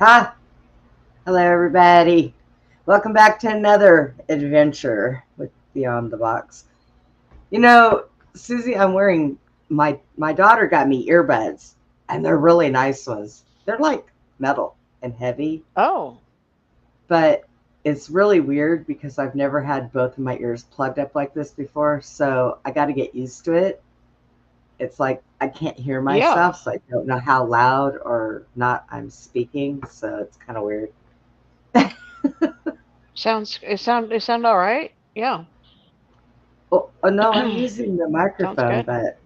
Hi, hello everybody. Welcome back to another adventure with Beyond the Box. You know, Susie, I'm wearing my daughter got me earbuds, and they're really nice ones. They're like metal and heavy, Oh, but it's really weird because I've never had both of my ears plugged up like this before, so I got to get used to it. It's like I can't hear yeah. myself, so I don't know how loud or not I'm speaking, so it's kind of weird. It sound all right. Yeah. Oh no, I'm using the Sounds microphone, good. but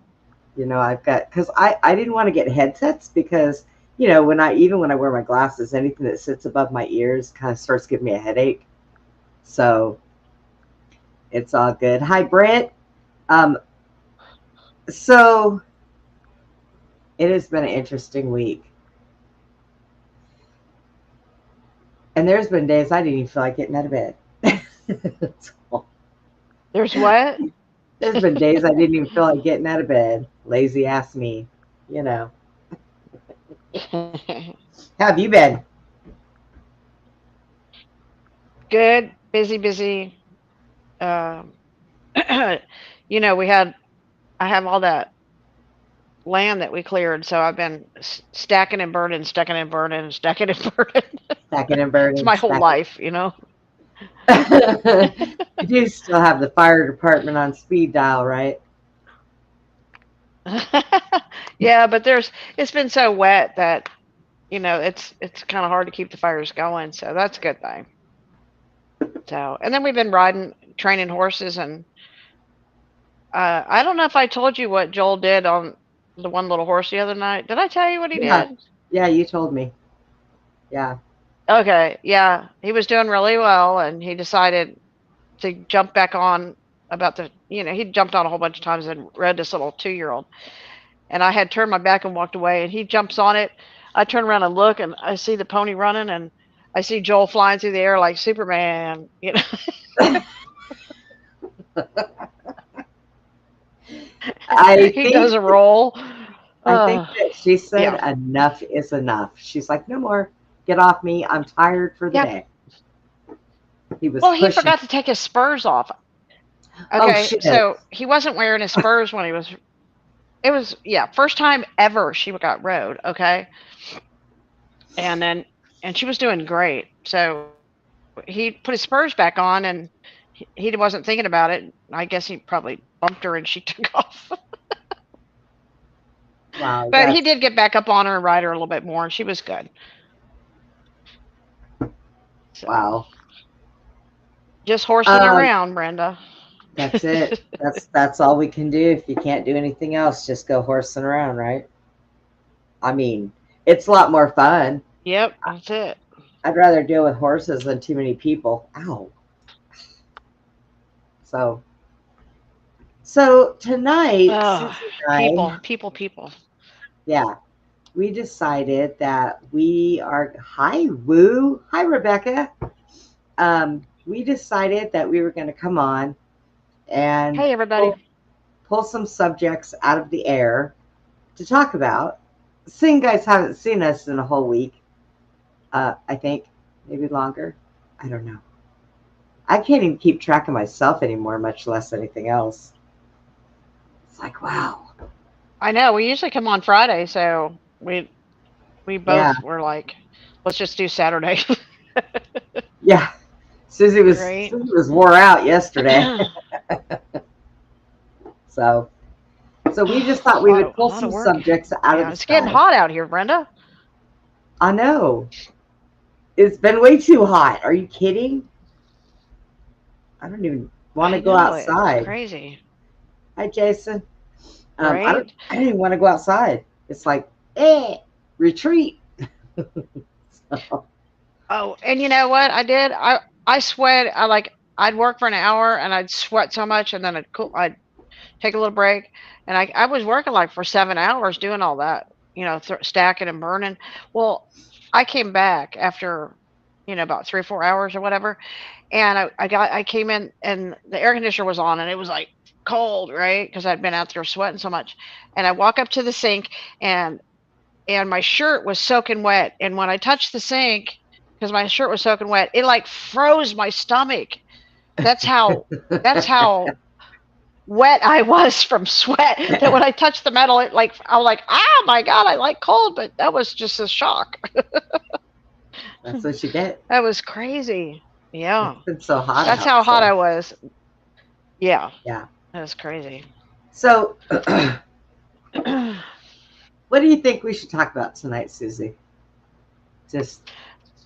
I've got because I didn't want to get headsets because when I wear my glasses, anything that sits above my ears kind of starts giving me a headache. So it's all good. Hi, Brent. Um, so it has been an interesting week, and there's been days I didn't even feel like getting out of bed. So, There's what? there's been days I didn't even feel like getting out of bed. Lazy ass me, you know. How have you been? Good. Busy, busy. Um, we had I have all that land that we cleared, so I've been stacking and burning, stacking and burning, stacking and burning. Stacking and It's burning, my whole stacking. life. You do still have the fire department on speed dial, right? Yeah, but it's been so wet that it's kind of hard to keep the fires going, so that's a good thing. So, and then we've been training horses, and I don't know if I told you what Joel did on the one little horse the other night. Did I tell you what he Yeah. did? Yeah, you told me. Yeah. Okay, yeah, he was doing really well, and he decided to jump back on he jumped on a whole bunch of times and rode this little 2-year-old. And I had turned my back and walked away, and he jumps on it. I turn around and look, and I see the pony running, and I see Joel flying through the air like Superman. I He does think a roll. I think Uh, that she said yeah. enough is enough. She's like, no more. Get off me. I'm tired for the Yeah. day. He was Well, he pushing. forgot to take his spurs off. Oh Okay, shit. so he wasn't wearing his spurs when he was. It was, yeah, first time ever she got rode. Okay, and then and she was doing great. So he put his spurs back on, and he wasn't thinking about it. I guess he probably bumped her and she took off. Wow, But he that's did get back up on her and ride her a little bit more, and she was good. So wow. just horsing Um, around, Brenda. that's it. That's all we can do. If you can't do anything else, just go horsing around, right? I mean, it's a lot more fun. Yep, that's it. I'd rather deal with horses than too many people. Ow. So tonight, Oh, Susie and I, people, people, people. yeah, we decided that we are. Hi, Woo. Hi, Rebecca. We decided that we were going to come on and Hey, everybody. pull some subjects out of the air to talk about. Seeing guys haven't seen us in a whole week, I think, maybe longer. I don't know. I can't even keep track of myself anymore, much less anything else. It's like, wow. I know we usually come on Friday, so we Yeah, both were like, let's just do Saturday, yeah. Susie was right? Susie was wore out yesterday, so we just thought we would A pull lot some of work. subjects out of Yeah, the it's getting sky. hot out here, Brenda. I know it's been way too hot. Are you kidding? I don't even want to I go know it. It's outside. crazy, Hi, Jason. right? I don't even want to go outside. It's like, retreat. So, Oh, and you know what I did? I sweat. I'd work for an hour and I'd sweat so much, and then I'd take a little break, and I was working like for 7 hours doing all that, stacking and burning. Well, I came back after about 3 or 4 hours or whatever, and I came in and the air conditioner was on and it was like cold, right? Because I'd been out there sweating so much, and I walk up to the sink and and my shirt was soaking wet. And when I touched the sink, because my shirt was soaking wet, it like froze my stomach. That's how that's how wet I was from sweat. That when I touched the metal, it like I was like, oh my god, I like cold, but that was just a shock. That's what you get. That was crazy. Yeah, It's been so hot that's out. how hot So I was. Yeah, yeah. that was crazy. So what do you think we should talk about tonight, Susie? Just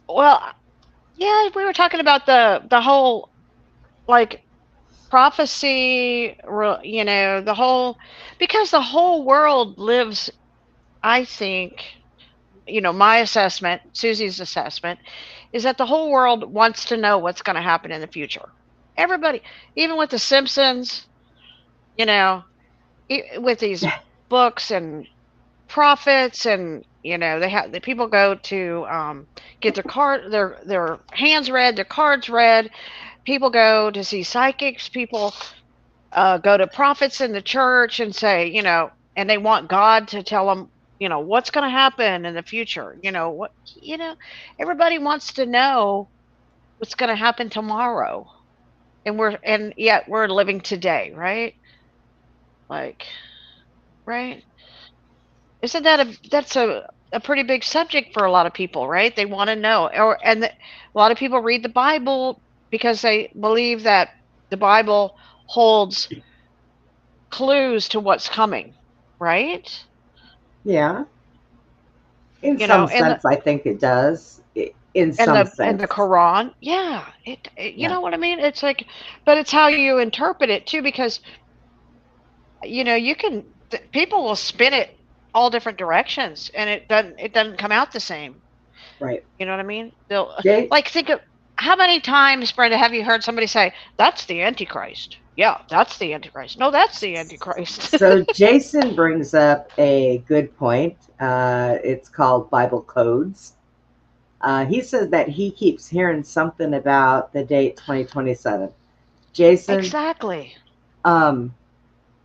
Well, yeah, we were talking about the whole like prophecy, the whole because the whole world lives. I think my assessment, Susie's assessment, is that the whole world wants to know what's going to happen in the future. Everybody, even with the Simpsons, you know, with these books and prophets, and they have the people go to get their hands read, their cards read. People go to see psychics. People go to prophets in the church and say, and they want God to tell them, what's going to happen in the future. Everybody wants to know what's going to happen tomorrow, and yet we're living today, right? Like, right? Isn't that's a pretty big subject for a lot of people, right? They want to know, a lot of people read the Bible because they believe that the Bible holds clues to what's coming, right? yeah, in some And sense, I think it does. In and some the sense, Quran, yeah, you yeah, know what I mean? It's like, but it's how you interpret it too, because you can people will spin it all different directions, and it doesn't come out the same. right. You know what I mean? They'll Jay, like think of how many times, Brenda, have you heard somebody say, "That's the Antichrist"? Yeah, that's the Antichrist. No, that's the Antichrist. so Jason brings up a good point. It's called Bible codes. He says that he keeps hearing something about the date 2027. Jason, Exactly. um,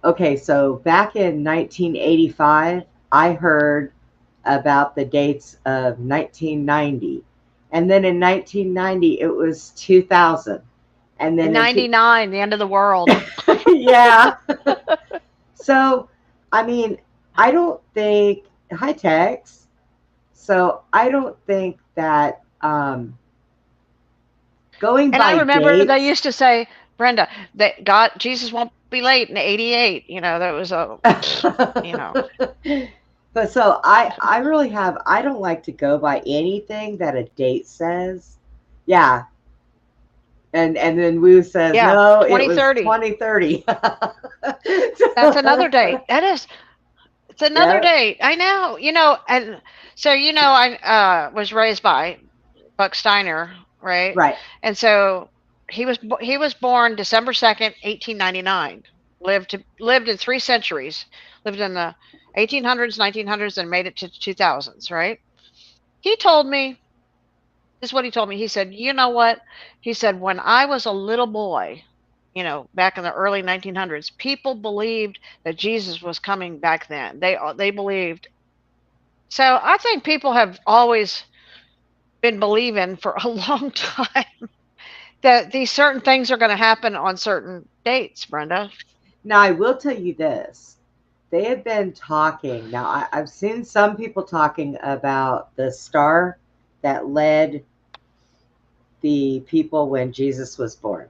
okay, so back in 1985, I heard about the dates of 1990. And then in 1990, it was 2000. And In then in two, '99, the end of the world. yeah. So, I mean, I don't think, high techs. So I don't think that going And I by remember they dates, used to say, Brenda, that God, Jesus won't be late in '88. That was you know, but so I really have I don't like to go by anything that a date says. Yeah. And then Wu says, yeah, no, it was 2030. 2030. That's another date. It's another Yeah, date. I know, and so, I was raised by Buck Steiner, right? right. And so he was born December 2nd, 1899. Lived in 3 centuries. Lived in the 1800s, 1900s, and made it to 2000s, right? He told me, this is what he told me. He said, "You know what?" He said, "When I was a little boy, back in the early 1900s, people believed that Jesus was coming back then. They believed." So I think people have always been believing for a long time that these certain things are going to happen on certain dates, Brenda. Now I will tell you this. They have been talking. Now I've seen some people talking about the star that led the people when Jesus was born.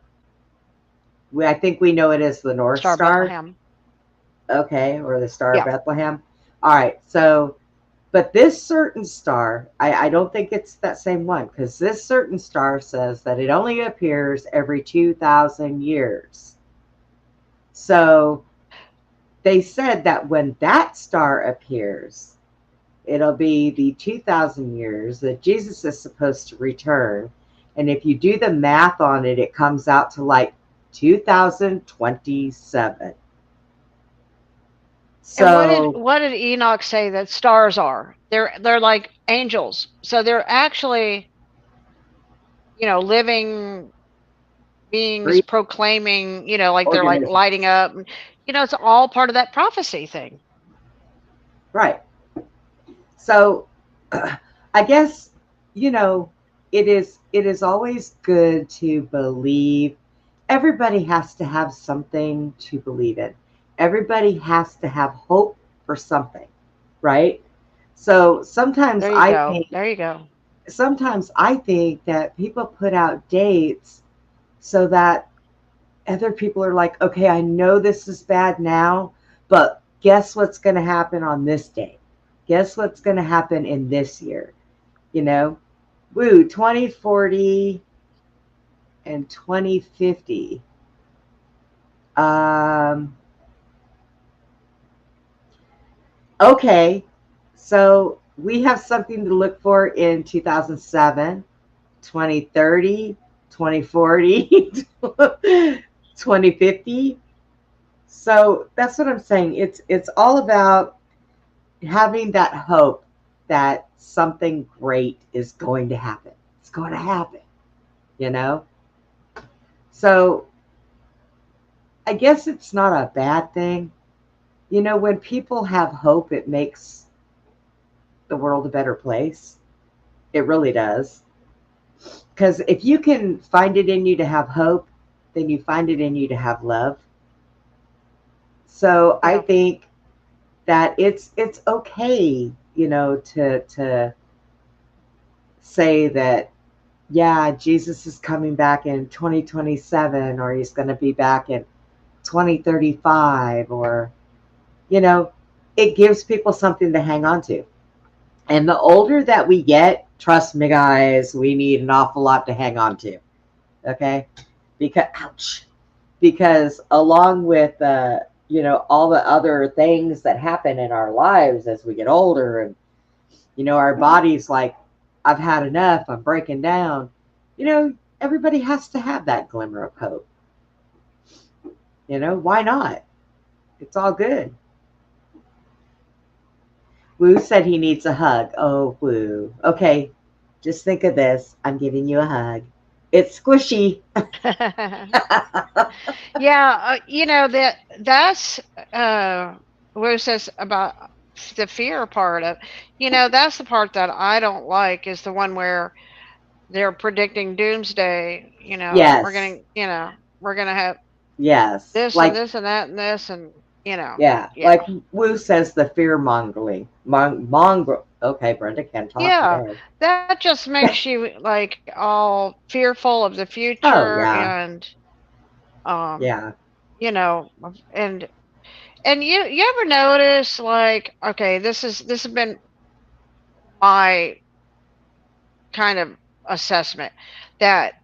I think we know it as the North Star Star, Bethlehem. okay, or the Star of Yeah. Bethlehem. All right, so, but this certain star, I don't think it's that same one because this certain star says that it only appears every 2,000 years. So they said that when that star appears, it'll be the 2,000 years that Jesus is supposed to return. And if you do the math on it, it comes out to like 2027. And So, what did Enoch say that stars are? They're like angels. So they're actually, living beings free proclaiming, like they're like lighting organisms. up. It's all part of that prophecy thing. Right. So I guess, you know, it is always good to believe. Everybody has to have something to believe in. Everybody has to have hope for something, right? So There you go. There you go. sometimes I think that people put out dates so that other people are like, okay, I know this is bad now, but guess what's going to happen on this day? Guess what's going to happen in this year? You know, woo, 2040 and 2050. Um, okay, so we have something to look for in 2007, 2030, 2040, 2050. So that's what I'm saying. It's all about having that hope that something great is going to happen. It's going to happen, you know? So I guess it's not a bad thing. You know, when people have hope, it makes the world a better place. It really does. Because if you can find it in you to have hope, then you find it in you to have love. So I Yeah. think that it's okay, to say that, yeah, Jesus is coming back in 2027, or he's going to be back in 2035, or, you know, it gives people something to hang on to. And the older that we get, trust me, guys, we need an awful lot to hang on to. Okay? Because, ouch. Because along with, all the other things that happen in our lives as we get older, and, our body's like, I've had enough, I'm breaking down. Everybody has to have that glimmer of hope. Why not? It's all good. Woo said he needs a hug. Oh, Woo. Okay, just think of this. I'm giving you a hug. It's squishy. Yeah, that's what it says about the fear part of, that's the part that I don't like is the one where they're predicting doomsday. Yes. We're gonna have Yes. this and this and that and this and Yeah. yeah, Like Woo says, the fear mongering. Mongrel. Okay, Brenda can't talk yeah. today. That just makes you like all fearful of the Oh, future yeah. um, Yeah. you know, and you ever notice like okay, this has been my kind of assessment that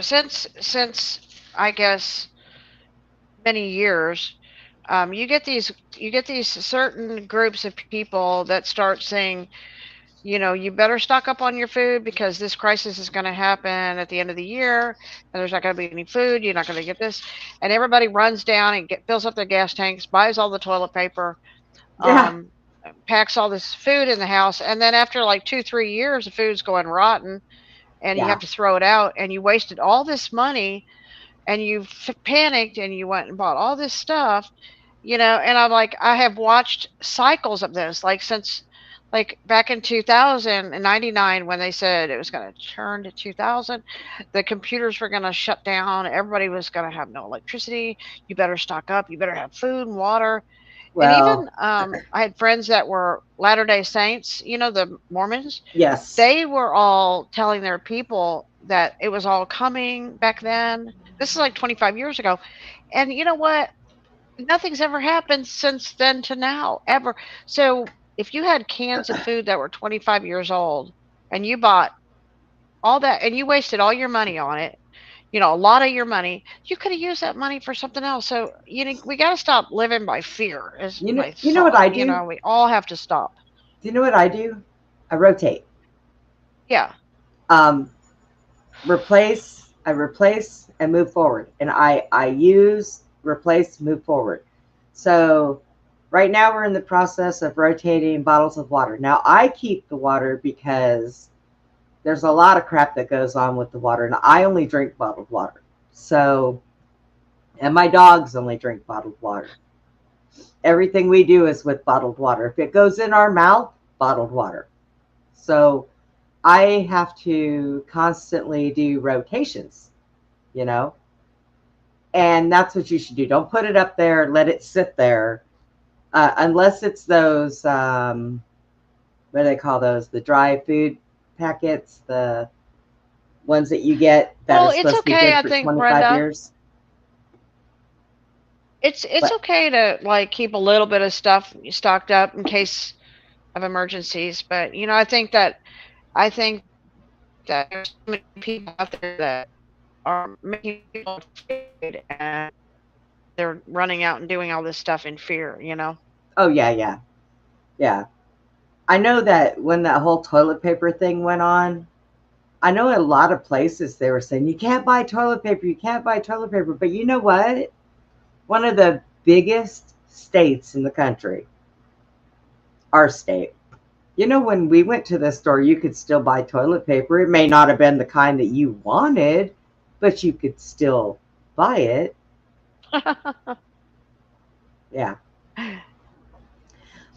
since I guess many years, you get these certain groups of people that start saying, you better stock up on your food because this crisis is going to happen at the end of the year, and there's not going to be any food. You're not going to get this, and everybody runs down and fills up their gas tanks, buys all the toilet paper, Yeah. um, packs all this food in the house, and then after like 2 3 years, the food's going rotten, and you Yeah. have to throw it out, and you wasted all this money, and you panicked, and you went and bought all this stuff, and I'm like, I have watched cycles of this, like since like back in 2099 when they said it was going to turn to 2000, the computers were going to shut down, everybody was going to have no electricity, you better stock up, you better have food and water. And Well, even I had friends that were Latter Day Saints, the Mormons. yes. They were all telling their people that it was all coming back then. This is like 25 years ago. And you know what? Nothing's ever happened since then to now, ever. So if you had cans of food that were 25 years old and you bought all that and you wasted all your money on it, a lot of your money, you could have used that money for something else. So, we got to stop living by fear, is my You know what thought. I do? We all have to stop. Do you know what I do? I rotate. Yeah. Um, I replace and move forward. And I use, replace, move forward. So right now we're in the process of rotating bottles of water. Now I keep the water because there's a lot of crap that goes on with the water, and I only drink bottled water. So, and my dogs only drink bottled water. Everything we do is with bottled water. If it goes in our mouth, bottled water. So I have to constantly do rotations, you know, and that's what you should do. Don't put it up there, let it sit there, unless it's those, what do they call those? The dry food packets, the ones that you get that are Well, it's supposed to be okay, good I for think, 25 Brenda. years. It's But okay to like keep a little bit of stuff stocked up in case of emergencies. But I think that there's so many people out there that are making people afraid, and they're running out and doing all this stuff in fear. oh yeah, yeah, yeah. I know that when that whole toilet paper thing went on, I know in a lot of places they were saying you can't buy toilet paper, you can't buy toilet paper. But you know what? One of the biggest states in the country, our state. You know, when we went to the store, you could still buy toilet paper. It may not have been the kind that you wanted, but you could still buy it. Yeah.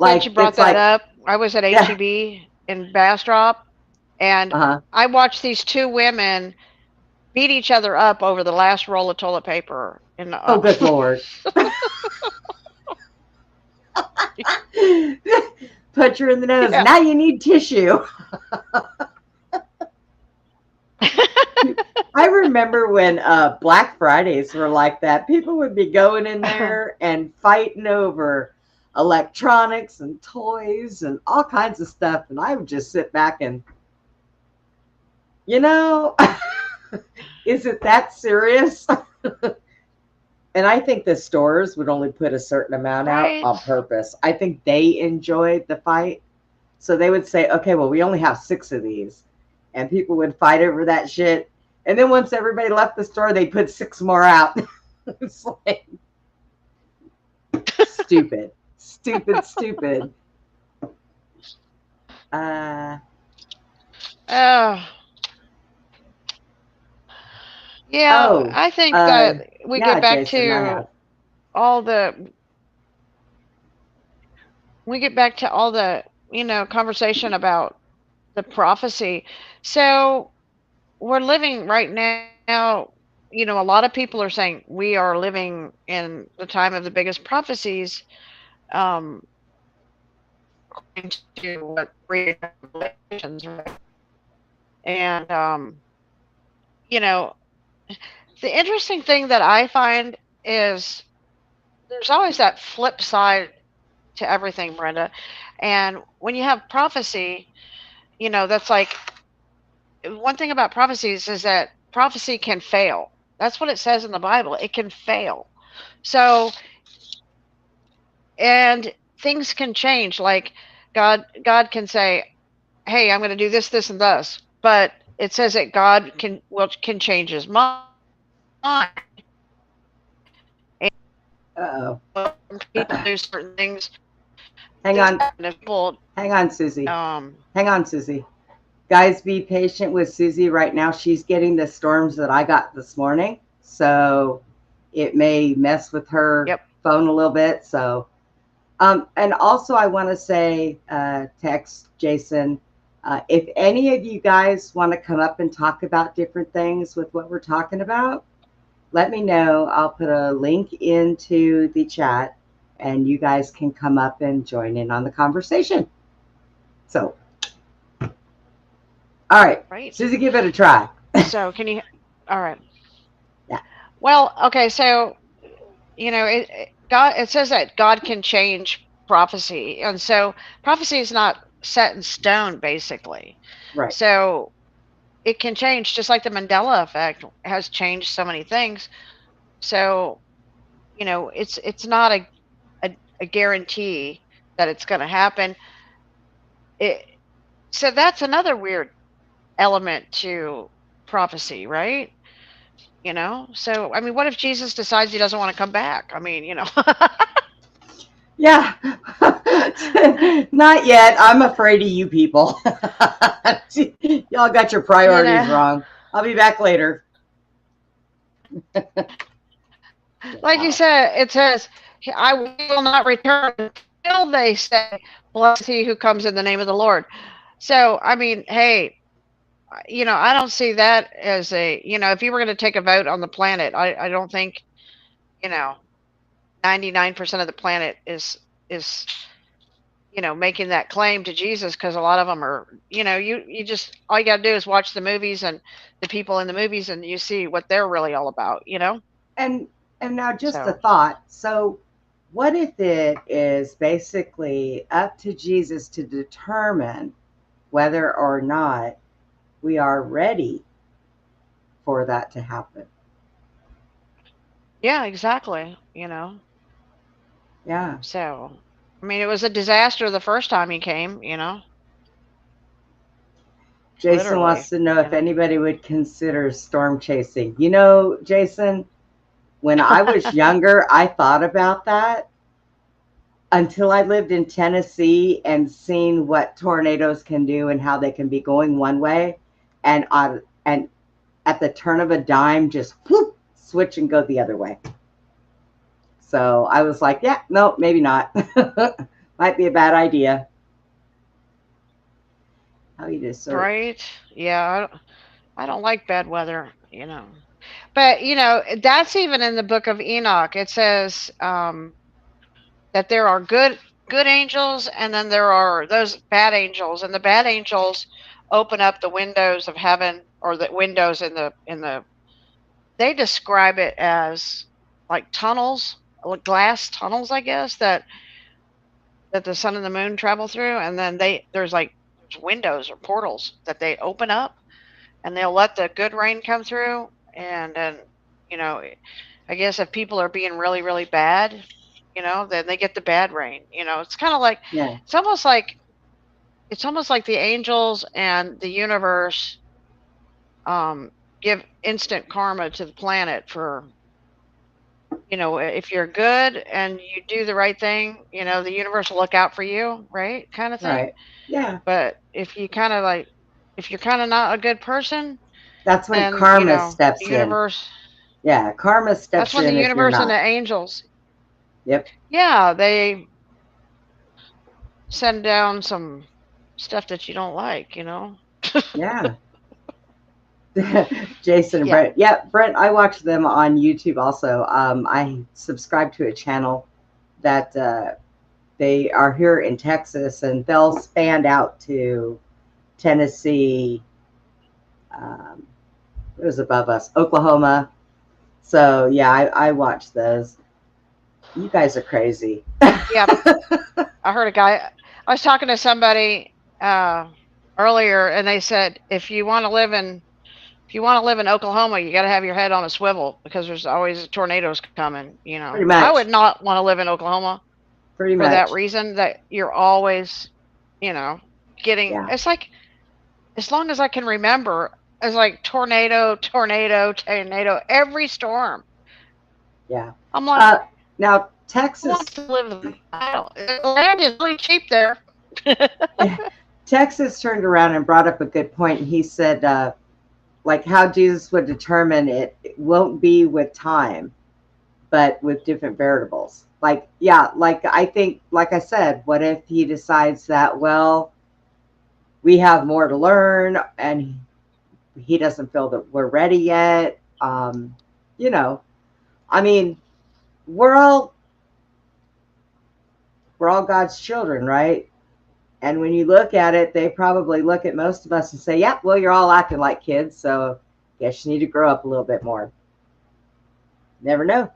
Since Like, you brought it's that like, up, I was at yeah. HEB in Bastrop, and Uh huh. I watched these two women beat each other up over the last roll of toilet paper. And Oh, good Lord. Put you in the nose. yeah. Now you need tissue. I remember when Black Fridays were like that. People would be going in there and fighting over electronics and toys and all kinds of stuff. And I would just sit back and, you know, is it that serious? And I think the stores would only put a certain amount out Right. on purpose. I think they enjoyed the fight. So they would say, okay, well, we only have 6 of these. And people would fight over that shit. And then once everybody left the store, they put 6 more out. It's like stupid, stupid, stupid. Uh, Oh, yeah. oh, I think that we get yeah, back Jason, I to have. all the conversation about the prophecy. So we're living right now. A lot of people are saying we are living in the time of the biggest prophecies, um, according to what we read in Revelations, right? And you know, the interesting thing that I find is there's always that flip side to everything, Brenda. And when you have prophecy, that's like one thing about prophecies is that prophecy can fail. That's what it says in the Bible. It can fail. So, and things can change. Like God can say, "Hey, I'm going to do this, this, and this," but it says that God can change His mind. Uh-oh. People do certain things. Hang This on. happened to people. Hang on, Susie. Um, Hang on, Susie. Guys, be patient with Susie right now. She's getting the storms that I got this morning. So it may mess with her yep. phone a little bit. So, and also I want to say, text Jason, if any of you guys want to come up and talk about different things with what we're talking about, let me know. I'll put a link into the chat and you guys can come up and join in on the conversation. So, all right, Right. Susie, give it a try. So can you? All right. Yeah. Well, okay. So it says that God can change prophecy, and so prophecy is not set in stone, basically. Right. So it can change, just like the Mandela effect has changed so many things. So it's not a guarantee that it's going to happen. It so that's another weird element to prophecy, right? So I mean, what if Jesus decides he doesn't want to come back? I mean, Yeah. Not yet. I'm afraid of you people. Y'all got your you priorities know, wrong. I'll be back later. like you Wow. said, it says, "I will not return still they say, "Blessed he who comes in the name of the Lord." So, I mean, hey, I don't see that as if you were going to take a vote on the planet, I don't think, you know, 99% of the planet is making that claim to Jesus, because a lot of them are, you just, all you got to do is watch the movies and the people in the movies, and you see what they're really all about. And now just a So, thought. So what if it is basically up to Jesus to determine whether or not we are ready for that to happen? yeah, exactly. Yeah. So, I mean, it was a disaster the first time he came, Jason literally, wants to know you if know. anybody would consider storm chasing. Jason, when I was younger, I thought about that until I lived in Tennessee and seen what tornadoes can do and how they can be going one way and at the turn of a dime just whoop, switch and go the other way. So I was like, yeah, no, maybe not. Might be a bad idea. How you just sort Right? Yeah, I don't like bad weather. But that's even in the book of Enoch. It says that there are good angels, and then there are those bad angels, and the bad angels open up the windows of heaven, or the windows in the they describe it as like tunnels, like glass tunnels, I guess, that the sun and the moon travel through, and then there's windows or portals that they open up, and they'll let the good rain come through, and then you know I guess if people are being really really bad, then they get the bad rain. It's kind of like, yeah, it's almost like it's almost like the angels and the universe um give instant karma to the planet for, if you're good and you do the right thing, the universe will look out for you, right, kind of thing. right. Yeah. But if you're kind of not a good person, That's when then karma the steps in. universe Yeah, karma that's steps when the in if you're universe and the not. angels, Yep. yeah, they send down some stuff that you don't like. Yeah. Jason and Yeah. Brent. Yeah, Brent, I watch them on YouTube also. I subscribe to a channel that they are here in Texas and they'll span out to Tennessee. Um, it was above us, Oklahoma. So, yeah, I watch those. You guys are crazy. Yeah, I heard a guy. I was talking to somebody earlier, and they said if you want to live in Oklahoma, you got to have your head on a swivel, because there's always tornadoes coming. Pretty I would much. not want to live in Oklahoma Pretty for that much. reason. That you're always, you know, getting. Yeah. It's like, as long as I can remember, it's like tornado, tornado, tornado. Every storm. Yeah. I'm like, Uh, Now, who wants Texas to live there? I don't. The land is really cheap there. Texas turned around and brought up a good point. He said, like, how Jesus would determine it won't be with time, but with different variables. Like, yeah, like I think, like I said, what if he decides that, well, we have more to learn and he doesn't feel that we're ready yet? You know, I mean, we're all we're all God's children, right? And when you look at it, they probably look at most of us and say, "Yeah, well, you're all acting like kids, so guess you need to grow up a little bit more." Never know.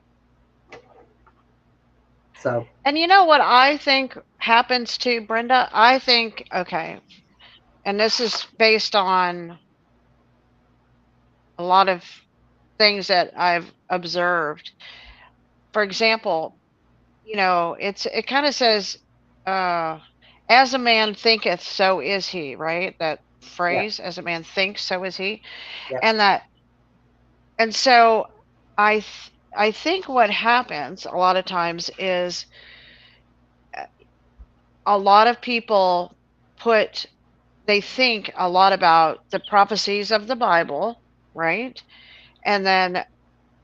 So, And you know what I think happens to Brenda? I think, okay, and this is based on a lot of things that I've observed. For example, it kind of says, uh, "As a man thinketh, so is he." Right? That yep, phrase, "As a man thinks, so is he," yep, and so I think what happens a lot of times is, uh, a lot of people put they think a lot about the prophecies of the Bible, right? And then,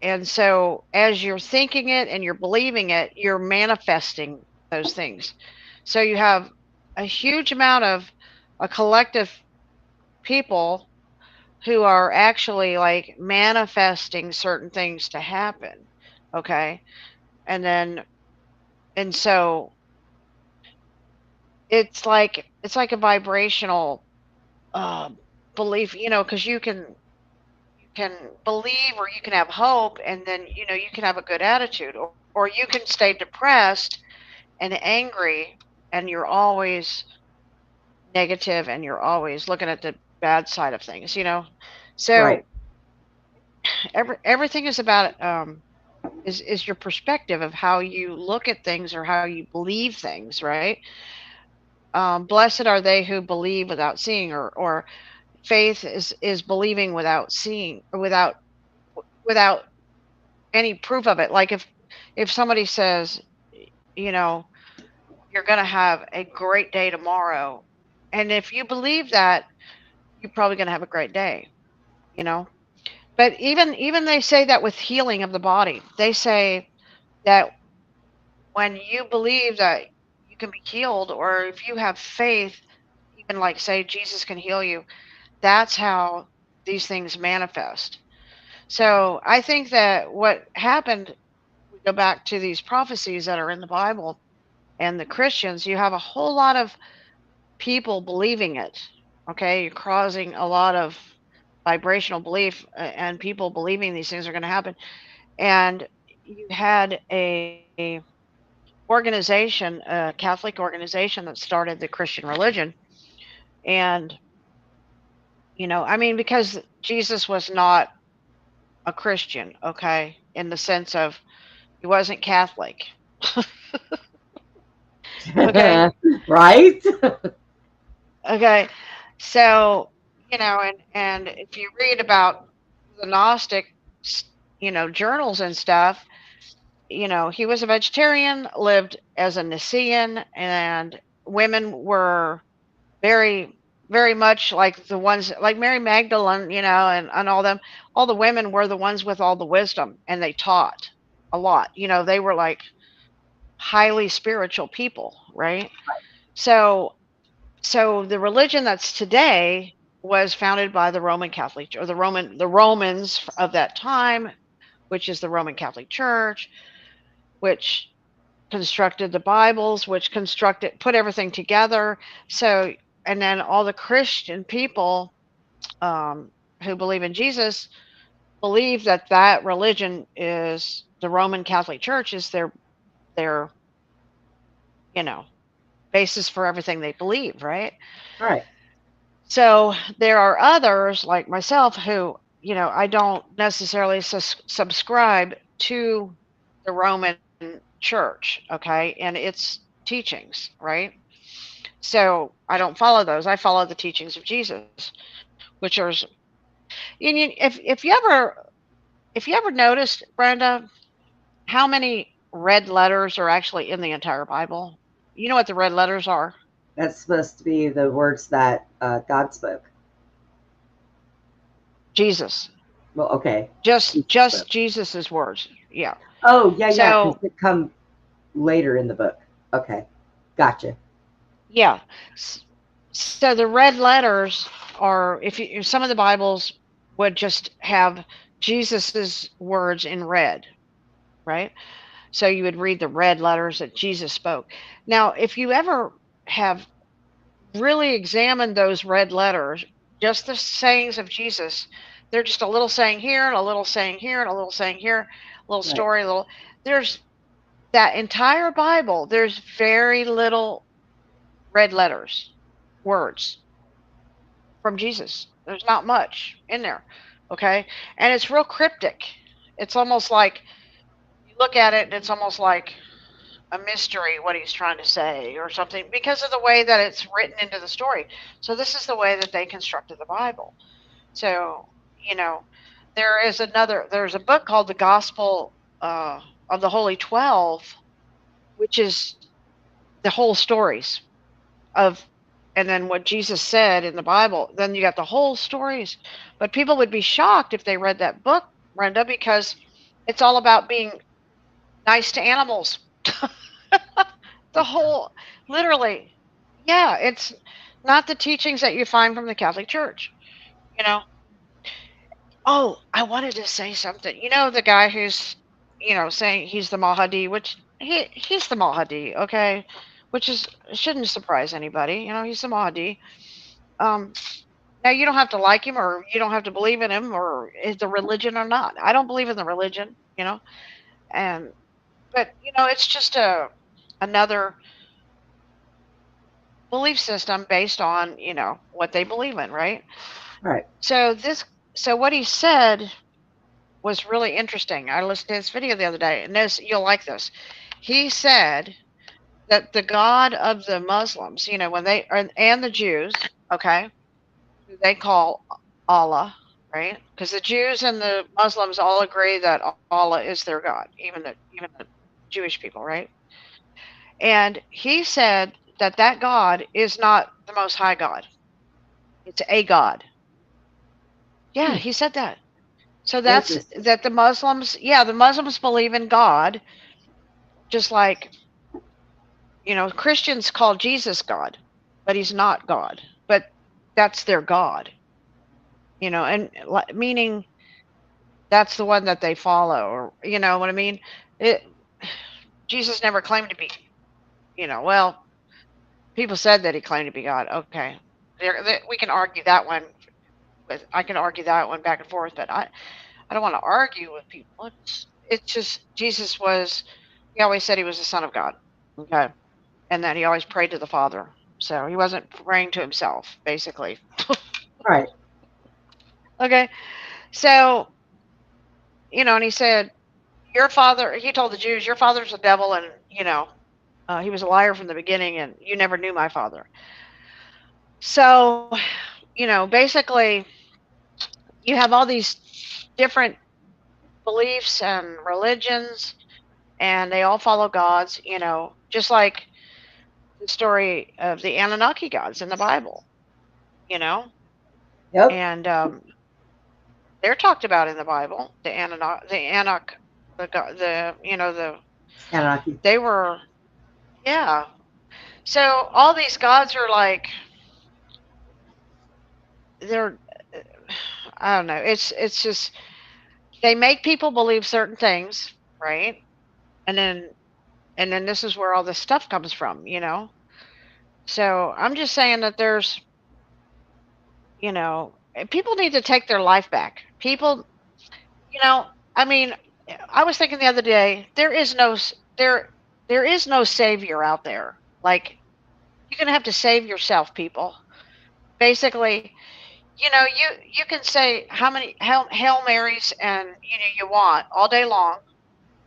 and so as you're thinking it and you're believing it, you're manifesting those things. So you have a huge amount of a collective people who are actually like manifesting certain things to happen. Okay. And then, and so it's like a vibrational uh, belief, because you can believe or you can have hope, and then you can have a good attitude, or you can stay depressed and angry, and you're always negative, and you're always looking at the bad side of things. So Right. everything is about is your perspective of how you look at things or how you believe things, right? Blessed are they who believe without seeing, or faith is believing without seeing, or without any proof of it. Like if somebody says, you know, you're going to have a great day tomorrow, and if you believe that, you're probably going to have a great day, you know. But even they say that with healing of the body. They say that when you believe that you can be healed, or if you have faith, even like say Jesus can heal you, that's how these things manifest. So I think that what happened, we go back to these prophecies that are in the Bible and the Christians, you have a whole lot of people believing it. Okay, you're causing a lot of vibrational belief, and people believing these things are going to happen. And you had a organization, a Catholic organization that started the Christian religion. And I mean, because Jesus was not a Christian, okay, in the sense of he wasn't Catholic. Okay. Right. Okay. So, and if you read about the Gnostic, journals and stuff, he was a vegetarian, lived as a Nicaean, and women were very, very much like the ones like Mary Magdalene, and all the women were the ones with all the wisdom, and they taught a lot. They were like highly spiritual people, right? So so the religion that's today was founded by the Roman Catholic, or the Romans of that time, which is the Roman Catholic Church, which constructed the Bibles, which put everything together. So, and then all the Christian people, um, who believe in Jesus, believe that that religion is the Roman Catholic Church is their you know basis for everything they believe, right? Right. So there are others like myself who, I don't necessarily subscribe to the Roman church, okay, and its teachings, right? So I don't follow those. I follow the teachings of Jesus, which are, if you ever noticed, Brenda, how many red letters are actually in the entire Bible? You know what the red letters are? That's supposed to be the words that God spoke. Jesus. Well, okay. Just Jesus just spoke. Jesus's words. Yeah. Oh, yeah, yeah, because So, it come later in the book. Okay. Gotcha. yeah. So the red letters are, if some of the Bibles would just have Jesus's words in red, right? So you would read the red letters that Jesus spoke. Now, if you ever have really examined those red letters, just the sayings of Jesus, they're just a little saying here and a little saying here and a little saying here, a little Right. story, a little. There's that entire Bible. There's very little red letters, words from Jesus. There's not much in there. Okay. And it's real cryptic. It's almost like you look at it and it's almost like a mystery what he's trying to say or something, because of the way that it's written into the story. So this is the way that they constructed the Bible. So, you know, there's a book called the Gospel of the Holy 12, which is the whole stories of, and then what Jesus said in the Bible. Then you got the whole stories. But people would be shocked if they read that book, Brenda, because it's all about being nice to animals. The whole, literally, yeah, it's not the teachings that you find from the Catholic Church. You know, oh, I wanted to say something. You know, the guy who's, saying he's the Mahdi, which he's the Mahdi, okay, which is shouldn't surprise anybody. He's the Mahdi. Um, Now you don't have to like him, or you don't have to believe in him, or is the religion or not. I don't believe in the religion, and but it's just another belief system based on what they believe in, right? Right. So what he said was really interesting. I listened to his video the other day, and this you'll like this. He said that the God of the Muslims, when they and the Jews, okay, who they call Allah, right? Because the Jews and the Muslims all agree that Allah is their God, even the Jewish people, right? And he said that that God is not the Most High God; it's a God. Yeah, Hmm. he said that. So that's Interesting. that the Muslims, yeah, the Muslims believe in God, just like Christians call Jesus God, but he's not God. But that's their God, and meaning that's the one that they follow, or you know what I mean. It Jesus never claimed to be, well, people said that he claimed to be God. Okay, we can argue that one. I can argue that one back and forth, but I don't want to argue with people. It's just Jesus was. He always said he was the Son of God. Okay, and that he always prayed to the Father. So he wasn't praying to himself, basically. Right. Okay, so and he said, "Your father." He told the Jews, "Your father's the devil, and he was a liar from the beginning, and you never knew my father." So basically, you have all these different beliefs and religions, and they all follow gods. Just like the story of the Anunnaki gods in the Bible. You know, Yep. and they're talked about in the Bible. The Anak, the Anarchy. they were, yeah. So all these gods are like they're I don't know. It's just they make people believe certain things, right? And then this is where all this stuff comes from. So I'm just saying that there's people need to take their life back. People, you know, I mean, I was thinking the other day, there is no savior out there. Like you're gonna have to save yourself, people. Basically, you can say how many Hail Marys and you want all day long,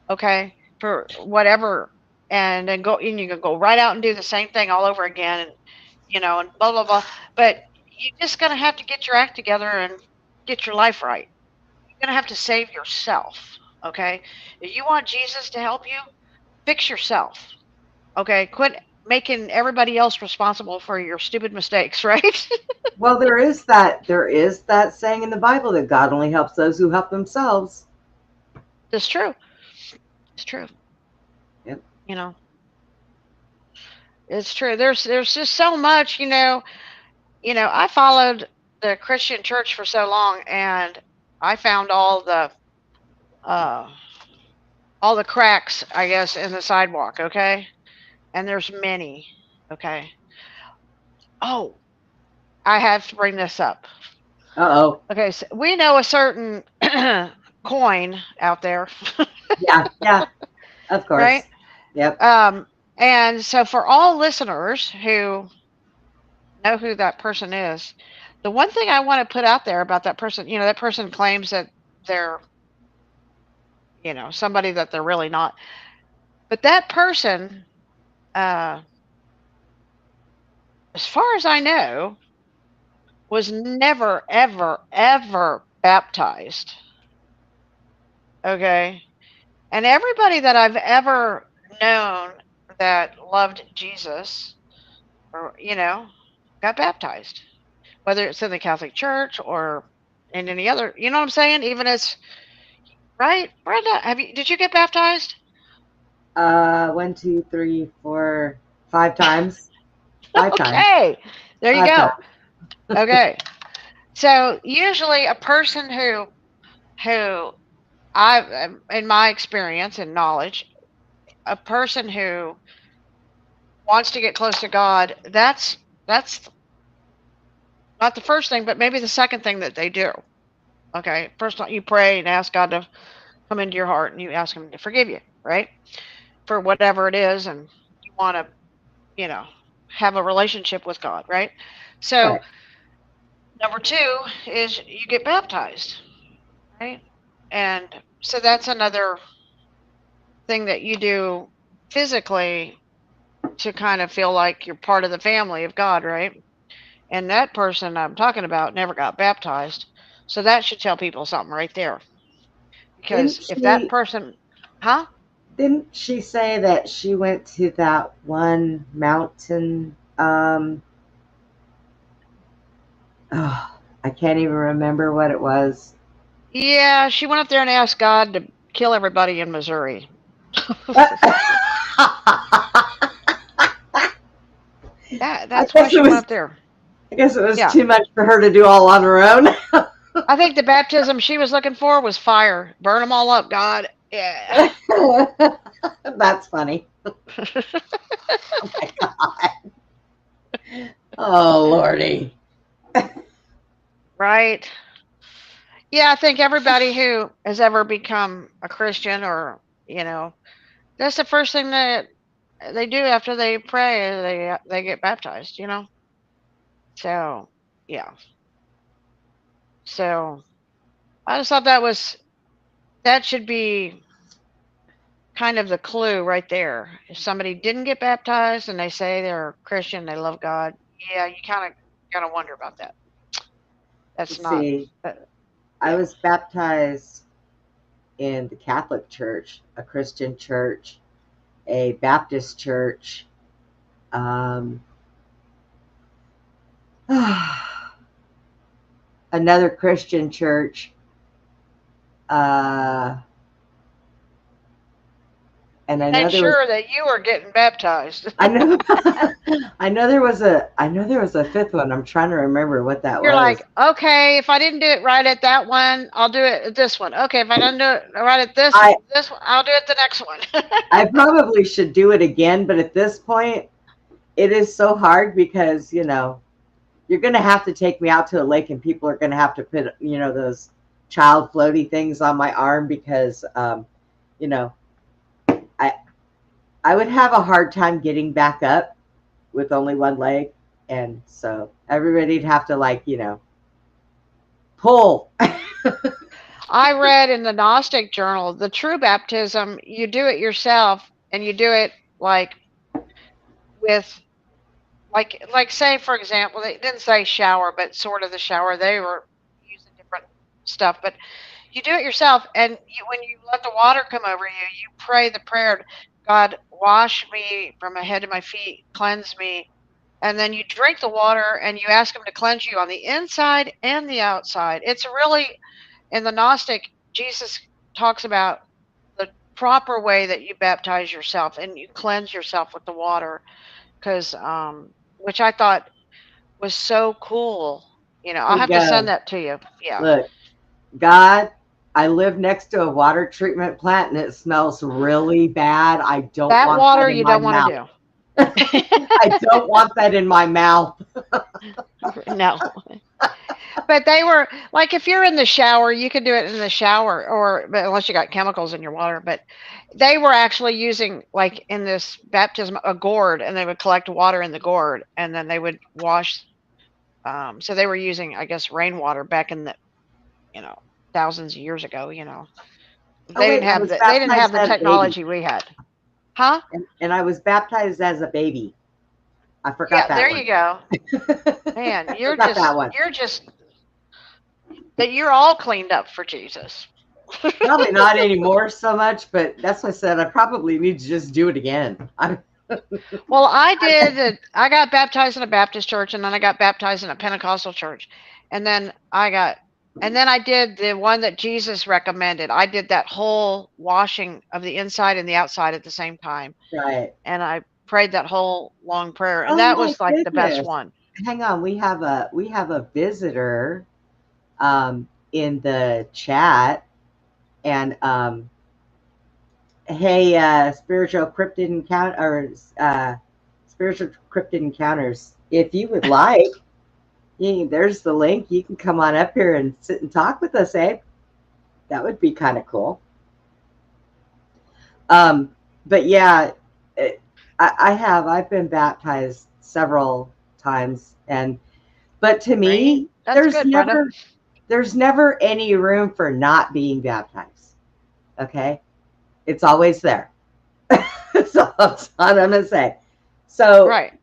okay, for whatever, and then go and you can go right out and do the same thing all over again, and and blah blah blah. But you're just gonna have to get your act together and get your life right. You're gonna have to save yourself, okay? If you want Jesus to help you, fix yourself, okay? Quit making everybody else responsible for your stupid mistakes, right? Well, there is that saying in the Bible that God only helps those who help themselves. It's true. It's true. Yep. You know, it's true. There's just so much. I followed the Christian church for so long, and I found uh, all the cracks, I guess, in the sidewalk. Okay, and there's many. Okay. Oh, I have to bring this up. Uh-oh. Okay, so we know a certain coin out there, Yeah, yeah, of right? course. Yep. And so for all listeners who know who that person is, the one thing I want to put out there about that person, that person claims that they're, somebody that they're really not. But that person, uh, as far as I know, was never, ever, ever baptized. Okay. And everybody that I've ever known that loved Jesus, or, got baptized, whether it's in the Catholic Church or in any other, you know what I'm saying? Even as, right, Brenda, did you get baptized? One, two, three, four, 5 times. 5 times. Okay, there you 5 go. times. Okay, so usually a person who I, in my experience and knowledge, a person who wants to get close to God, that's not the first thing, but maybe the second thing that they do. Okay, first you pray and ask God to come into your heart, and you ask Him to forgive you, right, for whatever it is, and you want to, you know, have a relationship with God, right? So Right. number two is you get baptized, right? And so that's another thing that you do physically to kind of feel like you're part of the family of God, right? And that person I'm talking about never got baptized. So that should tell people something right there. Didn't Because if that she person, huh? didn't she say that she went to that one mountain? Oh, I can't even remember what it was. Yeah, she went up there and asked God to kill everybody in Missouri. I That's why guess she it went was up there. I guess it was Yeah. too much for her to do all on her own. I think the baptism she was looking for was fire. Burn them all up, God. Yeah. That's funny. Oh my god. Oh lordy. Right. Yeah, I think everybody who has ever become a Christian or, you know, that's the first thing that they do after they pray. They get baptized, you know? So, yeah. So, I just thought that should be kind of the clue right there. If somebody didn't get baptized and they say they're a Christian, they love God, yeah, you kind of wonder about that. That's Let's not, see. uh, I yeah. was baptized in the Catholic Church, a Christian church, a Baptist church, um, another Christian church, uh, and I know And there was. sure that you are getting baptized. I know. I know there was a fifth one. I'm trying to remember what that You're was. like, okay, if I didn't do it right at that one, I'll do it at this one. Okay, if I didn't do it right at I this one, I'll do it the next one. I probably should do it again, but at this point, it is so hard because you're going to have to take me out to a lake, and people are going to have to put those child floaty things on my arm because you know I I would have a hard time getting back up with only one leg, and so everybody'd have to pull. I read in the Gnostic journal the true baptism, you do it yourself and you do it like with like say for example, they didn't say shower, but sort of the shower. They were using different stuff, but you do it yourself, and when you let the water come over you, you pray the prayer, God, wash me from my head to my feet, cleanse me, and then you drink the water and you ask Him to cleanse you on the inside and the outside. It's really in the Gnostic, Jesus talks about the proper way that you baptize yourself and you cleanse yourself with the water, because which I thought was so cool. I'll We have to send go. that to you. Yeah. Look, God, I live next to a water treatment plant and it smells really bad. I don't That want that water in you my don't want to mouth. do. I don't want that in my mouth. No. But they were like, if you're in the shower, you can do it in the shower, or but unless you got chemicals in your water. But they were actually using, like in this baptism, a gourd, and they would collect water in the gourd, and then they would wash. So they were using, I guess, rainwater back in the, you know, thousands of years ago. Oh They wait, didn't and I have was they didn't have baptized the as a baby. technology we had, huh? And I was baptized as a baby. I forgot Yeah, that there one. you go, man. I forgot that one. You're just that you're all cleaned up for Jesus. Probably not anymore so much, but that's what I said. I probably need to just do it again. Well, I did. I got baptized in a Baptist church, and then I got baptized in a Pentecostal church, and then I got And then I did the one that Jesus recommended. I did that whole washing of the inside and the outside at the same time. Right. And I prayed that whole long prayer. And Oh that my was like the best goodness. one. Hang on, we have a visitor in the chat, and hey, spiritual cryptid encounters. If you would like, there's the link. You can come on up here and sit and talk with us, Abe. That would be kind of cool. Um, but yeah, it, I've been baptized several times, and but to Right? me, That's good, Brenda. there's never any room for not being baptized. Okay, it's always there. So that's what I'm gonna say. So Right.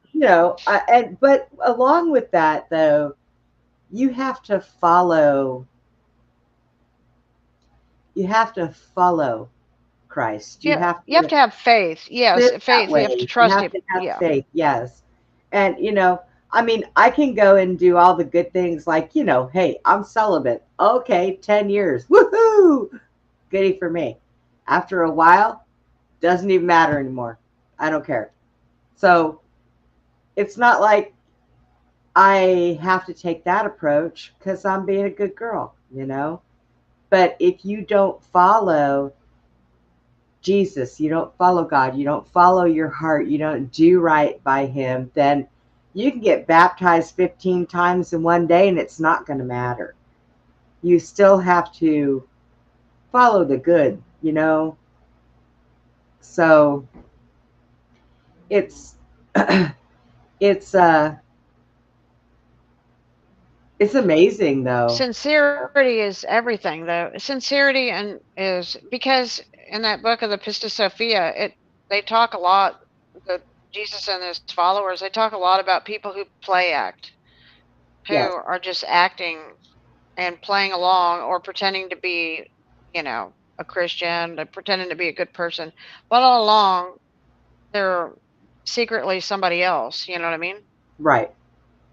but along with that, though, you have to follow. You have to follow Christ. You Yeah. have You have to to have faith. Yes, live that faith. You have to way. You trust have him. to have Yeah. faith. Yes, and I mean, I can go and do all the good things, like hey, I'm celibate. Okay, 10 years. Woohoo! Goody for me. After a while, doesn't even matter anymore. I don't care. So it's not like I have to take that approach because I'm being a good girl. But if you don't follow Jesus, you don't follow God, you don't follow your heart, you don't do right by Him, then you can get baptized 15 times in one day and it's not going to matter. You still have to follow the good. So it's it's uh it's amazing though. Sincerity is everything, though. Sincerity and is because in that book of the Pista Sophia, they talk a lot. The Jesus and his followers, they talk a lot about people who play act, who Yes, are just acting and playing along or pretending to be, a Christian, pretending to be a good person, but all along they're secretly somebody else. You know what I mean? right,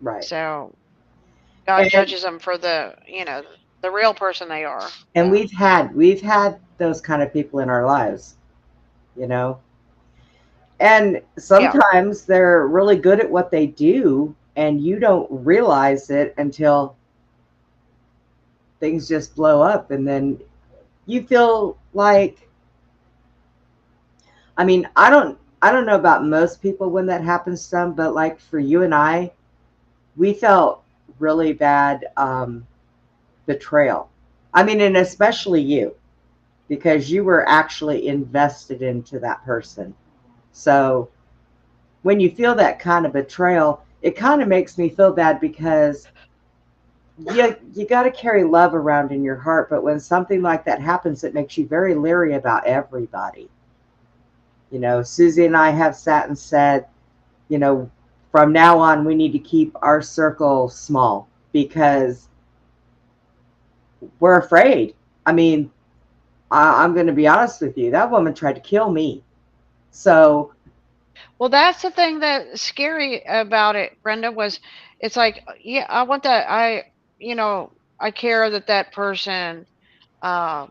right. So God And judges them for the real person they are. and Yeah. we've had those kind of people in our lives, you know. And Yeah. sometimes they're really good at what they do and you don't realize it until things just blow up, and then you feel like, I mean, I don't know about most people when that happens to them, but like for you and I, we felt really bad betrayal. I mean, and especially you, because you were actually invested into that person. So when you feel that kind of betrayal, it kind of makes me feel bad because you got to carry love around in your heart, but when something like that happens, it makes you very leery about everybody. Susie and I have sat and said, you know, from now on, we need to keep our circle small because we're afraid. I mean, I'm going to be honest with you. That woman tried to kill me. So, Well, that's the thing that's scary about it, Brenda, was it's like, yeah, I want that. I care that that person uh,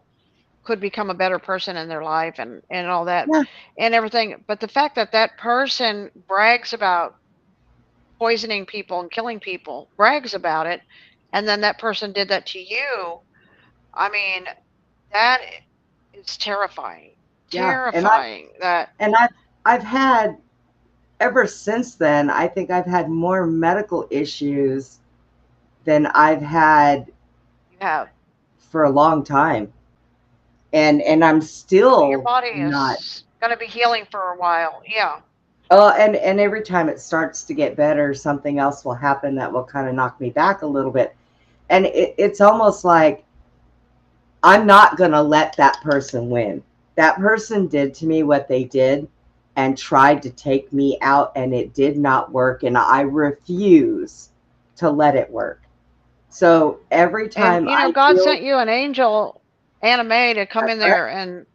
could become a better person in their life and all that yeah, and everything. But the fact that that person brags about poisoning people and killing people, brags about it, and then that person did that to you, I mean, that is terrifying. yeah. And I Terrifying that and I've had, ever since then, I think I've had more medical issues than I've had you have. for a long time. And I'm Your still body not. is going to be healing for a while. Yeah. And every time it starts to get better, something else will happen that will kind of knock me back a little bit. And it's almost like I'm not going to let that person win. That person did to me what they did and tried to take me out, and it did not work. And I refuse to let it work. So every And time I God feel, sent you an angel, Anna Mae, to come that's in right. there and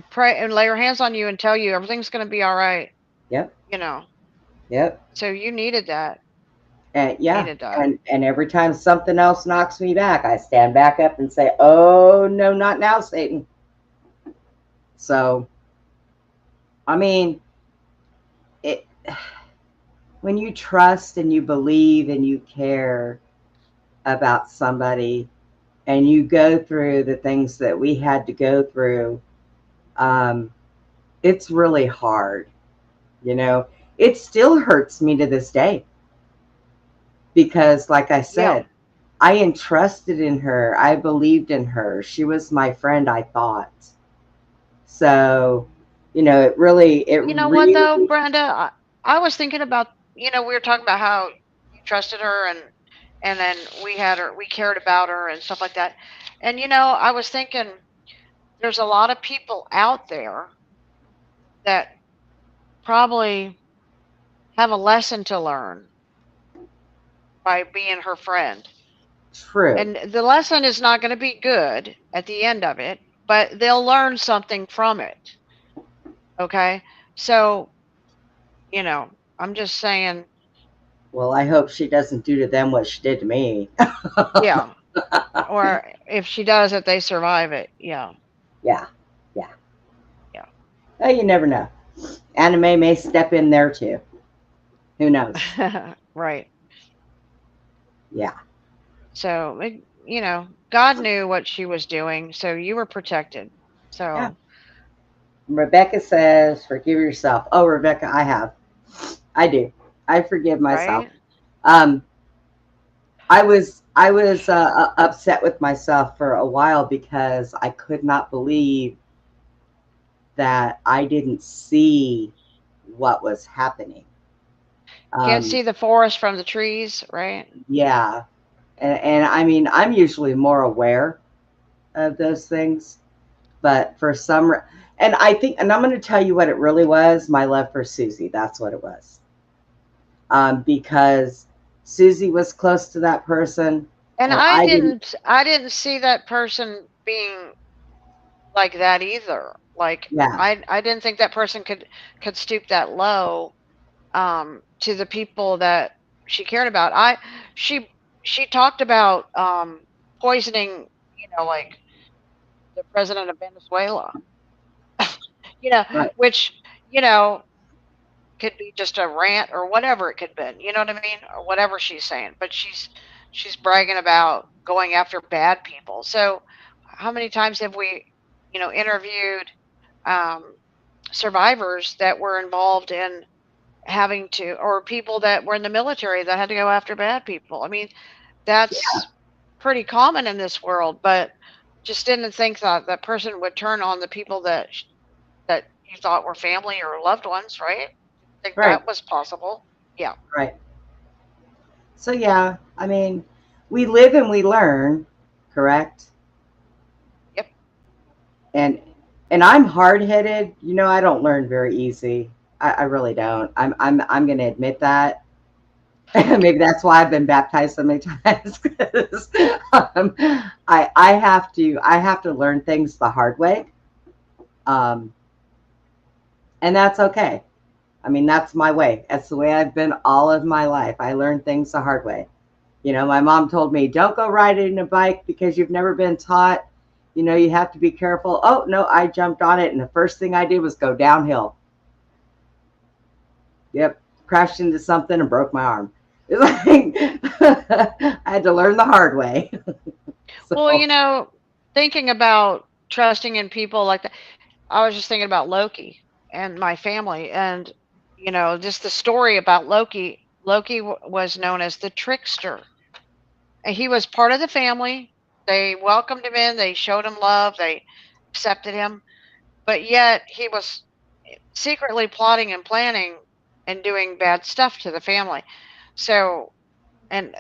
pray and lay her hands on you and tell you everything's going to be all right. Yep, You know. yep. So you needed that. And yeah, Hated that. and every time something else knocks me back, I stand back up and say, "Oh no, not now, Satan." So, I mean, it when you trust and you believe and you care about somebody and you go through the things that we had to go through, um, it's really hard. You know, it still hurts me to this day because, like I Yeah. said, I entrusted in her. I believed in her. She was my friend, I thought. So, it You know what though, really, Brenda? I was thinking about, we were talking about how you trusted her, and then we had her, we cared about her and stuff like that. And I was thinking there's a lot of people out there that probably have a lesson to learn by being her friend. true. And the lesson is not going to be good at the end of it, but they'll learn something from it. Okay? So, I'm just saying, Well, I hope she doesn't do to them what she did to me. yeah. Or if she does it, they survive it. Yeah. Yeah, yeah. Oh, you never know. Anime may step in there too. Who knows? Yeah. Right. Yeah, So, God knew what she was doing, so you were protected. yeah. So, Rebecca says, "Forgive yourself." Oh, Rebecca, I have. I do. I forgive myself. right? Um, I was upset with myself for a while because I could not believe that I didn't see what was happening. Can't Um, see the forest from the trees, right? yeah, and I mean, I'm usually more aware of those things, but for some, and I think, and I'm going to tell you what it really was: my love for Susie. That's what it was. Because Susie was close to that person, And and I I didn't. didn't see that person being like that either. Like Yeah, I didn't think that person could stoop that low to the people that she cared about. She she talked about poisoning, like the president of Venezuela. You know, right, which, you know, could be just a rant or whatever it could be. You know what I mean? Or whatever she's saying. But she's bragging about going after bad people. So how many times have we, interviewed um, survivors that were involved in having to, or people that were in the military that had to go after bad people? I mean, yeah, that's pretty common in this world, but just didn't think that that person would turn on the people that you thought were family or loved ones, right? Didn't think right, that was possible. Yeah. right. So yeah, I mean, we live and we learn, correct? Yep. And I'm hard headed. I don't learn very easy. I really don't. I'm going to admit that. Maybe that's why I've been baptized so many times. 'Cause, um, I have to learn things the hard way, um, and that's okay. I mean, that's my way. That's the way I've been all of my life. I learn things the hard way. My mom told me, don't go riding a bike because you've never been taught. You have to be careful. Oh, no, I jumped on it. And the first thing I did was go downhill. Yep. Crashed into something and broke my arm. It's like, I had to learn the hard way. Well, So, thinking about trusting in people like that, I was just thinking about Loki and my family, and just the story about Loki. Loki was known as the trickster, and he was part of the family. They welcomed him in. They showed him love. They accepted him, but yet he was secretly plotting and planning and doing bad stuff to the family. So, and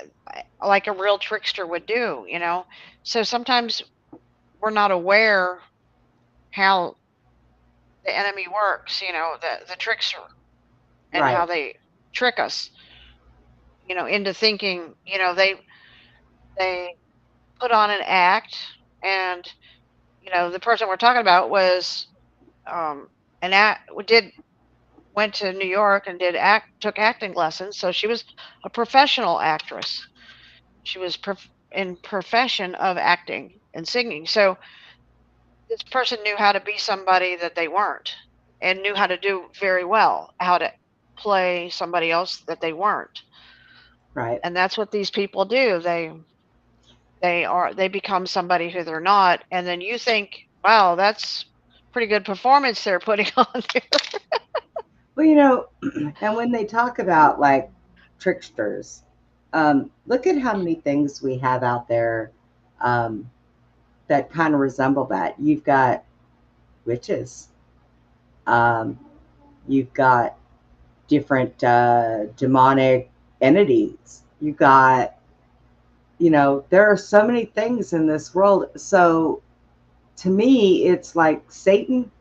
like a real trickster would do, So sometimes we're not aware how the enemy works, the trickster, and right, how they trick us, into thinking, they put on an act, and the person we're talking about was an act did went to New York and took acting lessons. So she was a professional actress. She was in profession of acting and singing. So this person knew how to be somebody that they weren't, and knew how to do very well how to play somebody else that they weren't. Right. And that's what these people do. They become somebody who they're not, and then you think, wow, that's pretty good performance they're putting on there. Well, and when they talk about like tricksters, look at how many things we have out there um, that kind of resemble that. You've got witches, um, you've got different demonic entities, you've got, there are so many things in this world. So to me, it's like Satan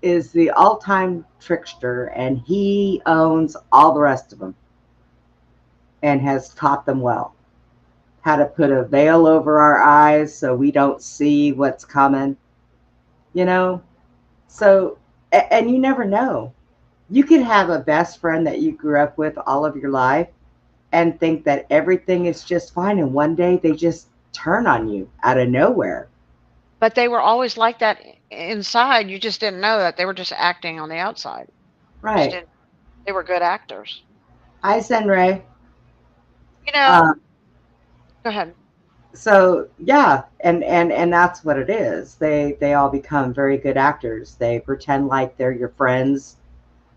is the all time trickster, and he owns all the rest of them and has taught them well how to put a veil over our eyes so we don't see what's coming, you know? So, and you never know. You could have a best friend that you grew up with all of your life and think that everything is just fine. And one day they just turn on you out of nowhere. But they were always like that inside. You just didn't know that they were just acting on the outside. You just Right. didn't. They were good actors. Hi, Senray. You know. Um, Go ahead. so yeah, and that's what it is. They all become very good actors. They pretend like they're your friends,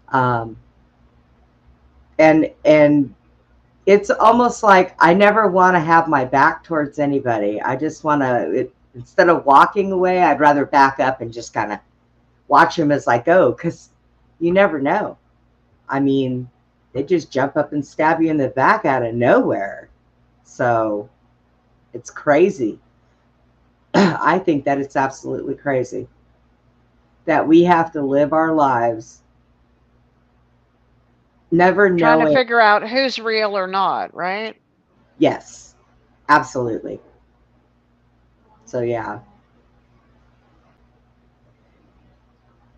um, and it's almost like I never want to have my back towards anybody. I just want to, instead of walking away, I'd rather back up and just kind of watch them as I go, because you never know. I mean, they just jump up and stab you in the back out of nowhere. So it's crazy. I think that it's absolutely crazy that we have to live our lives never Trying to knowing. figure out who's real or not, right? Yes, absolutely. So yeah.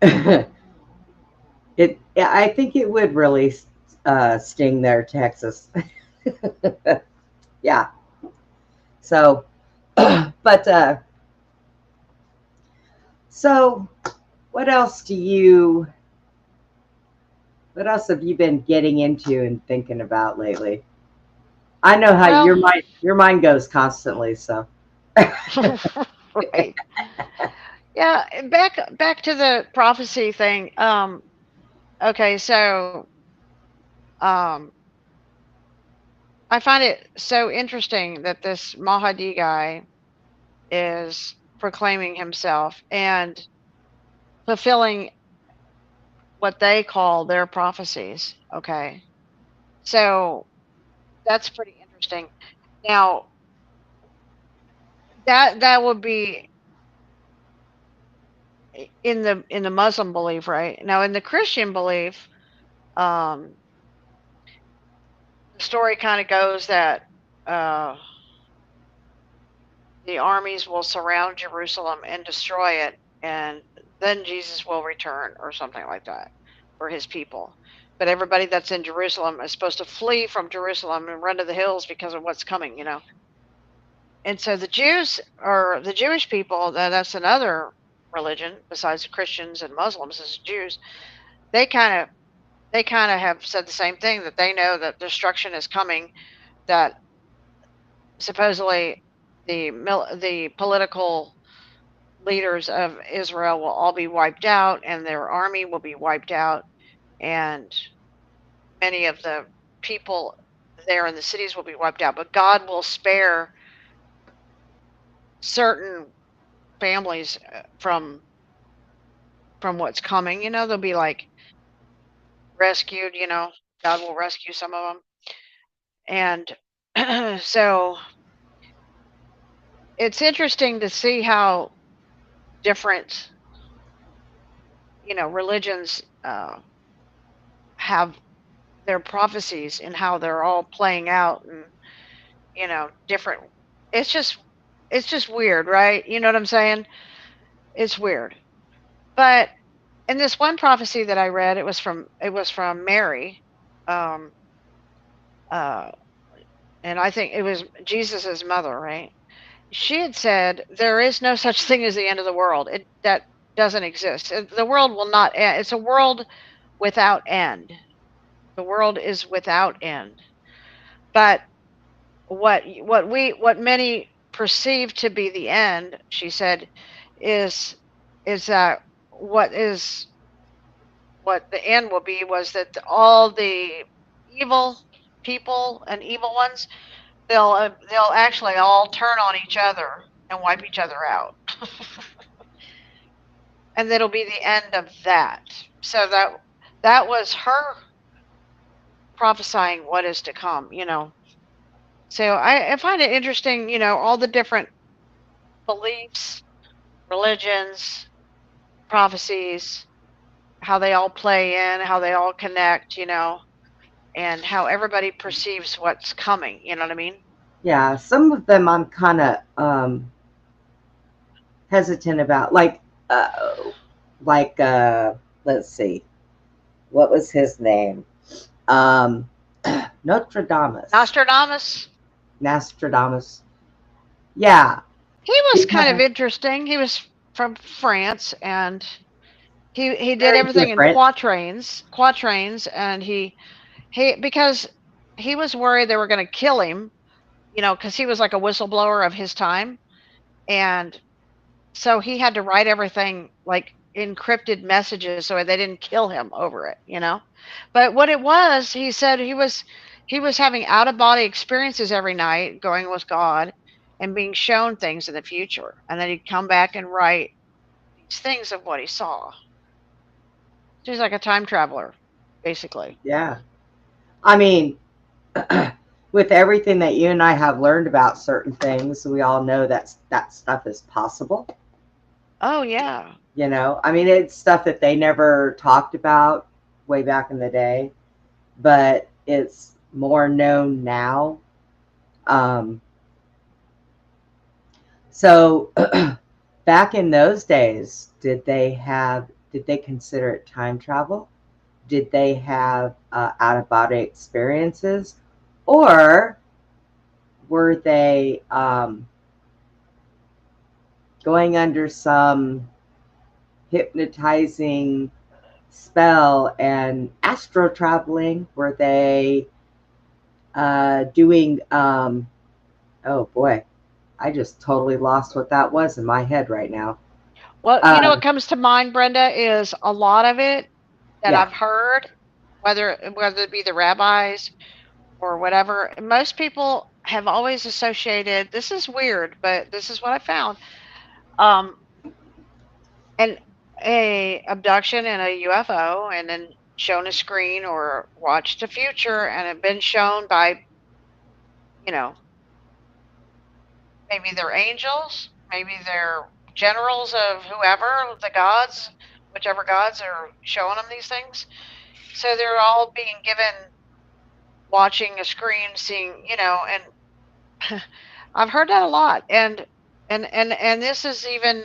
I think it would really sting there, Texas. Yeah. So, but so what else do you? What else have you been getting into and thinking about lately? I know how Well, your mind goes constantly. So, right. Yeah, back to the prophecy thing. Okay, so um I find it so interesting that this Mahdi guy is proclaiming himself and fulfilling what they call their prophecies. Okay. So that's pretty interesting. Now, that would be in the Muslim belief, right? Now in the Christian belief, um the story kind of goes that uh the armies will surround Jerusalem and destroy it, and then Jesus will return or something like that for his people. But everybody that's in Jerusalem is supposed to flee from Jerusalem and run to the hills because of what's coming. And so the Jews, or the Jewish people, that's another religion besides the Christians and Muslims, is Jews. They kind of they kind of have said the same thing, that they know that destruction is coming, that supposedly the political leaders of Israel will all be wiped out, and their army will be wiped out, and many of the people there in the cities will be wiped out. But God will spare certain families from what's coming. They'll be like rescued. God will rescue some of them, and so it's interesting to see how different religions have their prophecies and how they're all playing out, and different. It's just weird, right? You know what I'm saying? It's weird. But in this one prophecy that I read, it was from Mary, um, uh, and I think it was Jesus's mother, right? She had said there is no such thing as the end of the world. It that doesn't exist. The world will not end. It's a world without end. The world is without end. But what many perceive to be the end, she said, is that what is what the end will be was that all the evil people and evil ones, they'll actually all turn on each other and wipe each other out. And that'll be the end of that. So that was her prophesying what is to come. So I find it interesting, all the different beliefs, religions, prophecies, how they all play in, how they all connect, and how everybody perceives what's coming. You know what I mean? Yeah, some of them I'm kind of hesitant about, uh, like let's see, what was his name? Um, Nostradamus. Nostradamus, Nostradamus. Yeah, he was kind of because interesting. He was from France, and he did very everything in different. quatrains, and he because he was worried they were going to kill him, because he was like a whistleblower of his time, and so he had to write everything like encrypted messages so they didn't kill him over it. But what it was, he said he was having out of body experiences every night, going with God and being shown things in the future, and then he'd come back and write these things of what he saw. So he's like a time traveler, basically. Yeah, I mean, with everything that you and I have learned about certain things, we all know that that stuff is possible. Oh yeah. I mean, it's stuff that they never talked about way back in the day, but it's more known now. Um, so back in those days, did they consider it time travel? Did they have out of body experiences, or were they going under some hypnotizing spell and astro traveling? Were they doing? Oh boy, I just totally lost what that was in my head right now. Well, what Um, comes to mind, Brenda, is a lot of it that yeah, I've heard, whether it be the rabbis or whatever. Most people have always associated. This is weird, but this is what I found. Um, and a abduction and a UFO, and then shown a screen or watched a future, and have been shown by, you know, maybe they're angels, maybe they're generals of whoever the gods, whichever gods are showing them these things. So they're all being given watching a screen, seeing, and I've heard that a lot, and this is even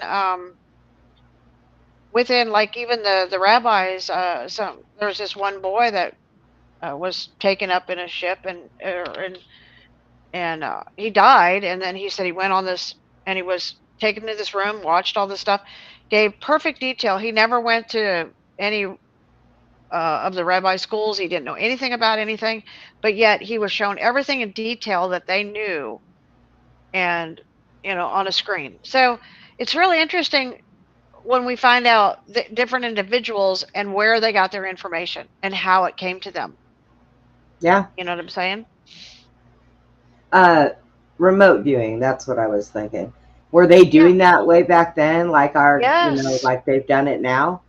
within, like, even the rabbis. Some There's this one boy that was taken up in a ship, and he died, and then he said he went on this, and he was taken to this room, watched all this stuff, gave perfect detail. He never went to any of the rabbi schools. He didn't know anything about anything, but yet he was shown everything in detail that they knew, and on a screen. So it's really interesting when we find out the different individuals and where they got their information and how it came to them. yeah. You know what I'm saying? Uh, Remote viewing. That's what I was thinking. Were they Yeah. doing that way back then, like Yes. like they've done it now?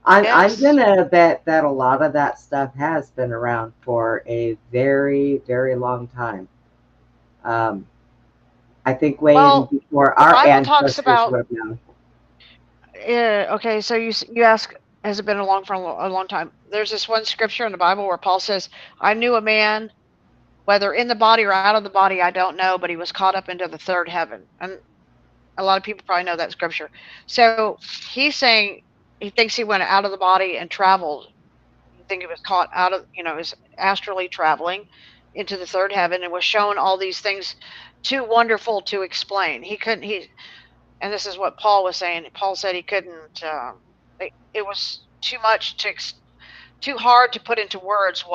I'm Yes. gonna bet that a lot of that stuff has been around for a very, very long time. Um, I think way even Well, before the our Bible talks ancestors about. would have known. Okay, so you ask, has it been along for a long time? There's this one scripture in the Bible where Paul says, "I knew a man, whether in the body or out of the body, I don't know, but he was caught up into the third heaven." And a lot of people probably know that scripture. So he's saying he thinks he went out of the body and traveled. You think he was caught out of, is astrally traveling into the third heaven and was shown all these things too wonderful to explain. He couldn't, and this is what Paul was saying. Paul said he couldn't, it was too much too hard to put into words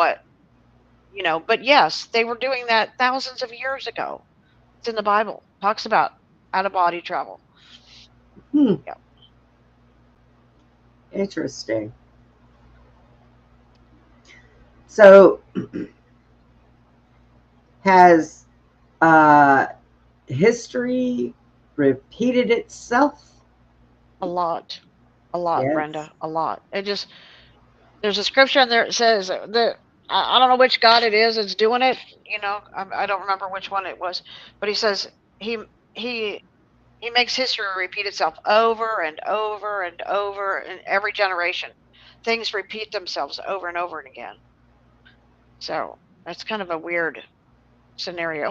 but yes, they were doing that thousands of years ago. It's in the Bible. It talks about out of body travel. Hmm. Yeah. Interesting. So, has uh, history repeated itself? A lot. A lot, Yes. Brenda. A lot. There's a scripture in there that says that I don't know which God it is that's doing it. I don't remember which one it was, but he says he he he makes history repeat itself over and over and over in every generation. Things repeat themselves over and over and again. So that's kind of a weird scenario.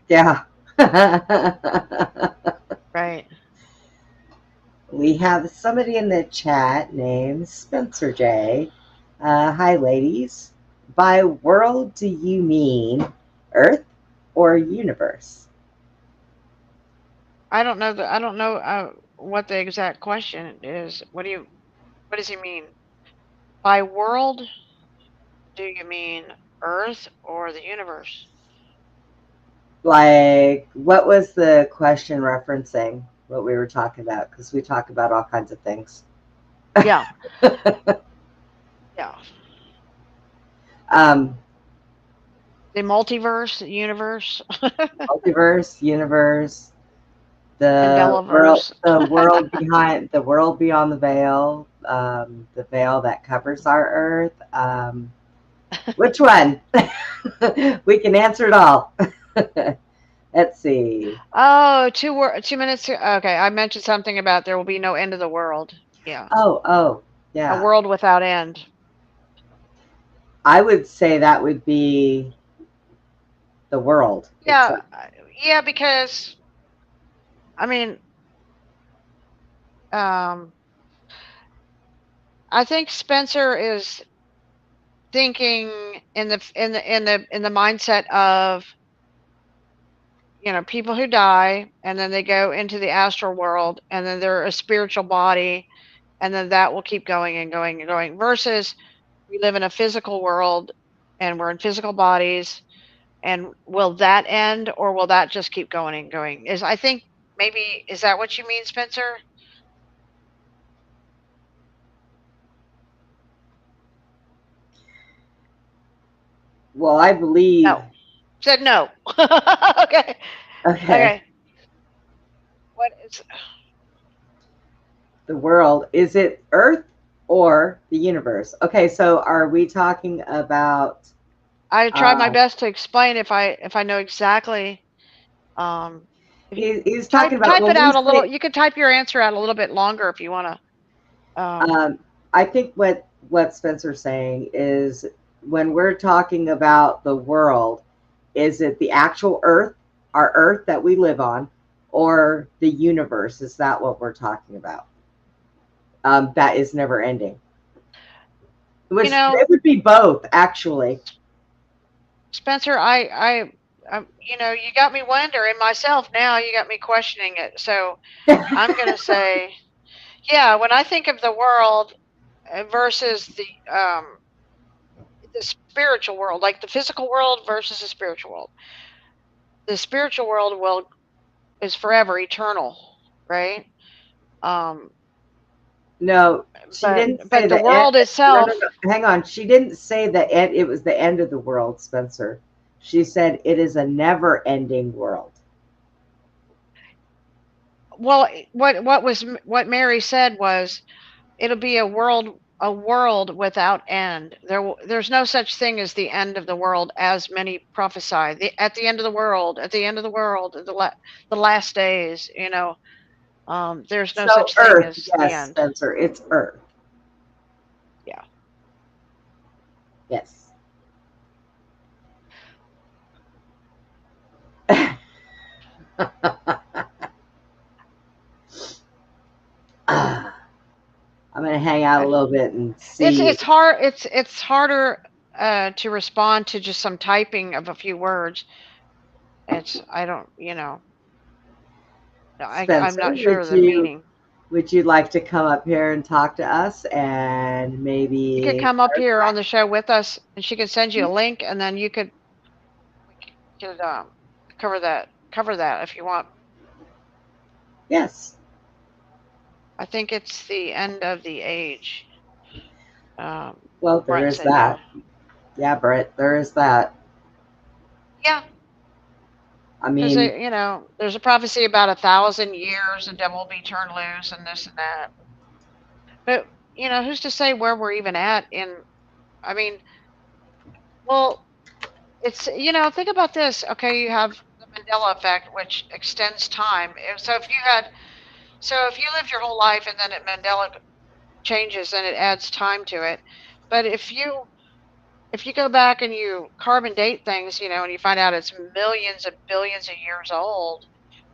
Yeah. Right. We have somebody in the chat named Spencer J. Hi, ladies. By world, do you mean Earth or universe? I don't know what the exact question is. What does he mean? By world, do you mean Earth or the universe? Like, what was the question referencing what we were talking about? Because we talk about all kinds of things. Yeah. Yeah. um, The multiverse, the universe, Multiverse, universe, and Bellaverse. the world behind the world beyond the veil that covers our earth. Which one? We can answer it all. Let's see. Oh, 2 minutes. Okay, I mentioned something about there will be no end of the world. Yeah, Oh, a yeah. world without end. I would say that would be the world Yeah, itself. yeah, because I mean, um, I think Spencer is thinking in the mindset of people who die and then they go into the astral world and then they're a spiritual body and then that will keep going and going and going versus we live in a physical world and we're in physical bodies and will that end or will that just keep going and going is I think maybe is that what you mean, Spencer? Well, I believe. No, said no. Okay. Okay, Okay, what is the world, is it Earth or the universe? Okay, so are we talking about? I try my Uh, best to explain if I know exactly. um if you he's talking type about type when it we out a little, say. you could type your answer out a little bit longer if you want to. I think what Spencer's saying is when we're talking about the world, is it the actual Earth, our Earth that we live on, or the universe? Is that what we're talking about? That is never ending. You Which know, it would be both, actually. Spencer, you got me wondering myself now. You got me questioning it. So I'm going to say, yeah, when I think of the world versus the spiritual world, like the physical world versus the spiritual world is forever eternal, right? Um, No, she but didn't say but the the end. world No, no, itself, no. Hang on. She didn't say the end. It was the end of the world, Spencer. She said it is a never-ending world. well, what Mary said was it'll be a world without end. There's no such thing as the end of the world, as many prophesy. At the end of the world, at the end of the world, the last days. There's no So such thing Earth, as the yes, end. Spencer, it's Earth. Yeah. Yes. gonna hang out a I- little bit and It's see. it's hard. It's harder to respond to just some typing of a few words. It's I don't I'm Spencer, not sure of the meaning. would you like to come up here and talk to us and You could maybe come up here clarify? on the show with us, and she could send you a link, and then we could cover that if you want. Yes. I think it's the end of the age. Um, Well, there Brent is said yeah. that. Yeah, Brett, there is that. Yeah, I because mean, there's a prophecy about 1,000 years the devil will be turned loose and this and that. But who's to say where we're even at in? I mean, well, it's think about this. Okay, you have the Mandela effect, which extends time. So if you lived your whole life and then Mandela changes and it adds time to it. But if you go back and you carbon date things, and you find out it's millions of billions of years old,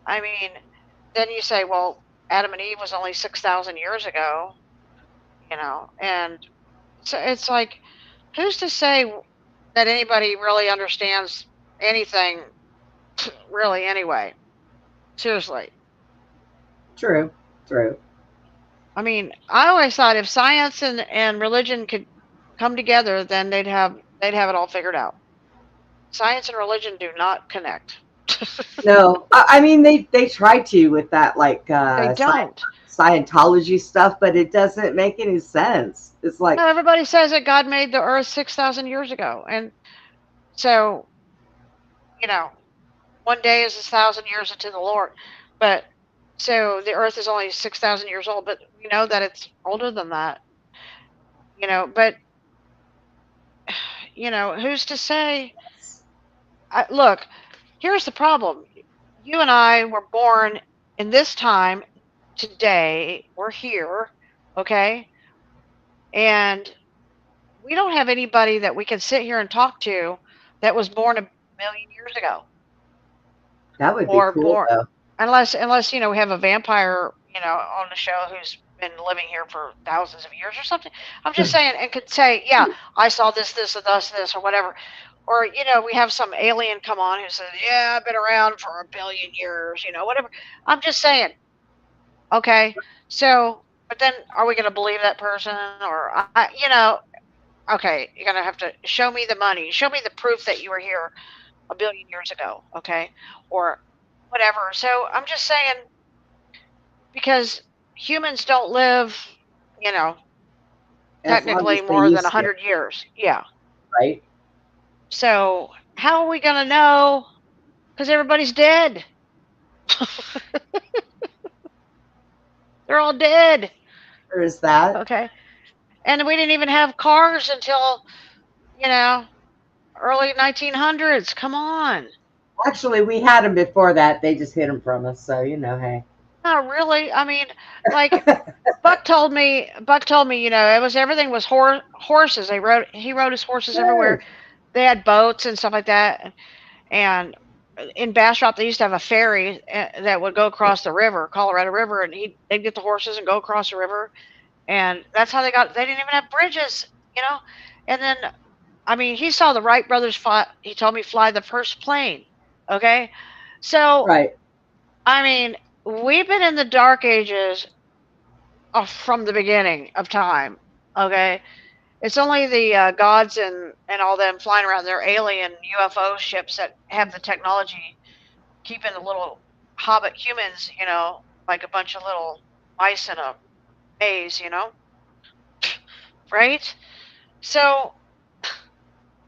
I mean, then you say, well, Adam and Eve was only 6,000 years ago, and so it's like, who's to say that anybody really understands anything, really, anyway? Seriously. true, true. I mean, I always thought if science and religion could come together, then they'd have it all figured out. Science and religion do not connect. No, I mean they try to with that like They don't. Scientology stuff, but it doesn't make any sense. It's like No, everybody says that God made the earth 6,000 years ago. And so, you know, one day is 1,000 years into the Lord. But so the earth is only 6,000 years old, but we know that it's older than that, but, who's to say? Look, here's the problem. You and I were born in this time today. We're here, okay? And we don't have anybody that we can sit here and talk to that was born a million years ago, that would be or cool born though. unless we have a vampire on the show who's been living here for thousands of years or something. I'm just saying, and could say, yeah, I saw this or this or whatever. Or we have some alien come on who says, yeah, I've been around for a billion years, whatever. I'm just saying, okay. So, but then are we going to believe that person? Or okay, you're going to have to show me the money, show me the proof that you were here a billion years ago, okay, or whatever. So I'm just saying, because humans don't live, you know, As long technically as they more than used to, 100 years. Yeah. right? So how are we going to know? Because everybody's dead. They're all dead. Or is that Okay. And we didn't even have cars until, you know, early 1900s. Come on. actually we had them before that? They just hid them from us, so hey. Not really. I mean, like Buck told me, everything was horses. He rode his horses everywhere. Sure. They had boats and stuff like that. And in Bastrop, they used to have a ferry that would go across the river, Colorado River, and they'd get the horses and go across the river. And that's how they didn't even have bridges, you know? And then, I mean, he saw the Wright brothers fly, he told me, fly the first plane. Okay. So, Right. I mean, we've been in the dark ages from the beginning of time. Okay. It's only the gods and all them flying around their alien UFO ships that have the technology keeping the little hobbit humans, like a bunch of little mice in a maze, right? So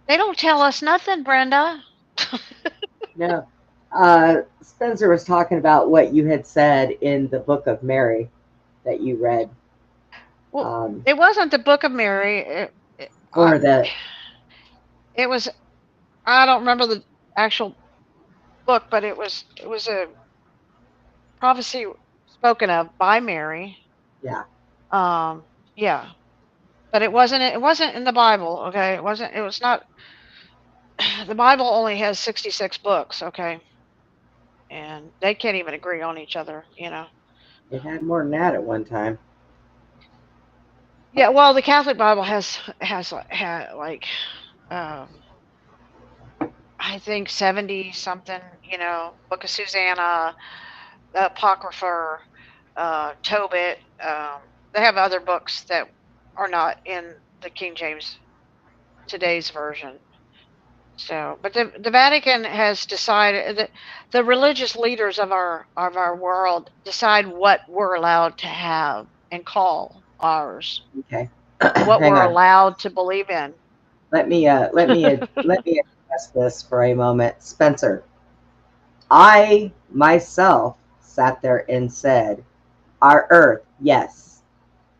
they don't tell us nothing, Brenda. No. Spencer was talking about what you had said in the Book of Mary that you read, Well, um, it wasn't the Book of Mary. or the It was. I don't remember the actual book, but it was a prophecy spoken of by Mary. yeah. Yeah, but it wasn't in the Bible. Okay, it wasn't. It was not. The Bible only has 66 books. Okay, and they can't even agree on each other. It had more than that at one time. Yeah, well, the Catholic Bible like um, I think 70 something, Book of Susanna, the Apocrypha, Tobit. They have other books that are not in the King James today's version. So, but the Vatican has decided that the religious leaders of our world decide what we're allowed to have and call ours, Okay. what Hang we're on. allowed to believe in. Let me address this for a moment. Spencer, I myself sat there and said, our Earth, yes.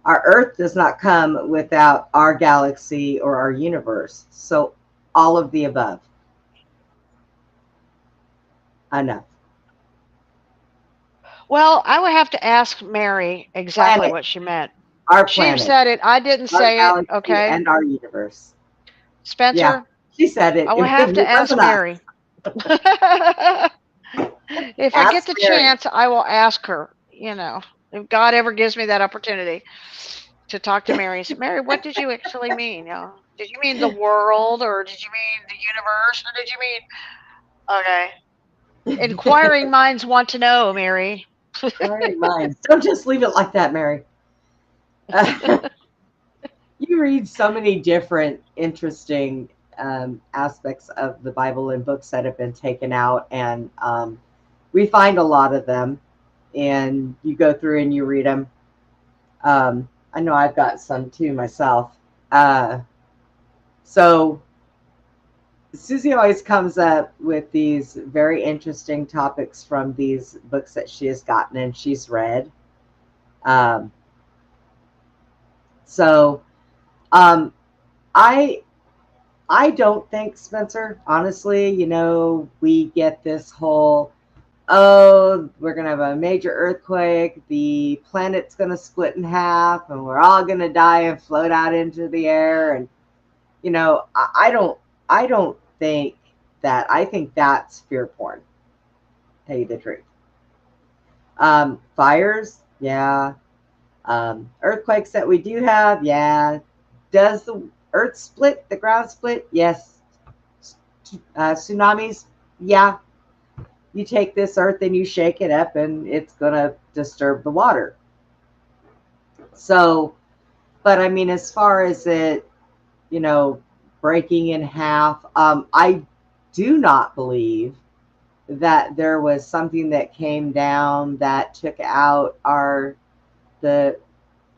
Our Earth does not come without our galaxy or our universe. So all of the above. Enough. Well, I would have to ask Mary exactly Planet, what she meant. our She planet, said it. I didn't our say it. galaxy, Okay, and our universe. Yeah, Spencer. she said it. I will have to It ask wasn't us. Mary. If I get Ask the Mary. chance, I will ask her. If God ever gives me that opportunity to talk to Mary. Say, Mary, what did you actually mean? Did you mean the world, or did you mean the universe, or did you mean? Okay. Inquiring minds want to know, Mary. Inquiring minds. Don't just leave it like that, Mary. You read so many different interesting aspects of the Bible and books that have been taken out, and we find a lot of them. And you go through and you read them. I know I've got some too myself. So Susie always comes up with these very interesting topics from these books that she has gotten and she's read. Um, so um, I I don't think, Spencer, honestly, we get this whole, oh, we're going to have a major earthquake, the planet's going to split in half, and we're all going to die and float out into the air. And, I don't think that, I think that's fear porn, tell you the truth. Fires, yeah. Earthquakes that we do have, yeah. Does the earth split, the ground split? Yes. Tsunamis, yeah, you take this earth and you shake it up and it's going to disturb the water. So, but I mean, as far as it, you know, breaking in half, I do not believe that there was something that came down that took out the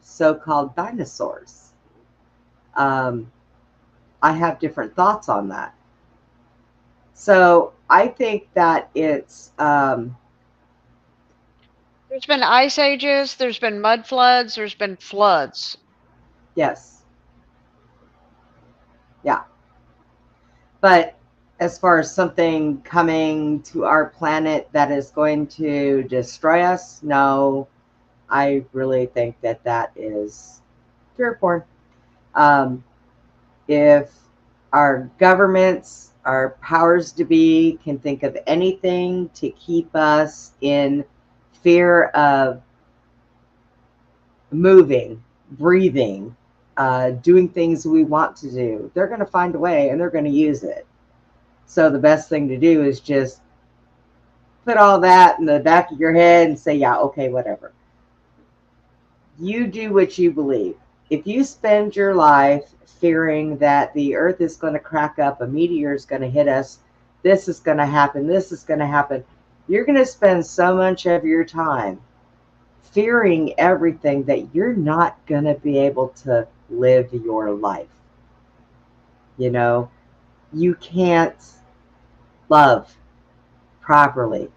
so-called dinosaurs. Um, I have different thoughts on that. So I think that it's There's been ice ages, there's been mud floods, there's been floods. yes, yeah. But as far as something coming to our planet that is going to destroy us, no, I really think that that is fear porn. Um, if our governments, our powers to be can think of anything to keep us in fear of moving, breathing, doing things we want to do, they're going to find a way and they're going to use it. So the best thing to do is just put all that in the back of your head and say, yeah, okay, whatever. You do what you believe. If you spend your life fearing that the earth is going to crack up, a meteor is going to hit us, this is going to happen, this is going to happen, you're going to spend so much of your time fearing everything that you're not going to be able to live your life. You know, you can't love properly,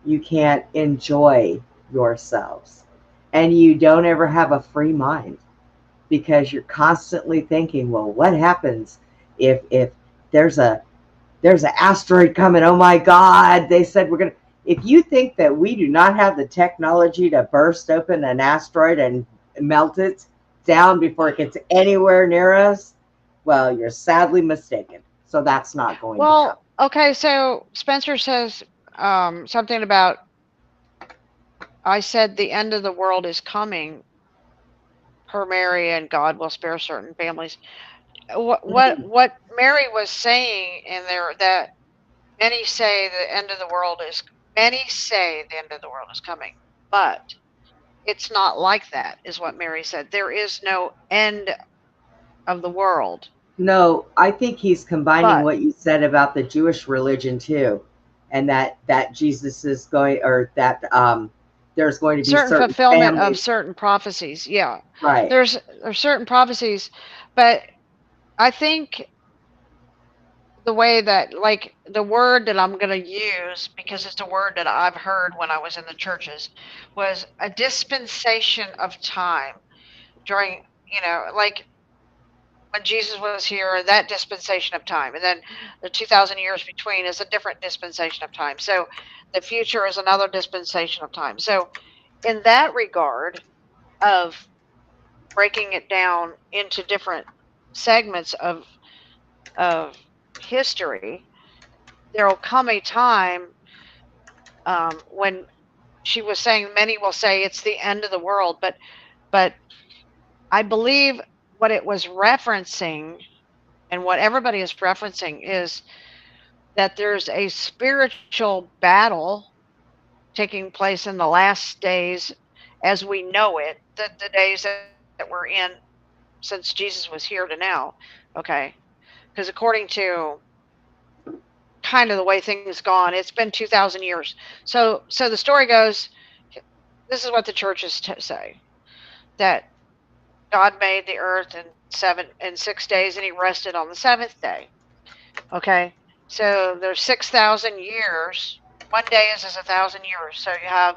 you can't enjoy yourselves, and you don't ever have a free mind because you're constantly thinking, well, what happens if there's an asteroid coming, oh my god, they said we're going to, if you think that we do not have the technology to burst open an asteroid and melt it down before it gets anywhere near us, well, you're sadly mistaken. So that's not going to happen. Well, okay, so Spencer says something about, I said the end of the world is coming. per Mary, and God will spare certain families. What what Mhm. what Mary was saying in there, that many say the end of the world is many say the end of the world is coming, but it's not like that, is what Mary said. There is no end of the world. No, I think he's combining But what you said about the Jewish religion too, and that Jesus is going, or that there's going to be certain certain fulfillment of families, certain prophecies, yeah. right? There's certain prophecies, but I think the way that, like, the word that I'm going to use, because it's a word that I've heard when I was in the churches, was a dispensation of time during, like when Jesus was here, that dispensation of time, and then the 2,000 years between is a different dispensation of time. So the future is another dispensation of time. So in that regard of breaking it down into different segments of history, there will come a time, when she was saying many will say it's the end of the world, but I believe what it was referencing, and what everybody is referencing, is that there's a spiritual battle taking place in the last days as we know it, the days that we're in since Jesus was here to now. Okay. Because according to kind of the way things gone, it's been 2,000 years. So the story goes, this is what the churches say, that God made the earth in 6 days, and he rested on the seventh day. Okay. So there's 6,000 years. One day is 1,000 years. So you have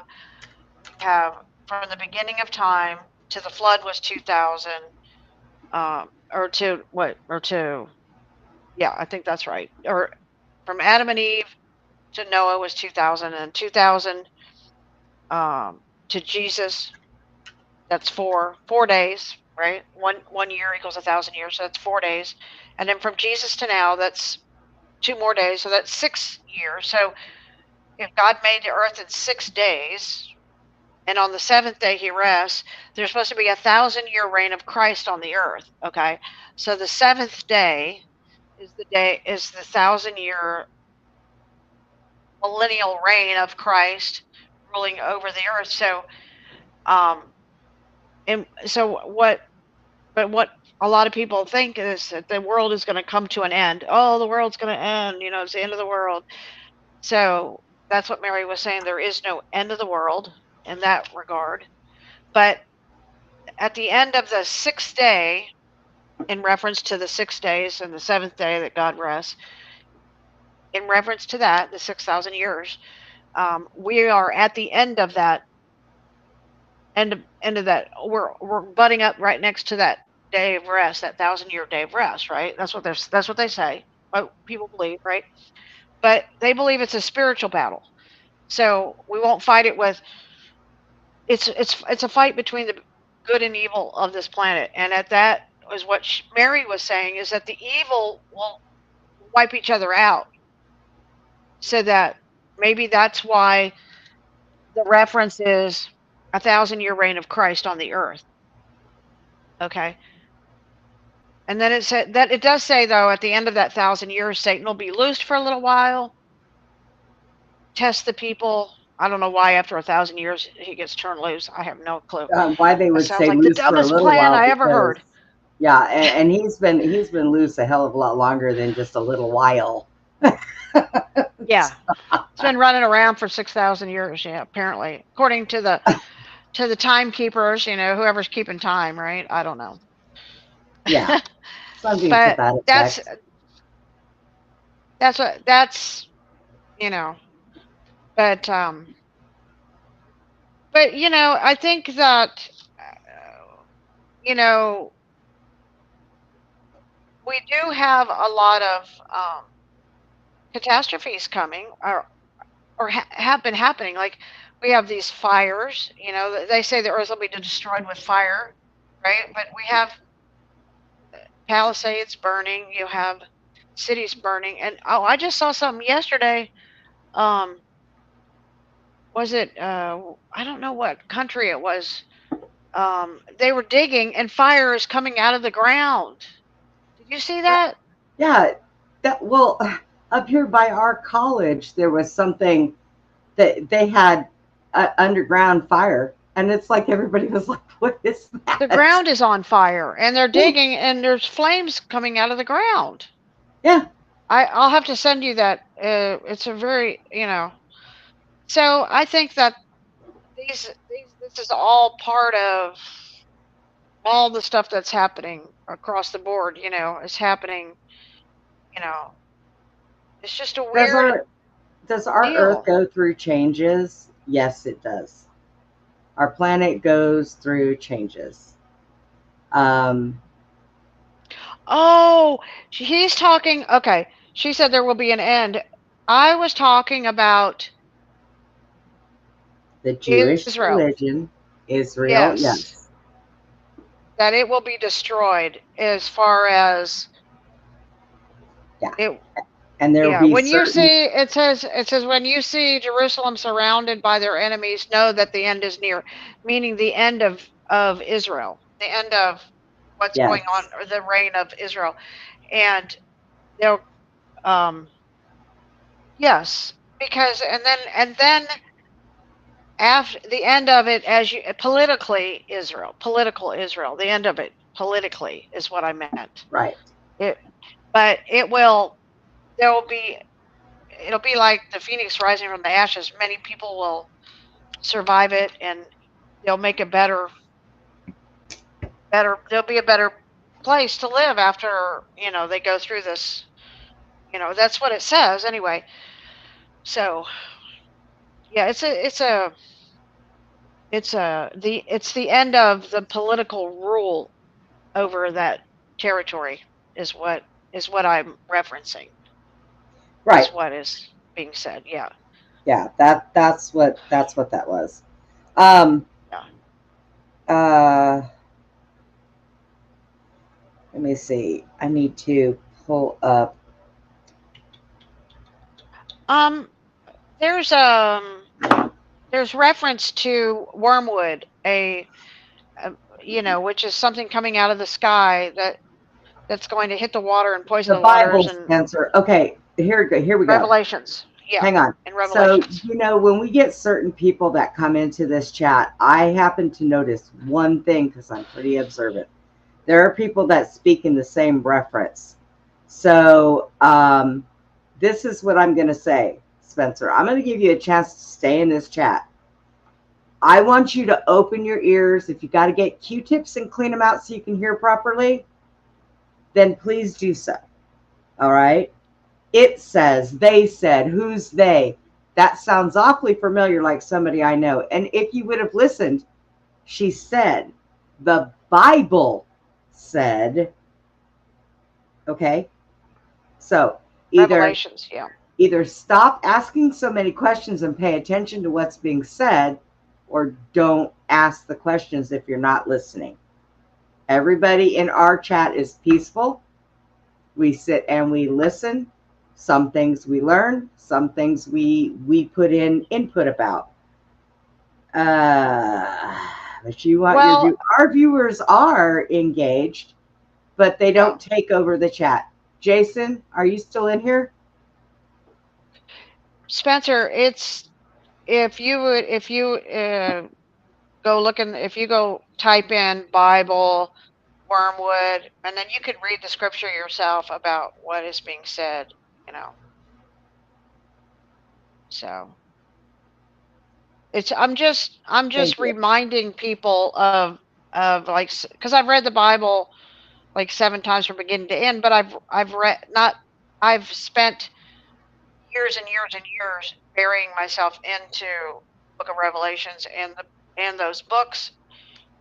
from the beginning of time to the flood was 2,000, or to what, or to, yeah, I think that's right. Or from Adam and Eve to Noah was 2,000, and 2,000, to Jesus, that's 4 days, right? One year equals 1,000 years, so that's 4 days. And then from Jesus to now, that's 2 more days, so that's 6 years. So if God made the earth in 6 days, and on the seventh day he rests, there's supposed to be 1,000-year reign of Christ on the earth. Okay, so the seventh day is the 1,000-year millennial reign of Christ ruling over the earth. So, um, and so what a lot of people think is that the world is going to come to an end. Oh, the world's going to end. It's the end of the world. So that's what Mary was saying. There is no end of the world in that regard. But at the end of the sixth day, in reference to the 6 days and the seventh day that God rests, in reference to that, the 6,000 years, we are at the end of that. End of that. We're butting up right next to that day of rest, that 1,000-year day of rest, right? That's what they say. What people believe, right? But they believe it's a spiritual battle. So we won't fight it with, it's a fight between the good and evil of this planet, and at that is what Mary was saying, is that the evil will wipe each other out, so that maybe that's why the reference is 1,000-year reign of Christ on the earth. Okay. And then it said that, it does say though, at the end of that 1,000 years, Satan will be loosed for a little while, test the people. I don't know why after 1,000 years he gets turned loose. I have no clue. Why they That would sounds say like the loose for a dumbest little plan while, I ever because heard. yeah, and he's been loose a hell of a lot longer than just a little while. Yeah, it's been running around for 6,000 years. Yeah, apparently, according to the timekeepers, whoever's keeping time, right? I don't know. Yeah, something to But that that's effect. that's what that's you know. But I think that, you know we do have a lot of catastrophes coming, or have been happening. Like, we have these fires. They say the earth will be destroyed with fire, right? But we have Palisades burning. You have cities burning, and oh, I just saw something yesterday. Um, was it? I don't know what country it was. They were digging and fire is coming out of the ground. Did you see Yeah, that? yeah. That well, up here by our college, there was something that they had underground fire, and it's like everybody was like, "What is The that?" ground is on fire and they're Yeah, digging and there's flames coming out of the ground. yeah. I'll have to send you that. It's a very, So I think that this is all part of all the stuff that's happening across the board. Is happening. You know, it's just a Does weird our does our Earth deal. go through changes? Yes, it does. Our planet goes through changes. Um, Oh, he's talking. Okay, she said there will be an end. I was talking about the Jewish Israel. religion, Israel, Yes, yes, that it will be destroyed as far as yeah, it. and there will Yeah, be when you certain see it says when you see Jerusalem surrounded by their enemies, know that the end is near, meaning the end of Israel, the end of what's going on, yes, or the reign of Israel, and they'll yes, because and then after the end of it, as you politically Israel, political Israel, the end of it politically is what I meant. right, It, but it will there will be it'll be like the phoenix rising from the ashes. Many people will survive it, and they'll make it better. There'll be a better place to live after they go through this. That's what it says anyway. So yeah, it's the end of the political rule over that territory is what I'm referencing. right, Is what is being said. Yeah, yeah. That's what that was. Um, yeah. uh, let me see. I need to pull up Um, there's reference to wormwood, a which is something coming out of the sky that's going to hit the water and poison the the waters Bible, and Spencer. Okay, here we go. Revelations. Yeah, Hang on. in So, Revelations. when we get certain people that come into this chat, I happen to notice one thing because I'm pretty observant. There are people that speak in the same reference. So, this is what I'm going to say, Spencer. I'm going to give you a chance to stay in this chat. I want you to open your ears. If you got to get Q-tips and clean them out so you can hear properly, then please do so. All right. It says, they said, who's they? That sounds awfully familiar, like somebody I know. And if you would have listened, she said, the Bible said, okay? So either Revelations. Yeah. either stop asking so many questions and pay attention to what's being said, or don't ask the questions if you're not listening. Everybody in our chat is peaceful. We sit and we listen. Some things we learn, some things we put in input about. But you want Well, our viewers are engaged, but they yeah. don't take over the chat. Jason, are you still in here? Spencer, it's if you go looking if you go type in Bible wormwood, and then you can read the scripture yourself about what is being said. You know, so it's I'm just Thank you. reminding people of like because I've read the Bible like 7 times from beginning to end, but I've read not I've spent years and years and years burying myself into Book of Revelations and those books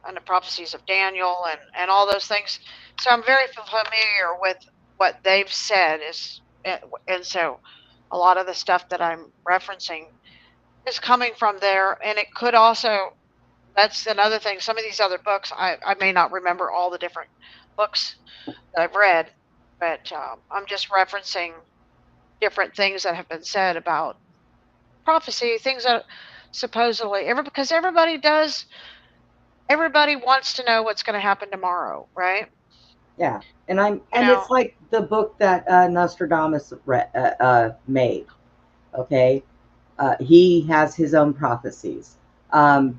and the prophecies of Daniel and all those things. So I'm very familiar with what they've said and so a lot of the stuff that I'm referencing is coming from there, and it could also that's another thing. Some of these other books, I may not remember all the different books that I've read, but I'm just referencing different things that have been said about prophecy, things that supposedly because everybody does everybody wants to know what's going to happen tomorrow, right? Yeah, You and know, it's like the book that Nostradamus made. Okay, he has his own prophecies.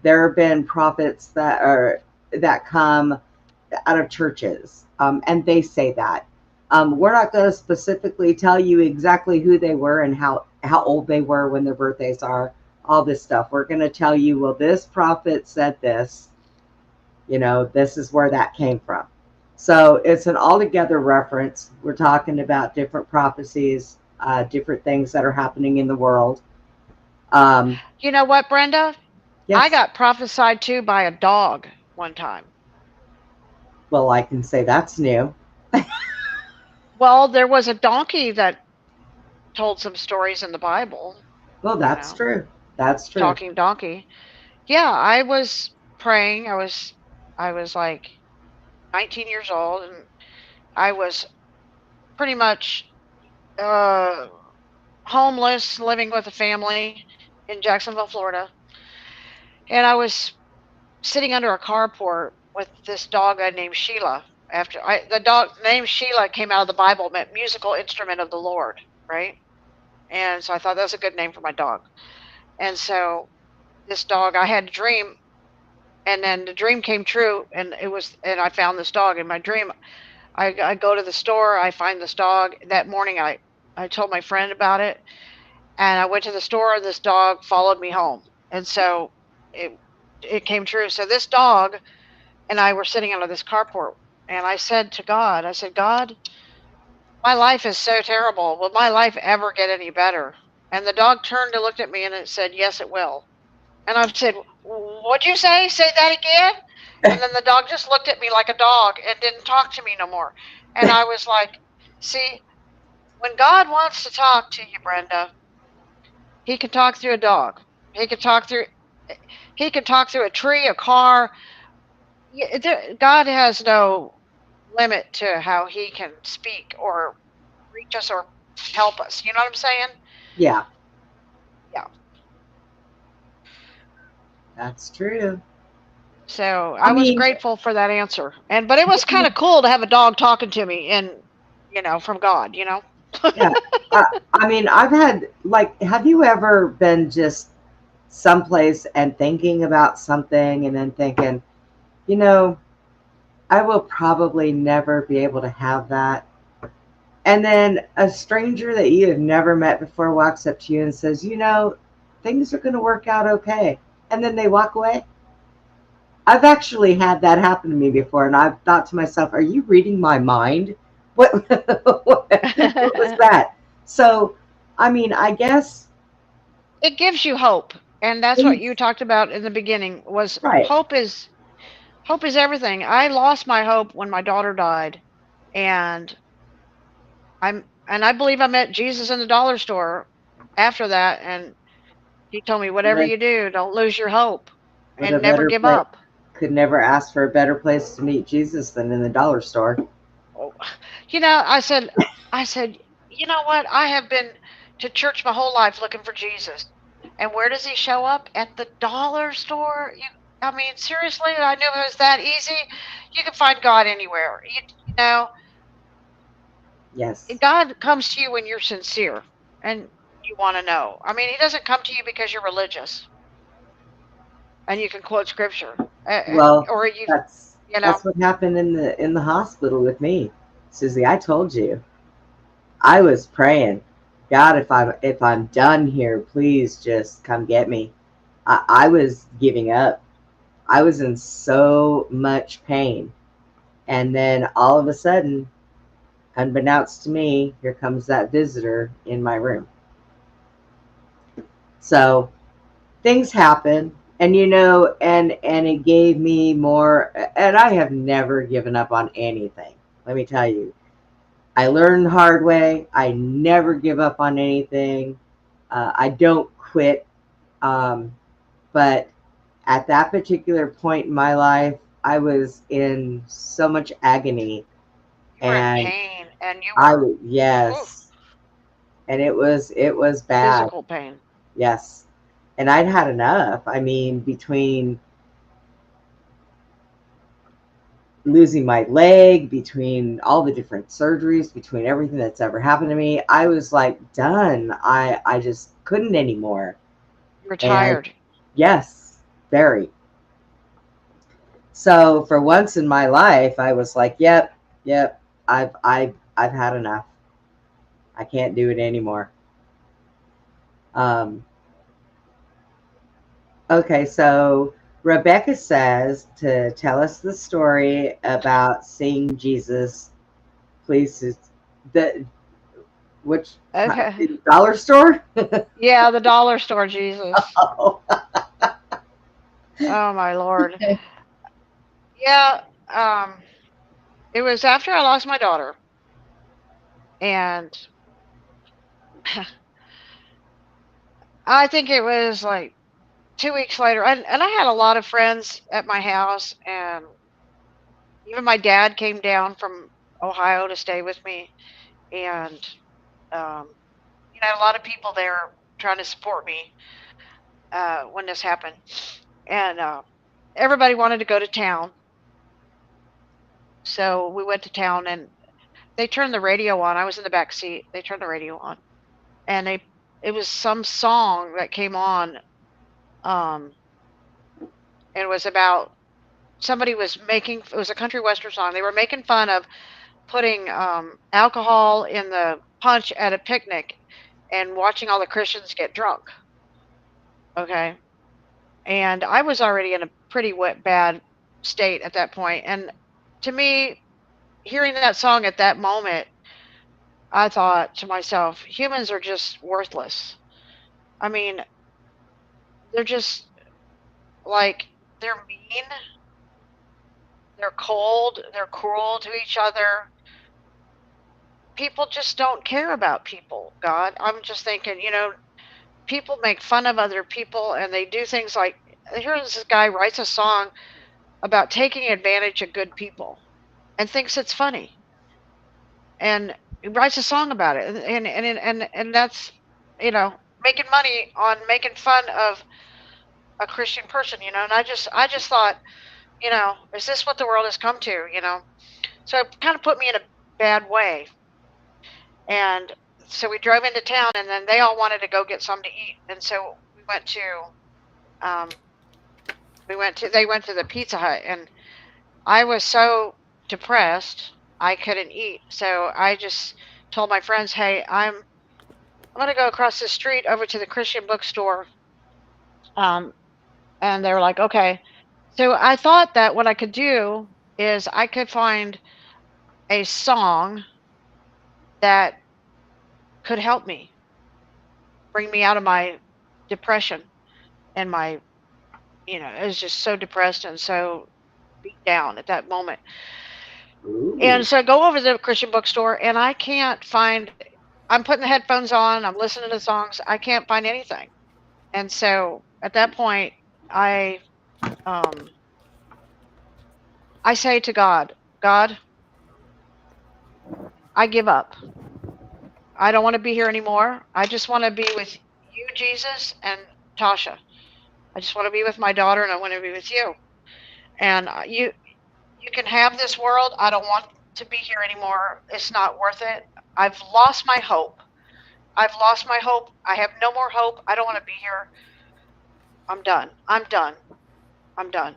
There have been prophets that come out of churches, and they say that. We're not going to specifically tell you exactly who they were and how old they were when their birthdays are. All this stuff. We're going to tell you, well, this prophet said this. This is where that came from. So it's an altogether reference. We're talking about different prophecies, different things that are happening in the world. Um, you know what, Brenda? I yes. got prophesied to by a dog one time. Well, I can say that's new. Well, there was a donkey that told some stories in the Bible, Well, you that's know, true. That's true. talking donkey. Yeah, I was praying. I was like 19 years old, and I was pretty much uh homeless, living with a family in Jacksonville, Florida. And I was sitting under a carport with this dog I named Sheila. The dog named Sheila came out of the Bible, meant musical instrument of the Lord, right? And so I thought that was a good name for my dog. And so this dog, I had a dream, and then the dream came true, and I found this dog in my dream. I go to the store, I find this dog. That morning, I told my friend about it, and I went to the store, and this dog followed me home. And so it it came true. So this dog and I were sitting under this carport, and I said to God, I said, God, my life is so terrible. Will my life ever get any better? And the dog turned and looked at me and it said, yes, it will. And I said, what'd you say? Say that again? And then the dog just looked at me like a dog and didn't talk to me no more. And I was like, see, when God wants to talk to you, Brenda, he can talk through a dog. He can talk through he can talk through a tree, a car. God has no limit to how he can speak or reach us or help us. You know what I'm saying? Yeah, Yeah. that's true. So I I was mean, grateful for that answer. But it was kind of cool to have a dog talking to me and from God. yeah. I mean, I've had like, have you ever been just someplace and thinking about something and then thinking, you know, I will probably never be able to have that. And then a stranger that you have never met before walks up to you and says, things are going to work out okay. And then they walk away. I've actually had that happen to me before. And I've thought to myself, are you reading my mind? What, what was that? So, I mean, I guess It gives you hope. And that's what you things, talked about in the beginning was right. hope is everything. I lost my hope when my daughter died, and I believe I met Jesus in the dollar store after that, and he told me whatever What you do, don't lose your hope a and never better give place. up. Could never ask for a better place to meet Jesus than in the dollar store. Oh, I said, you know what? I have been to church my whole life looking for Jesus. And where does he show up? At the dollar store? I mean, seriously, I knew it was that easy. You can find God anywhere. Know, Yes. God comes to you when you're sincere and you want to know. I mean, he doesn't come to you because you're religious and you can quote scripture. Well, Or you, that's you know, that's what happened in the hospital with me, Susie. I told you. I was praying, God, if I'm done here, please just come get me. I was giving up. I was in so much pain. And then all of a sudden, unbeknownst to me, here comes that visitor in my room. So things happen, and and it gave me more, and I have never given up on anything. Let me tell you, I learned the hard way. I never give up on anything. I don't quit. um, but at that particular point in my life, I was in so much agony, you were in and pain and you were oof, yes, and it was bad. physical pain. Yes. And I'd had enough. I mean, between losing my leg, between all the different surgeries, between everything that's ever happened to me, I was like done. I just couldn't anymore. You were And tired. yes, very. So for once in my life, I was like, yep, yep, I've had enough. I can't do it anymore. Um, okay, so Rebecca says to tell us the story about seeing Jesus. Please, the which Okay. dollar store? Yeah, the dollar store Jesus. Oh, Oh my Lord. Yeah, um, it was after I lost my daughter, and I think it was like 2 weeks later, and I had a lot of friends at my house, and even my dad came down from Ohio to stay with me, and um, a lot of people there trying to support me when this happened, and everybody wanted to go to town, so we went to town, and they turned the radio on. I was in the back seat. They turned the radio on, and it was some song that came on, um, and it was about somebody was making. It was a country western song. They were making fun of putting alcohol in the punch at a picnic and watching all the Christians get drunk. Okay. And I was already in a pretty wet, bad state at that point. And to me, hearing that song at that moment, I thought to myself, humans are just worthless. I mean, they're just like, they're mean, they're cold, they're cruel to each other. People just don't care about people, God. I'm just thinking, people make fun of other people and they do things like here's this guy writes a song about taking advantage of good people and thinks it's funny and he writes a song about it and that's making money on making fun of a Christian person, and I just thought, is this what the world has come to, so it kind of put me in a bad way. And so we drove into town and then they all wanted to go get something to eat, and so um they went to the Pizza Hut, and I was so depressed I couldn't eat. So I just told my friends, "Hey, I'm gonna go across the street over to the Christian bookstore." Um, and they were like, "Okay." So I thought that what I could do is I could find a song that could help me bring me out of my depression and my, I was just so depressed and so beat down at that moment. ooh, And so I go over to the Christian bookstore and I can't find. I'm putting the headphones on, I'm listening to songs, I can't find anything. And so at that point, I um I say to God, God, I give up. I don't want to be here anymore. I just want to be with you, Jesus, and Tasha. I just want to be with my daughter and I want to be with you. And you can have this world. I don't want to be here anymore. It's not worth it. I've lost my hope. I've lost my hope. I have no more hope. I don't want to be here. I'm done. I'm done. I'm done.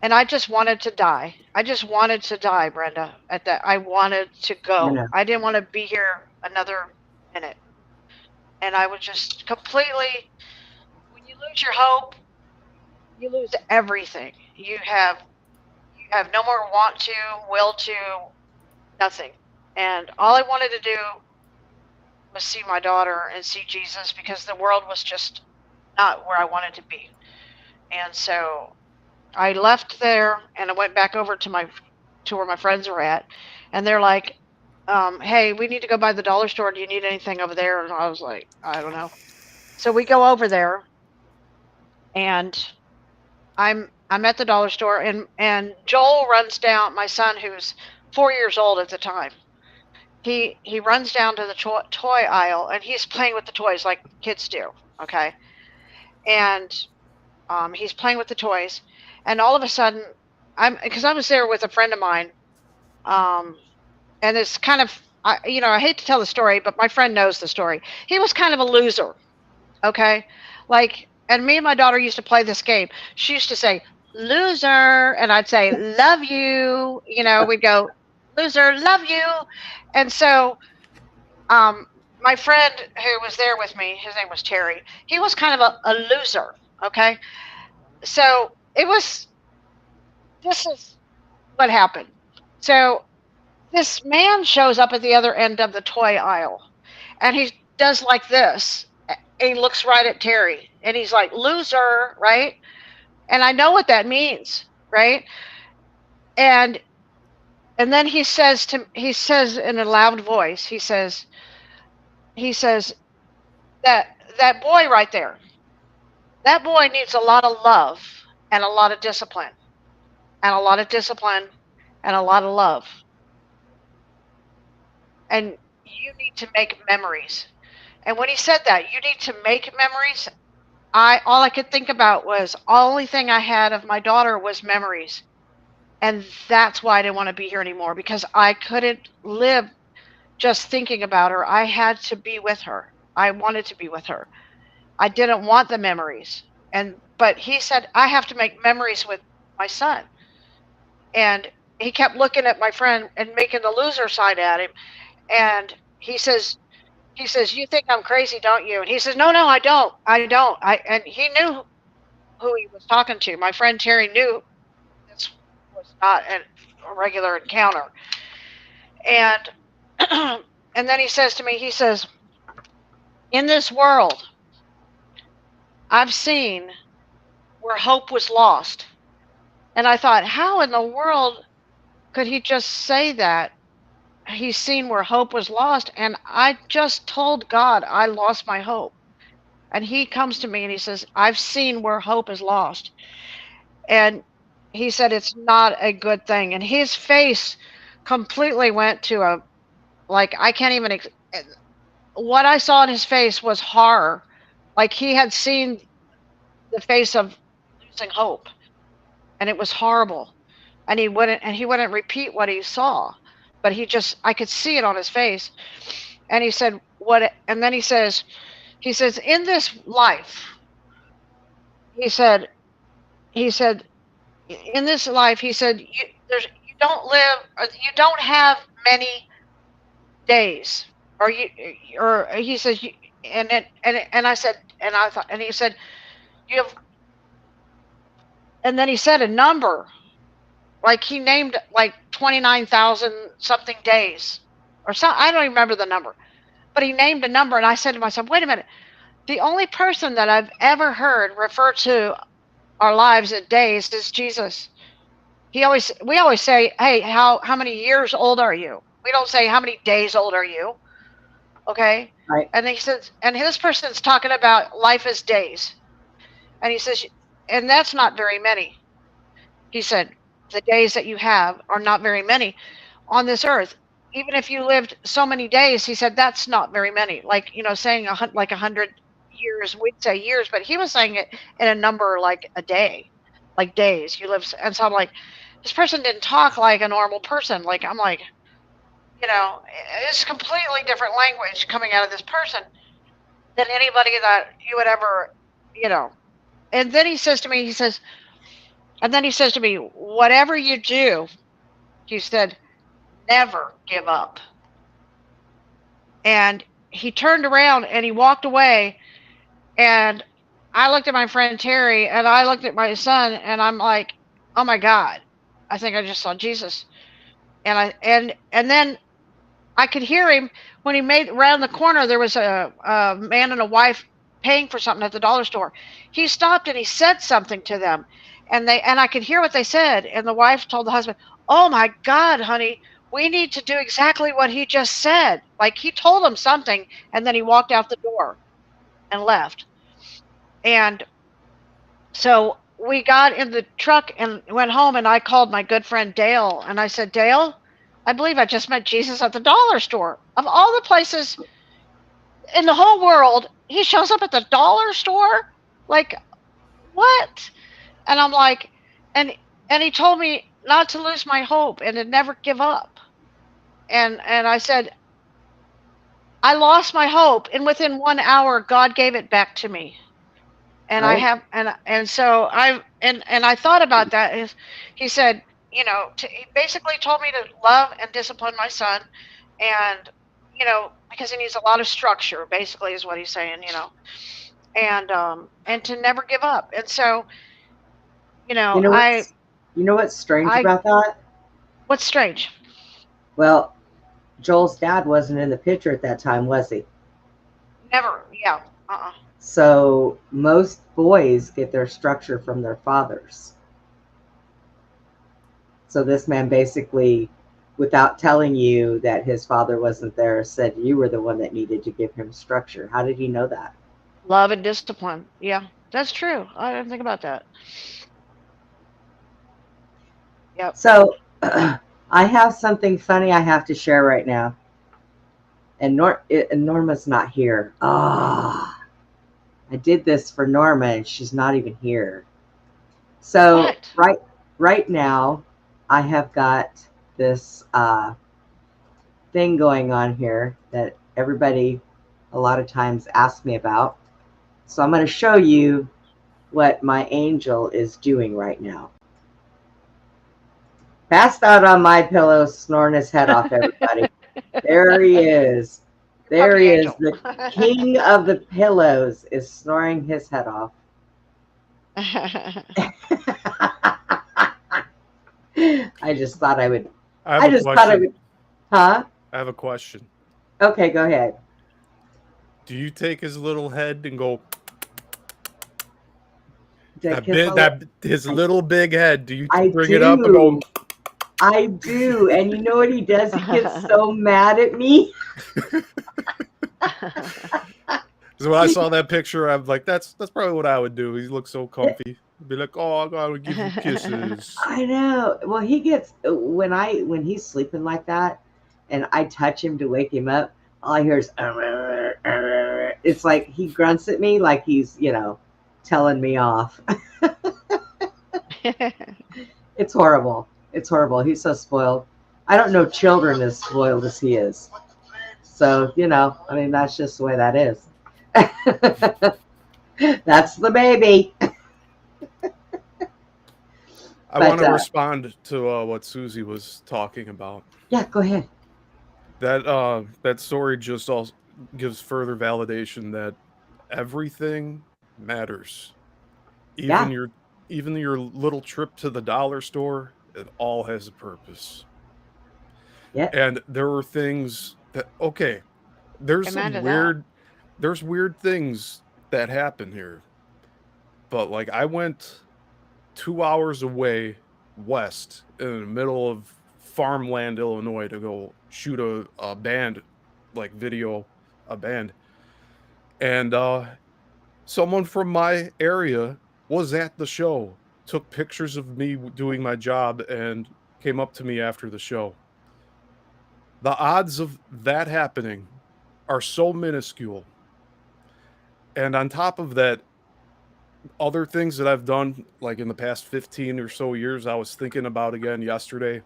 And I just wanted to die. I just wanted to die, Brenda. At that, I wanted to I go. know. I didn't want to be here another minute. And I was just completely. When you lose your hope, you lose everything. You have no more want to, will to, nothing. And all I wanted to do was see my daughter and see Jesus because the world was just not where I wanted to be. And so I left there and I went back over to where my friends were at, and they're like, "Hey, we need to go by the dollar store. Do you need anything over there?" And I was like, "I don't know." So we go over there, and I'm at the dollar store, and Joel runs down. My son, who's 4 years old at the time, he runs down to the toy aisle, and he's playing with the toys like kids do. Okay, and he's playing with the toys, and all of a sudden I'm because I was there with a friend of mine, um, and it's kind of I hate to tell the story, but my friend knows the story. He was kind of a loser, okay, like, and me and my daughter used to play this game. She used to say loser, and I'd say love you. We'd go loser, love you, and so um, my friend who was there with me, his name was Terry. He was kind of a loser, okay. So it was this is what happened. So this man shows up at the other end of the toy aisle, and he does like this. He looks right at Terry, and he's like, "Loser," right? And I know what that means, right? And then he says in a loud voice, he says that that boy right there, that boy needs a lot of love and a lot of discipline and a lot of discipline and a lot of love, and you need to make memories. And when he said that, you need to make memories, I all I could think about was only thing I had of my daughter was memories. And that's why I didn't want to be here anymore, because I couldn't live just thinking about her. I had to be with her. I wanted to be with her. I didn't want the memories. But he said I have to make memories with my son. And he kept looking at my friend and making the loser side at him. And he says, "You think I'm crazy, don't you?" And he says, "No, no, I don't. I don't." And he knew who he was talking to. My friend Terry knew this was not a regular encounter. And and then he says to me, he says, "In this world, I've seen where hope was lost." And I thought, how in the world could he just say that? He's seen where hope was lost. And I just told God I lost my hope. And he comes to me and he says, "I've seen where hope is lost." And he said, "It's not a good thing." And his face completely went to like, I can't even, what I saw in his face was horror. Like he had seen the face of losing hope, and it was horrible. And he wouldn't repeat what he saw, but I could see it on his face. And he said, "What?" And then he says, "In this life," he said, he said, "In this life," he said, you don't live, or you don't have many days, or you, or he says, and I said, and I thought, and he said, you have, and then he said a number, like he named like 29,000 something days, or something. I don't even remember the number, but he named a number, and I said to myself, wait a minute, the only person that I've ever heard refer to our lives as days is Jesus. We always say, "Hey, how many years old are you?" We don't say, "How many days old are you?" Okay. Right. And he says, and this person's talking about life as days. And he says, and that's not very many. He said, the days that you have are not very many on this earth. Even if you lived so many days, he said, that's not very many. Like, saying like 100 years, we'd say years, but he was saying it in a number like a day, like days you live. And so I'm like, this person didn't talk like a normal person. Like, I'm like, it's completely different language coming out of this person than anybody that you would ever, you know. And then he says to me, whatever you do, he said, never give up. And he turned around and he walked away. And I looked at my friend Terry, and I looked at my son, and I'm like, oh my God, I think I just saw Jesus. And then I could hear him when he made around the corner. There was a man and a wife paying for something at the dollar store. He stopped and he said something to them, and I could hear what they said. And the wife told the husband, "Oh my God, honey, we need to do exactly what he just said." Like he told them something, and then he walked out the door and left. And so we got in the truck and went home, and I called my good friend Dale, and I said, "Dale, I believe I just met Jesus at the dollar store. Of all the places in the whole world, he shows up at the dollar store? Like, what?" And I'm like, and And he told me not to lose my hope and to never give up. And I said, I lost my hope, and within 1 hour, God gave it back to me. And I Right? have, and so and I thought about that. Is he said, he basically told me to love and discipline my son, and because he needs a lot of structure. Basically, is what he's saying. And to never give up. And so, You know I what's you know what's strange I about that? what's strange? Well, Joel's dad wasn't in the picture at that time, was he? Never, yeah, uh-uh. So most boys get their structure from their fathers. So this man basically, without telling you that his father wasn't there, said you were the one that needed to give him structure. How did he know that? Love and discipline. Yeah, that's true. I didn't think about that. Yep. So I have something funny I have to share right now. And Norma's not here. Ah, I did this for Norma and she's not even here. So What? right now, I have got this thing going on here that everybody a lot of times asks me about. So I'm going to show you what my angel is doing right now. Passed out on my pillow, snoring his head off, everybody. There he is. There Puppy he is. angel. The king of the pillows is snoring his head off. I just thought I would. I have I a just thought I question. would. Huh? I have a question. Okay, go ahead. Do you take his little head and go Dick that his big little. that his I, little big head? Do you I bring it up and go? do. I do. And you know what he does? He gets so mad at me. Because when I saw that picture, I'm like, that's probably what I would do. He looks so comfy. I'd be like, oh, I'm gonna give you kisses. I know. Well, he gets when he's sleeping like that, and I touch him to wake him up. All I hear is it's like he grunts at me like he's telling me off. It's horrible. It's horrible. He's so spoiled. I don't know children as spoiled as he is. So I mean, that's just the way that is. That's the baby. I But want to respond to what Susie was talking about. yeah, go ahead. That story just also gives further validation that everything matters. Even Yeah, your even your little trip to the dollar store, it all has a purpose. yeah, And there were things that okay, there's Amen some to that. weird things that happen here. But like I went 2 hours away west in the middle of farmland, Illinois to go shoot a band, like video a band. And someone from my area was at the show, took pictures of me doing my job, and came up to me after the show. The odds of that happening are so minuscule. And on top of that, other things that I've done, like in the past 15 or so years, I was thinking about again yesterday,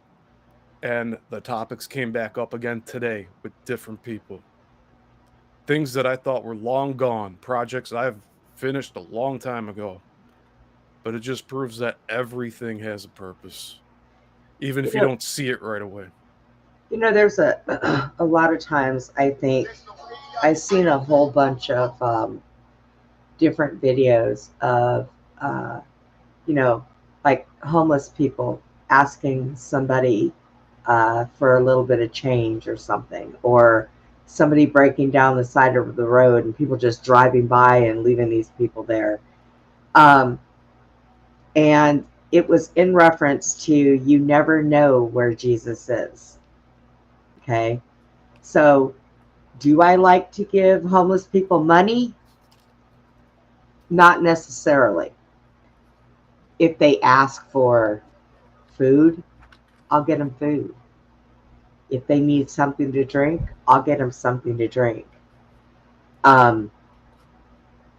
and the topics came back up again today with different people. Things that I thought were long gone, projects I've finished a long time ago. But it just proves that everything has a purpose, even you if you know, don't see it right away. there's a lot of times I think I've seen a whole bunch of different videos of uh, you know, like homeless people asking somebody for a little bit of change or something, or somebody breaking down the side of the road and people just driving by and leaving these people there. Um, and it was in reference to you never know where Jesus is. Okay. So, do I like to give homeless people money? Not necessarily. If they ask for food, I'll get them food. If they need something to drink, I'll get them something to drink. Um,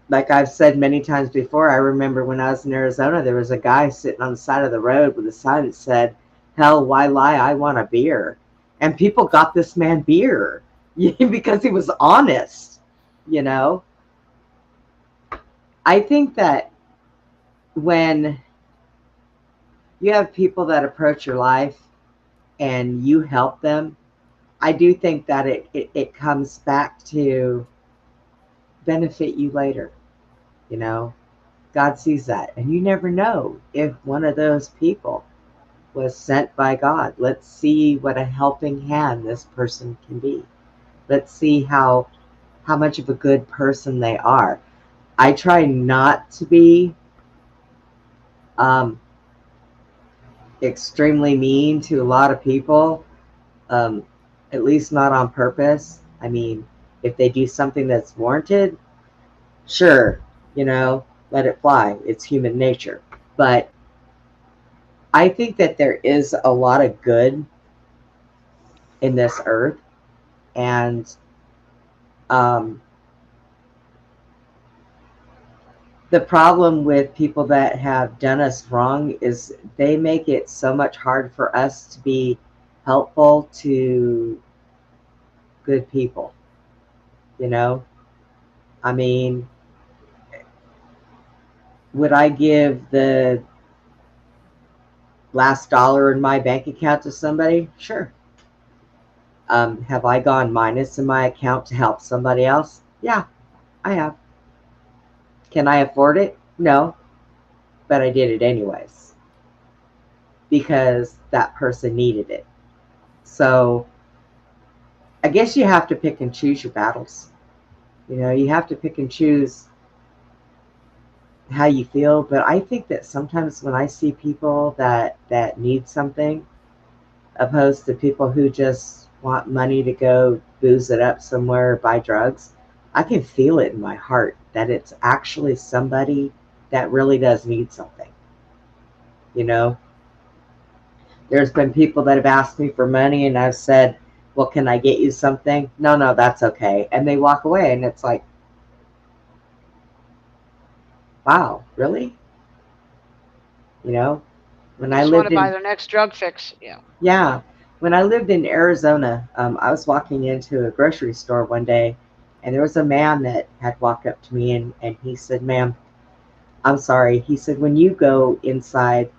like I've said many times before, I remember when I was in Arizona, there was a guy sitting on the side of the road with a sign that said, "Hell, why lie? I want a beer." And people got this man beer because he was honest, you know? I think that when you have people that approach your life and you help them, I do think that it comes back to benefit you later, you know? God sees that. And you never know if one of those people was sent by God. Let's see what a helping hand this person can be. Let's see how much of a good person they are. I try not to be um, extremely mean to a lot of people, um, at least not on purpose. I mean, if they do something that's warranted, sure, let it fly. It's human nature. But I think that there is a lot of good in this earth, and um, the problem with people that have done us wrong is they make it so much hard for us to be helpful to good people. You know, I mean, would I give the last dollar in my bank account to somebody? Sure. Have I gone minus in my account to help somebody else? Yeah, I have. Can I afford it? No, but I did it anyways because that person needed it. So I guess you have to pick and choose your battles. You have to pick and choose how you feel. But I think that sometimes when I see people that need something, opposed to people who just want money to go booze it up somewhere or buy drugs, I can feel it in my heart that it's actually somebody that really does need something. You know, there's been people that have asked me for money and I've said, well, can I get you something? No, no, that's okay. And they walk away and it's like, wow, really? You know, when I Just want to lived buy in, their next drug fix. Yeah. yeah, when I lived in Arizona, I was walking into a grocery store one day and there was a man that had walked up to me and he said, ma'am, I'm sorry. He said, when you go inside,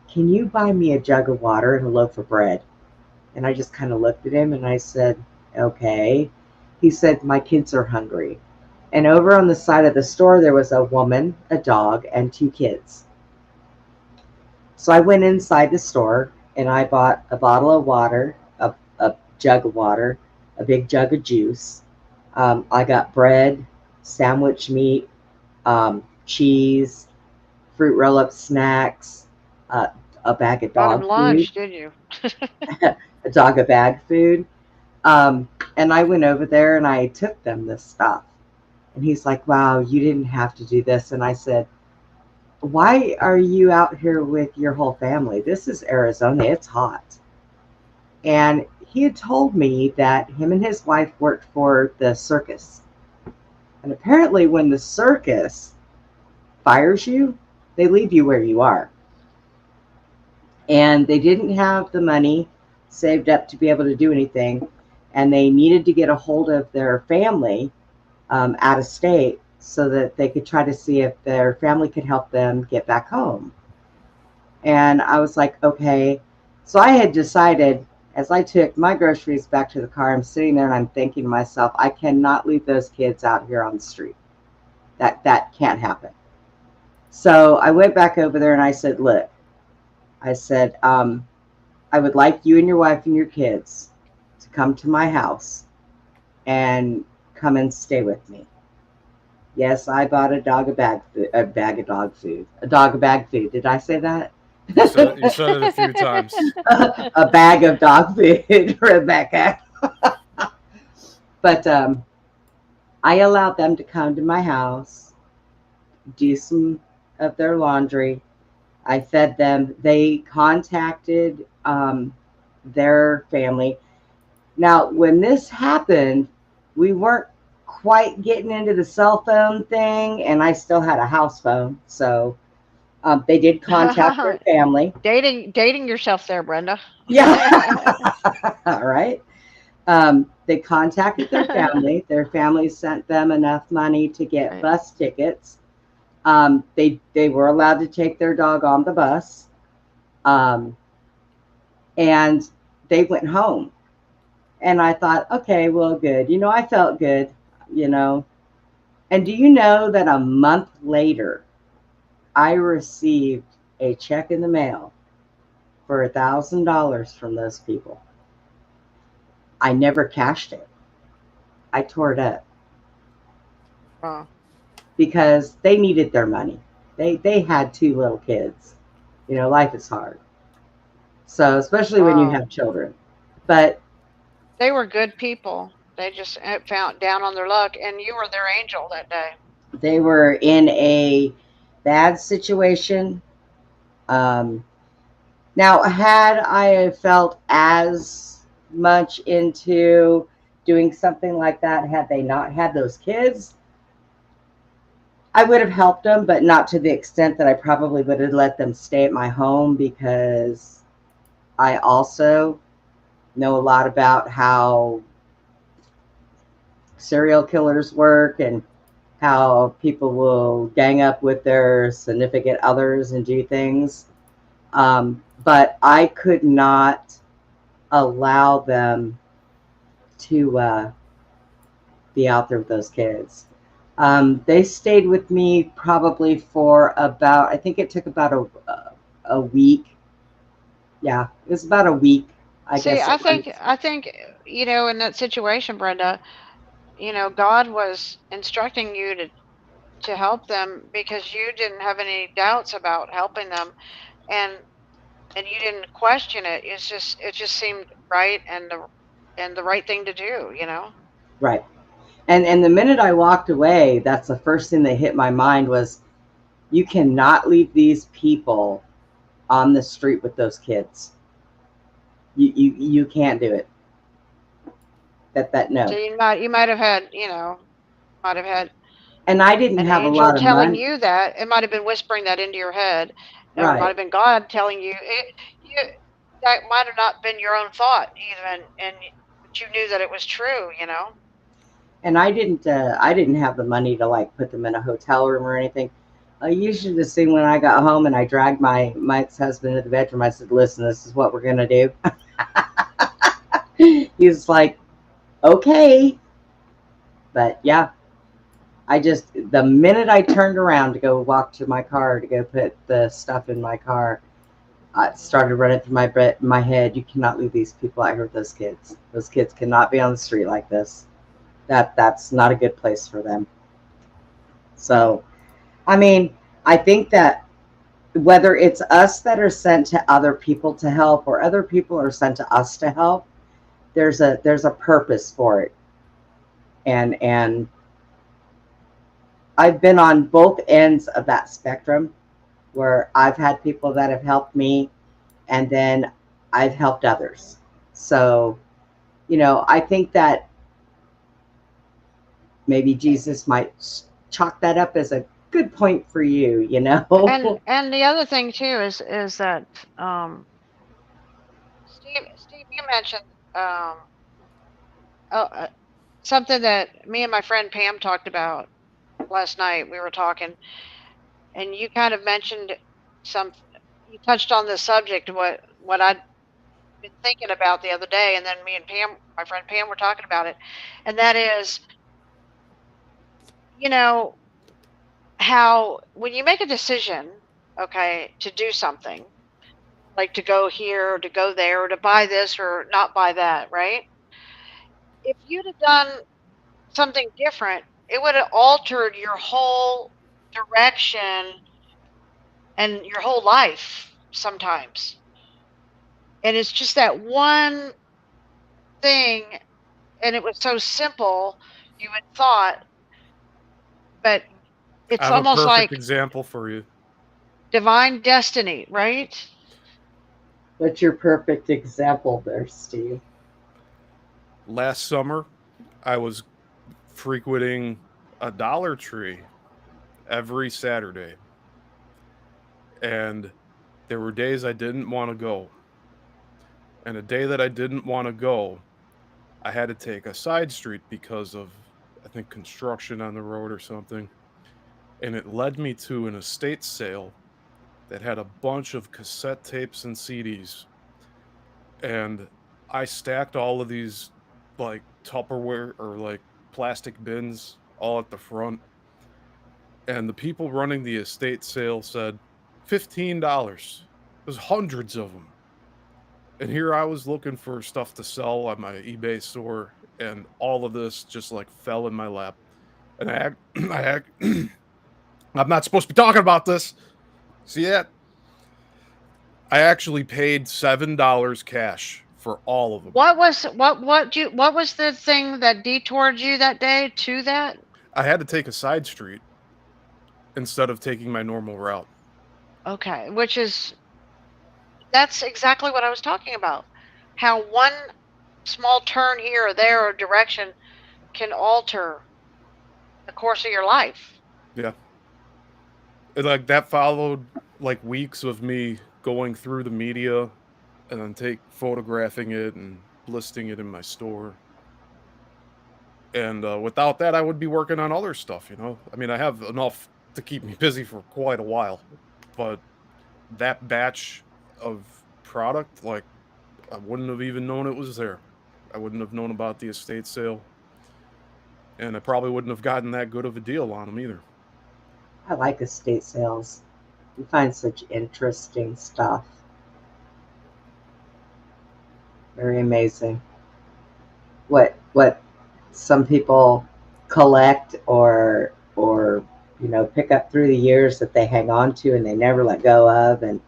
can you buy me a jug of water and a loaf of bread? And I just kind of looked at him and I said, okay. He said, my kids are hungry. And over on the side of the store, there was a woman, a dog, and two kids. So I went inside the store and I bought a bottle of water, a jug of water, a big jug of juice. I got bread, sandwich meat, cheese, fruit roll up snacks, uh, a bag of Got him dog food, lunch, did you? a dog of bag food. And I went over there and I took them this stuff. And he's like, wow, you didn't have to do this. And I said, why are you out here with your whole family? This is Arizona. It's hot. And he had told me that him and his wife worked for the circus. And apparently, when the circus fires you, they leave you where you are. And they didn't have the money saved up to be able to do anything. And they needed to get a hold of their family out of state so that they could try to see if their family could help them get back home. And I was like, okay. So I had decided as I took my groceries back to the car, I'm sitting there and I'm thinking to myself, I cannot leave those kids out here on the street. That can't happen. So I went back over there and I said, look, I said, I would like you and your wife and your kids to come to my house and come and stay with me. Yes, I bought a dog a bag food, a bag of dog food, a dog a bag food. Did I say that? You said it a few times. A bag of dog food, Rebecca. But I allowed them to come to my house, do some of their laundry. I fed them. They contacted their family. Now, when this happened, we weren't quite getting into the cell phone thing, and I still had a house phone. So they did contact their family. Dating yourself there, Brenda. Yeah. All right. They contacted their family. Their family sent them enough money to get Right. bus tickets. They were allowed to take their dog on the bus, um, and they went home. And I thought, okay, well, good. I felt good. You know. And do you know that a month later, I received a check in the mail for $1,000 from those people? I never cashed it. I tore it up Oh. because they needed their money. They had two little kids. Life is hard. So especially when you Wow. have children. But They were good people. They just found down on their luck, and you were their angel that day. they were in a bad situation. Um, Now, had I felt as much into doing something like that, had they not had those kids, I would have helped them, but not to the extent that I probably would have let them stay at my home, because I also know a lot about how serial killers work and how people will gang up with their significant others and do things. But I could not allow them to be out there with those kids. They stayed with me probably for about, I think it took about a week. Yeah, it was about a week, I See, guess it was. I think in that situation, Brenda, God was instructing you to help them because you didn't have any doubts about helping them, and you didn't question it. It just seemed right and the right thing to do. Right. And the minute I walked away, that's the first thing that hit my mind was, you cannot leave these people on the street with those kids. You can't do it. That So no. you might have had might have had And I didn't an have a angel lot of telling money. you that. It might have been whispering that into your head, or it might Right. have been God telling you it. You that might have not been your own thought even, but you knew that it was true. And I didn't have the money to like put them in a hotel room or anything. I usually just see when I got home and I dragged my ex-husband to the bedroom. I said, "Listen, this is what we're gonna do." He's like, "Okay," but yeah, the minute I turned around to go walk to my car to go put the stuff in my car, I started running through my head. You cannot leave these people out here with those kids. Those kids cannot be on the street like this. That's not a good place for them. So, I mean, I think that whether it's us that are sent to other people to help, or other people are sent to us to help, there's a purpose for it. And I've been on both ends of that spectrum, where I've had people that have helped me, and then I've helped others. So, I think that maybe Jesus might chalk that up as a good point for you, you And know? and the other thing too is that um, Steve, you mentioned um, oh, something that me and my friend Pam talked about last night. We were talking, and you kind of mentioned some. You touched on this subject, what I'd been thinking about the other day, and then me and Pam, my friend Pam, were talking about it, and that is, you know, how when you make a decision, okay, to do something, like to go here, or to go there, or to buy this or not buy that, right? If you'd have done something different, it would have altered your whole direction and your whole life sometimes. And it's just that one thing, and it was so simple, you had thought, but I it's have a almost perfect like example for you. divine destiny, right? What's your perfect example there, Steve? Last summer, I was frequenting a Dollar Tree every Saturday. And there were days I didn't want to go. And a day that I didn't want to go, I had to take a side street because of, I think, construction on the road or something. And it led me to an estate sale that had a bunch of cassette tapes and CDs. And I stacked all of these like Tupperware or like plastic bins all at the front. And the people running the estate sale said $15. There's hundreds of them. And here I was looking for stuff to sell on my eBay store, and all of this just like fell in my lap. And I'm not supposed to be talking about this. See that? I actually paid $7 cash for all of them. What was the thing that detoured you that day to that? I had to take a side street instead of taking my normal route. Okay, that's exactly what I was talking about. How one small turn here or there or direction can alter the course of your life. Yeah. And like that followed like weeks of me going through the media and then photographing it and listing it in my store. And without that, I would be working on other stuff. I mean, I have enough to keep me busy for quite a while, but that batch of product, like, I wouldn't have even known it was there. I wouldn't have known about the estate sale, and I probably wouldn't have gotten that good of a deal on them either. I like estate sales. You find such interesting stuff. Very amazing. What some people collect or pick up through the years that they hang on to and they never let go of, and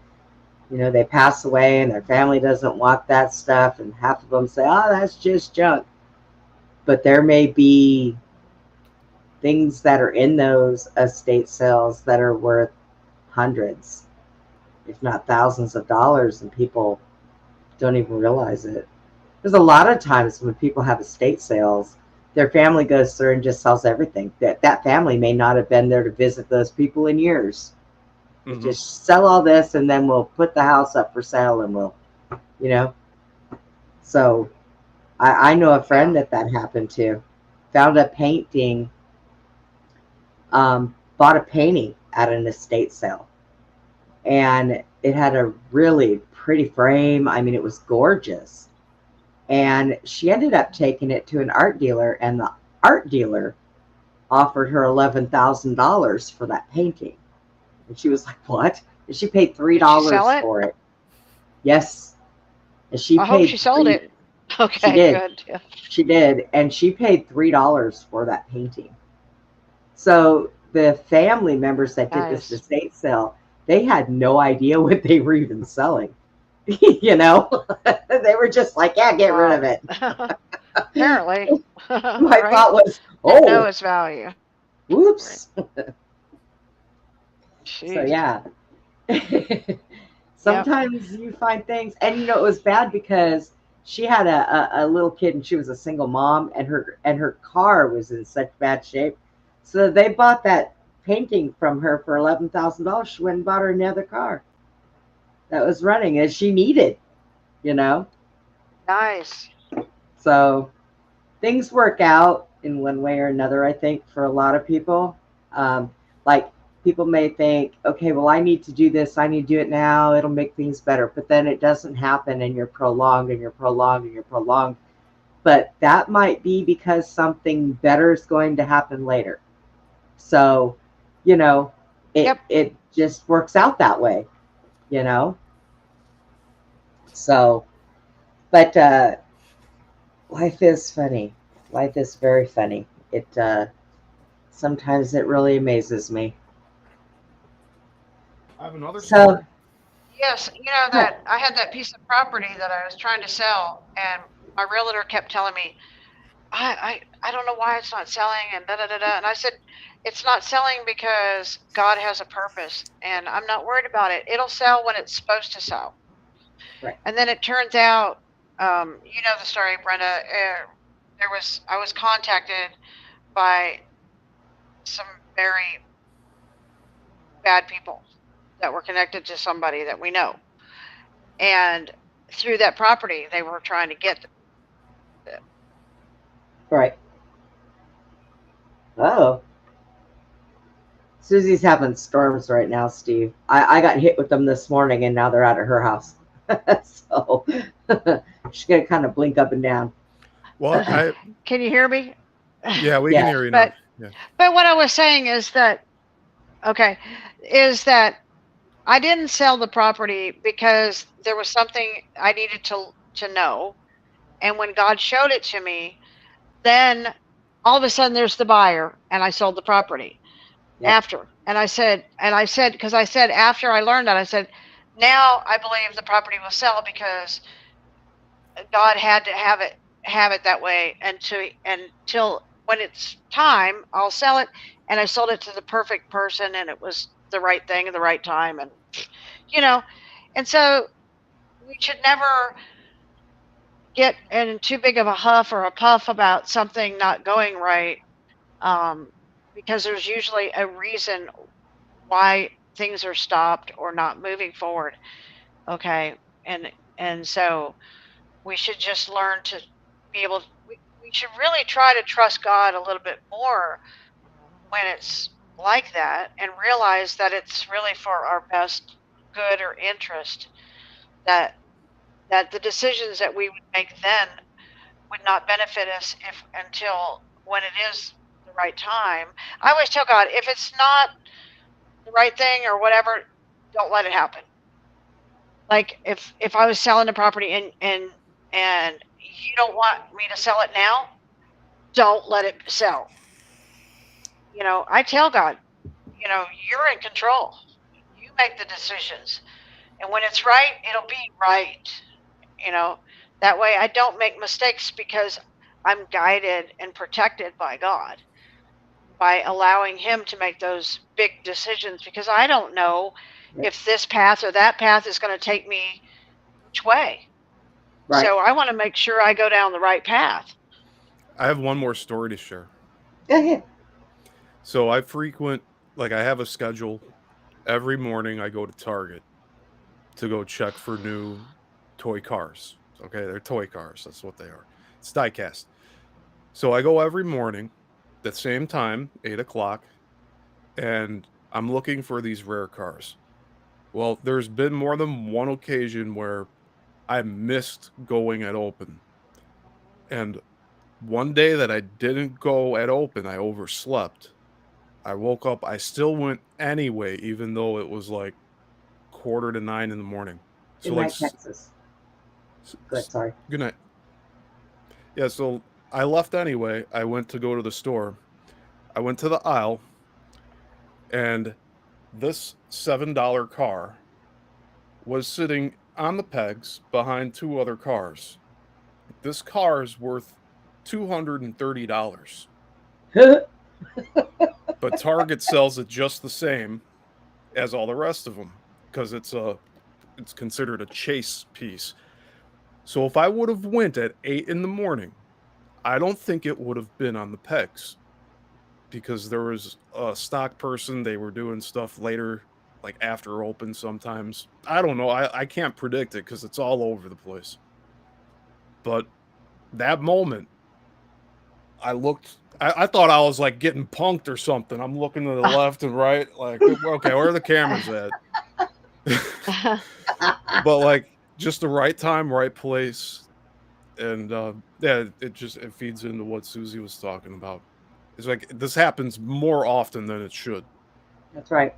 they pass away and their family doesn't want that stuff, and half of them say, oh, that's just junk. But there may be things that are in those estate sales that are worth hundreds, if not thousands of dollars, and people don't even realize it. There's a lot of times when people have estate sales, their family goes through and just sells everything. That family may not have been there to visit those people in years. Mm-hmm. Just sell all this, and then we'll put the house up for sale, and we'll, So I know a friend that happened to. Found a painting, bought a painting at an estate sale. And it had a really pretty frame. I mean, it was gorgeous. And she ended up taking it to an art dealer, and the art dealer offered her $11,000 for that painting. And she was like, what? And she paid $3 for it. Yes. And I hope she sold it. Okay, she did. Good. Yeah. She did. And she paid $3 for that painting. So the family members that did this estate sale, they had no idea what they were even selling. They were just like, yeah, get rid of it. Apparently. My thought was, know its value. Whoops. So yeah. Sometimes you find things, and it was bad because she had a little kid and she was a single mom, and her car was in such bad shape. So they bought that painting from her for $11,000. She went and bought her another car that was running as she needed, Nice. So things work out in one way or another, I think, for a lot of people. Like people may think, okay, well, I need to do this. I need to do it now. It'll make things better. But then it doesn't happen, and you're prolonged and you're prolonged and you're prolonged. But that might be because something better is going to happen later. So, it just works out that way, So, but life is funny. Life is very funny. It sometimes it really amazes me. I have another story. Yes, that I had that piece of property that I was trying to sell, and my realtor kept telling me, I don't know why it's not selling, and da da da da. And I said, it's not selling because God has a purpose, and I'm not worried about it. It'll sell when it's supposed to sell. Right. And then it turns out, the story, Brenda. I was contacted by some very bad people that were connected to somebody that we know. And through that property, they were trying to get it. Right. Oh. Susie's having storms right now, Steve. I got hit with them this morning, and now they're out at her house. So she's going to kind of blink up and down. Well, Can you hear me? yeah, we can Yeah. hear you now. But Yeah. but what I was saying is that I didn't sell the property because there was something I needed to know. And when God showed it to me, then all of a sudden there's the buyer and I sold the property Yep. after. And I said, because I said after I learned that, I said, now I believe the property will sell because God had to have it that way until when it's time, I'll sell it. And I sold it to the perfect person, and it was the right thing at the right time, and you know, and so we should never get in too big of a huff or a puff about something not going right, because there's usually a reason why things are stopped or not moving forward. Okay, and so we should just learn to be able. We should really try to trust God a little bit more when it's like that, and realize that it's really for our best good or interest, that the decisions that we would make then would not benefit us if until when it is the right time. I always tell God, if it's not the right thing or whatever, don't let it happen. Like if I was selling a property and you don't want me to sell it now, don't let it sell. I tell God, you're in control. You make the decisions. And when it's right, it'll be right. You know, that way I don't make mistakes because I'm guided and protected by God by allowing Him to make those big decisions, because I don't know if this path or that path is going to take me which way. Right. So I want to make sure I go down the right path. I have one more story to share. Go ahead. So I have a schedule. Every morning I go to Target to go check for new toy cars. Okay, they're toy cars. That's what they are. It's diecast. So I go every morning, the same time, 8 o'clock, and I'm looking for these rare cars. Well, there's been more than one occasion where I missed going at open. And one day that I didn't go at open, I overslept. I woke up, I still went anyway, even though it was like 8:45 in the morning. So Good like, night, Texas. Good. Sorry. good night. Yeah, so I left anyway. I went to go to the store. I went to the aisle, and this $7 car was sitting on the pegs behind two other cars. This car is worth $230, but Target sells it just the same as all the rest of them because it's considered a chase piece. So if I would have went at 8 in the morning, I don't think it would have been on the pegs because there was a stock person. They were doing stuff later, like after open sometimes. I don't know. I can't predict it because it's all over the place. But that moment, I thought I was like getting punked or something. I'm looking to the left and right, like, okay, where are the cameras at? But like just the right time, right place. And yeah, it feeds into what Susie was talking about. It's like this happens more often than it should. That's right.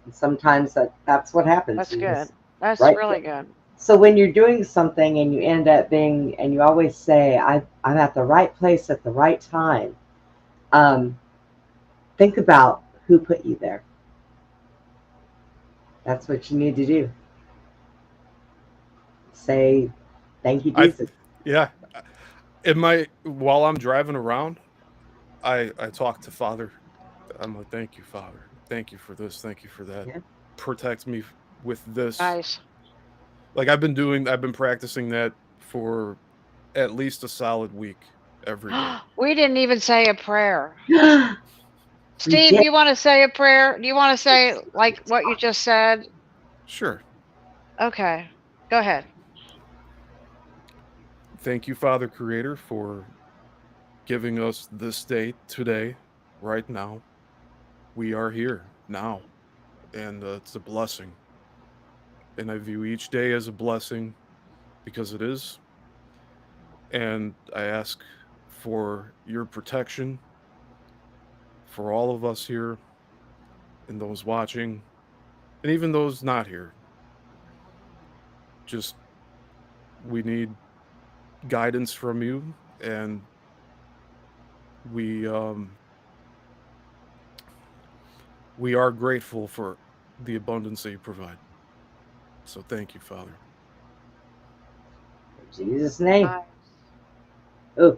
And sometimes that's what happens. That's You good. just That's right. really good. So when you're doing something and you end up being, and you always say, I'm at the right place at the right time, think about who put you there. That's what you need to do. Say, thank you, Jesus. Yeah. While I'm driving around, I talk to Father. I'm like, thank you, Father. Thank you for this. Thank you for that. Yeah. Protect me with this. Nice. Like I've been practicing that for at least a solid week. every day. We didn't even say a prayer. We Steve, did. you want to say a prayer? Do you want to say like what you just said? Sure. Okay, go ahead. Thank you, Father Creator, for giving us this day today, right now. We are here now, and it's a blessing. And I view each day as a blessing because it is. And I ask for your protection for all of us here and those watching, and even those not here. Just we need guidance from you, and we um, we are grateful for the abundance that you provide. So thank you, Father. In Jesus' name. Nice. Oh,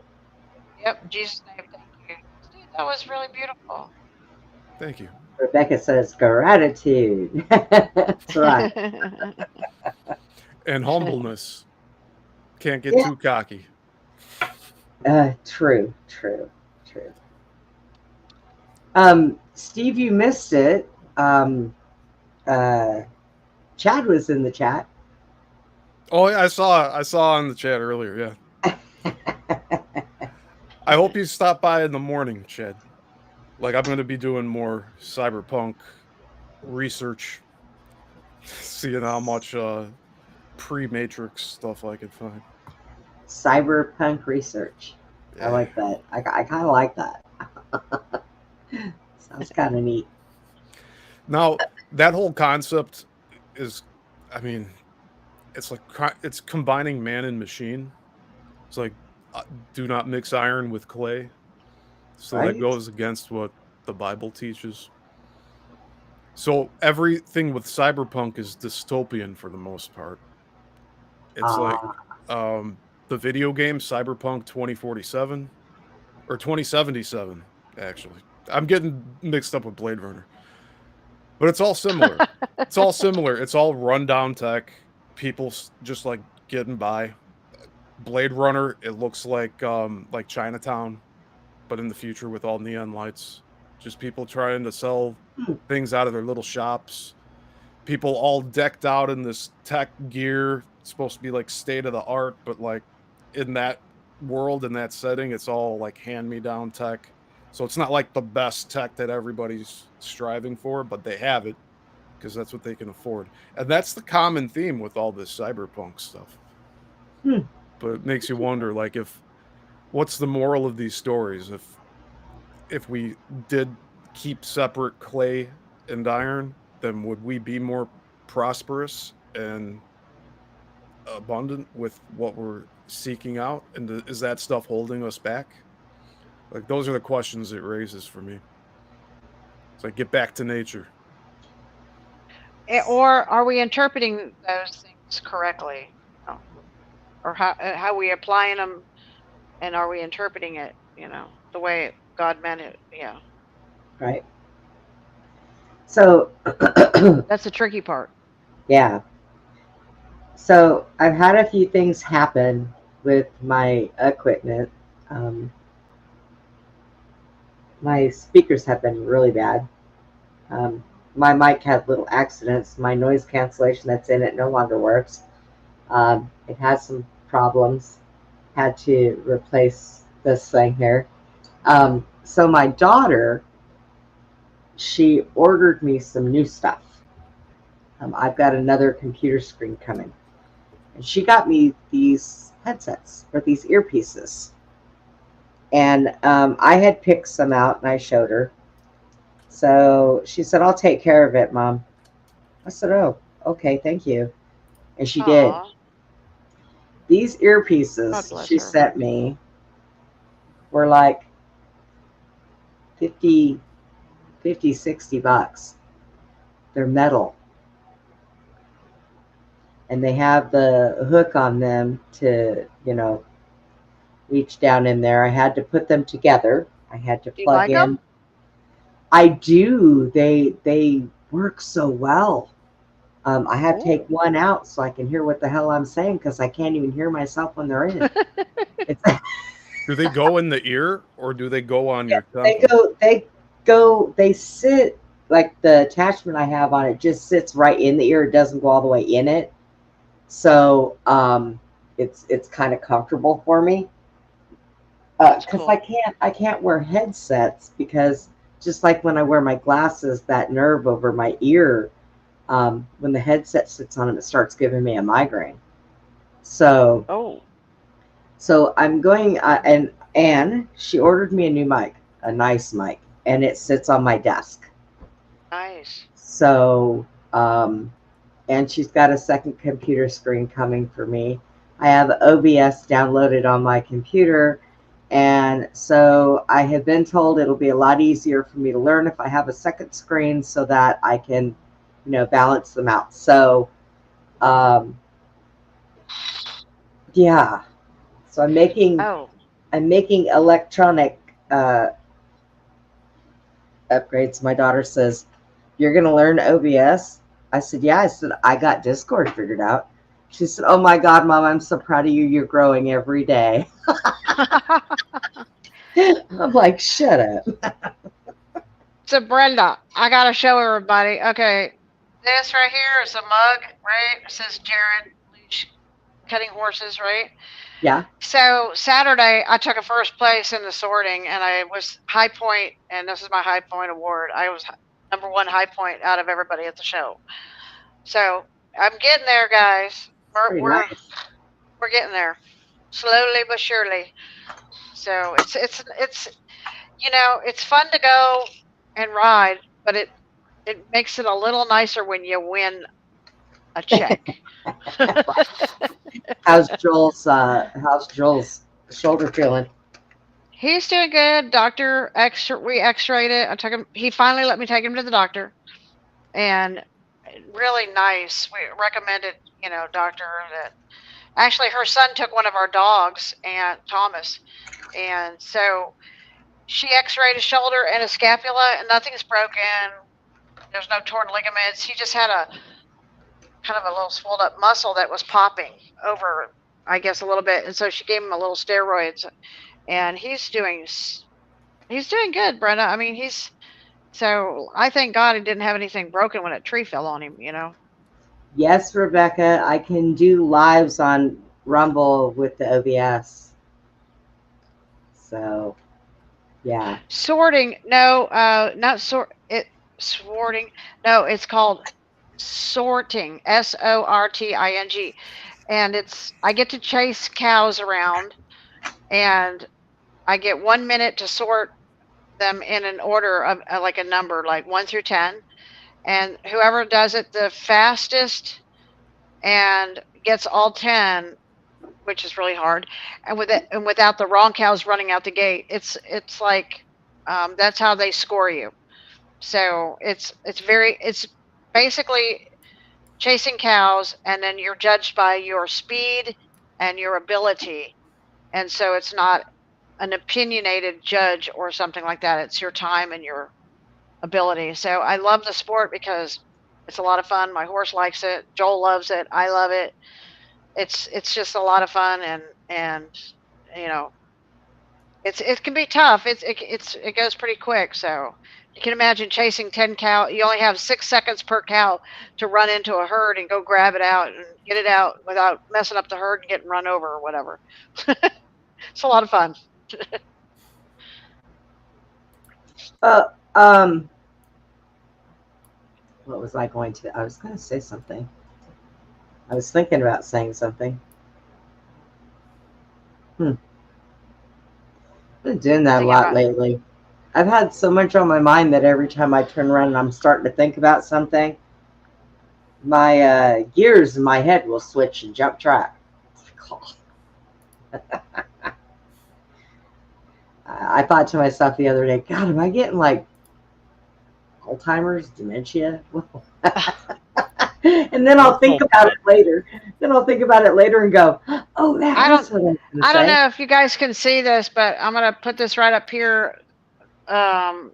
Yep, in Jesus' name, thank you. Steve, that was really beautiful. Thank you. Rebecca says gratitude. That's right. And humbleness. Can't get Yeah. too cocky. True, true, true. Steve, you missed it. Uh, Chad was in the chat. Oh, yeah, I saw in the chat earlier. Yeah. I hope you stop by in the morning, Chad. Like I'm going to be doing more cyberpunk research, seeing how much pre-Matrix stuff I could find. Cyberpunk research. I Yeah. like that. I kind of like that. Sounds kind of neat. Now that whole concept is, I mean, it's like it's combining man and machine. It's like uh, do not mix iron with clay. So that Right? goes against what the Bible teaches. So everything with cyberpunk is dystopian for the most part. It's like Uh, um, the video game Cyberpunk 2047 or 2077 actually. I'm getting mixed up with Blade Runner. But it's all similar. It's all similar. It's all rundown tech. People just like getting by. Blade Runner, it looks like Chinatown, but in the future with all neon lights. Just people trying to sell hmm, things out of their little shops. People all decked out in this tech gear. It's supposed to be like state of the art, but like in that world, in that setting, it's all like hand me down tech. So it's not like the best tech that everybody's striving for, but they have it because that's what they can afford. And that's the common theme with all this cyberpunk stuff. hmm. But it makes you wonder like if what's the moral of these stories if we did keep separate clay and iron, then would we be more prosperous and abundant with what we're seeking out? And is that stuff holding us back? Like those are the questions it raises for me. It's like get back to nature. Or are we interpreting those things correctly? Oh, or how we applying them, and are we interpreting it, the way God meant it? Yeah, Right. So, that's the tricky part. yeah. So I've had a few things happen with my equipment. Um, my speakers have been really bad. Um, my mic had little accidents. My noise cancellation that's in it no longer works. It has some problems. Had to replace this thing here. So my daughter, she ordered me some new stuff. I've got another computer screen coming. And she got me these headsets or these earpieces. And I had picked some out and I showed her. So she said, I'll take care of it, Mom. I said, oh, okay, thank you. And she did. Aw, These God earpieces bless she her. sent me were like 50, 50, $60. They're metal. And they have the hook on them to, reach down in there. I had to put them together. I had to Do you plug like in. them? I do. They work so well. I have to take Oh. one out so I can hear what the hell I'm saying because I can't even hear myself when they're in. It's Do they go in the ear or do they go on your They temple? they sit, like the attachment I have on it just sits right in the ear. It doesn't go all the way in it. So it's kind of comfortable for me. That's Because cool. I can't wear headsets because just like when I wear my glasses, that nerve over my ear, when the headset sits on it, it starts giving me a migraine. So Oh, I'm going, and Anne, she ordered me a new mic, a nice mic, and it sits on my desk. nice. So, and she's got a second computer screen coming for me. I have OBS downloaded on my computer, and so I have been told it'll be a lot easier for me to learn if I have a second screen so that I can, balance them out. So, um, yeah. So Oh, I'm making electronic uh, upgrades. My daughter says, "You're going to learn OBS?" I said, "Yeah." I said, "I got Discord figured out." She said, "Oh my God, Mom, I'm so proud of you. You're growing every day." I'm like, "Shut up." so Brenda, I gotta show everybody. Okay, this right here is a mug, right? It says Jared Leach cutting horses, right? Yeah. So Saturday, I took a first place in the sorting, and I was high point, and this is my high point award. I was number one high point out of everybody at the show. So I'm getting there, guys. It's We're pretty we're nice. we're getting there, slowly but surely. So it's it's fun to go and ride, but it makes it a little nicer when you win a check. How's Joel's shoulder feeling? He's doing good. We X-rayed it. I took him. He finally let me take him to the doctor, and really nice. We recommended, doctor that actually her son took one of our dogs, and Thomas, and so she X-rayed his shoulder and his scapula, and nothing's broken. There's no torn ligaments. He just had a kind of a little swelled up muscle that was popping over, I guess, a little bit, and so she gave him a little steroids, and he's doing good, Brenda. I mean, so I thank God he didn't have anything broken when a tree fell on him. Yes, Rebecca, I can do lives on Rumble with the OBS. So, yeah. Sorting, no, not sorting. No, it's called sorting. SORTING. And I get to chase cows around, and I get 1 minute to sort them in an order of like a number, like 1 through 10. And whoever does it the fastest and gets all 10, which is really hard, and without the wrong cows running out the gate, it's like that's how they score you. So it's basically chasing cows, and then you're judged by your speed and your ability, and so it's not an opinionated judge or something like that. It's your time and your ability. So I love the sport because it's a lot of fun. My horse likes it. Joel loves it. I love it. It's just a lot of fun, and you know it can be tough. It goes pretty quick. So you can imagine chasing 10 cow. You only have 6 seconds per cow to run into a herd and go grab it out and get it out without messing up the herd and getting run over or whatever. It's a lot of fun. Uh, um, what was I going to? I was going to say something. I was thinking about saying something. I've been doing that a Thinking lot about lately. I've had so much on my mind that every time I turn around and I'm starting to think about something, my gears in my head will switch and jump track. I thought to myself the other day, God, am I getting like Alzheimer's, dementia? And then I'll Let's think hope about not. it later. Then I'll think about it later and go, oh, that I was don't what I was going to I don't say. know if you guys can see this, but I'm gonna put this right up here. Um,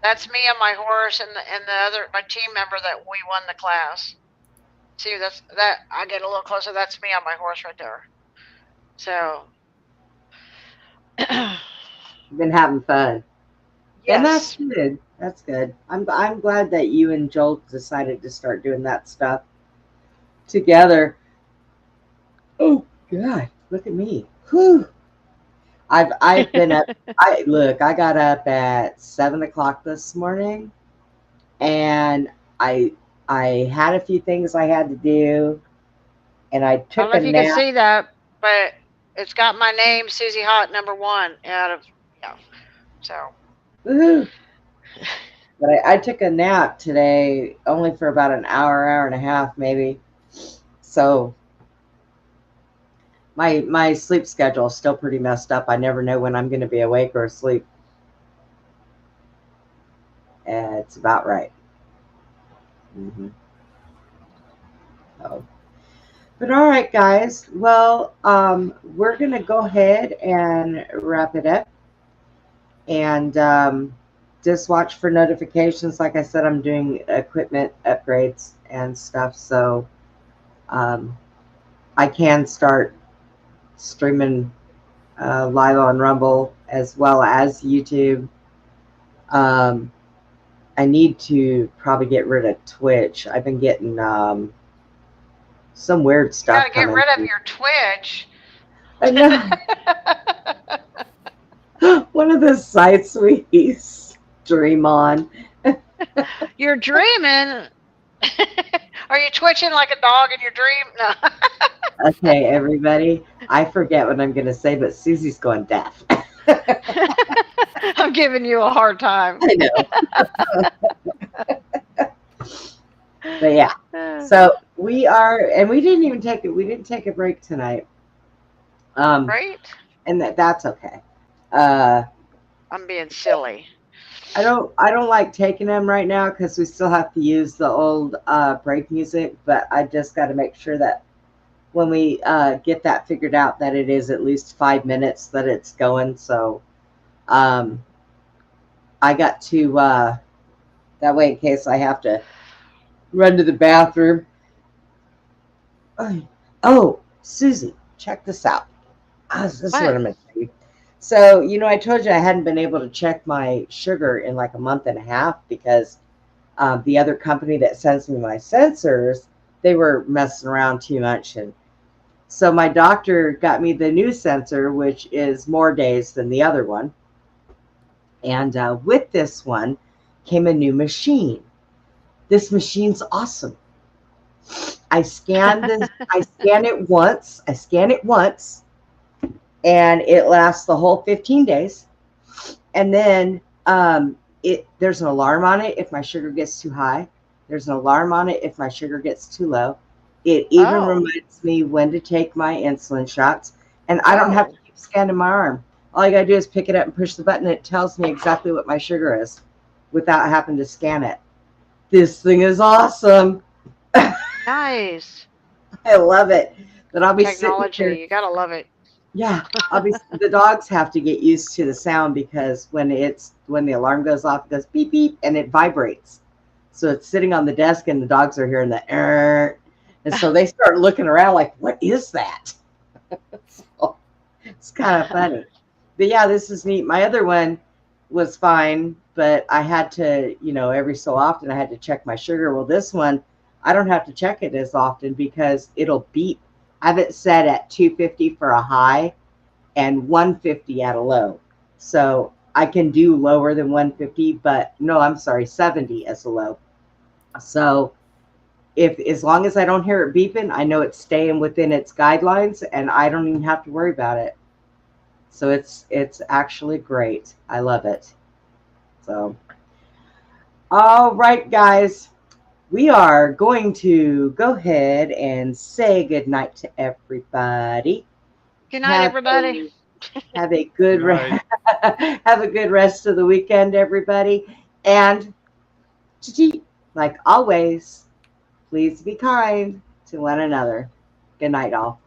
that's me on my horse and the other my team member that we won the class. See, that I get a little closer. That's me on my horse right there. So You've been having fun. And that's Yes. good. That's good. I'm glad that you and Joel decided to start doing that stuff together. Oh God, look at me. Whew. I've been up. I got up at 7 o'clock this morning, and I I had a few things I had to do, and I I don't took know a if you can nap. see that, but it's got my name, Susie Hot, #1 out of, yeah. So, Woohoo! But I took a nap today, only for about an hour, hour and a half, maybe. So my sleep schedule is still pretty messed up. I never know when I'm going to be awake or asleep. It's about right. hmm So, but all right, guys. Well, we're going to go ahead and wrap it up, and just watch for notifications. Like I said, I'm doing equipment upgrades and stuff, so um, I can start streaming live on Rumble as well as YouTube. Um, I need to probably get rid of Twitch. I've been getting some weird you got stuff to get coming rid of through. your Twitch. I know. One of the sites we stream on. You're dreaming. Are you twitching like a dog in your dream? No. Okay, everybody. I forget what I'm going to say, but Susie's going deaf. I'm giving you a hard time. I know. But yeah. So we are, and we didn't even take it. We didn't take a break tonight. Um, Right? and that's okay. Uh, I'm being silly. I don't like taking them right now because we still have to use the old break music. But I just got to make sure that when we get that figured out, that it is at least 5 minutes that it's going. So um, I got to that way in case I have to run to the bathroom. Oh, Susie, check this out. This is what What? I'm going to tell you. So, I told you I hadn't been able to check my sugar in like a month and a half because the other company that sends me my sensors, they were messing around too much. And so my doctor got me the new sensor, which is more days than the other one. And with this one came a new machine. This machine's awesome. I scan it once. I scan it once, and it lasts the whole 15 days. And then there's an alarm on it if my sugar gets too high. There's an alarm on it if my sugar gets too low. It even Oh. reminds me when to take my insulin shots, and I don't have to Oh. keep scanning my arm. All I gotta do is pick it up and push the button, and it tells me exactly what my sugar is without having to scan it. This thing is awesome. Nice. I love it. But I'll be sitting Technology. here. You gotta love it. Yeah, obviously the dogs have to get used to the sound because when the alarm goes off, it goes beep beep and it vibrates. So it's sitting on the desk and the dogs are hearing the and so they start looking around like, what is that? So it's kind of funny. But yeah, this is neat. My other one was fine, but I had to, every so often I had to check my sugar. Well, this one, I don't have to check it as often because it'll beep. I have it set at 250 for a high and 150 at a low. So I can do lower than 150, but no, I'm sorry, 70 as a low. So if as long as I don't hear it beeping, I know it's staying within its guidelines and I don't even have to worry about it. So it's actually great. I love it. So all right, guys. We are going to go ahead and say goodnight to everybody. Good night, Have everybody. a have a Good good night. have a good rest of the weekend, everybody. And like always, please be kind to one another. Good night, all.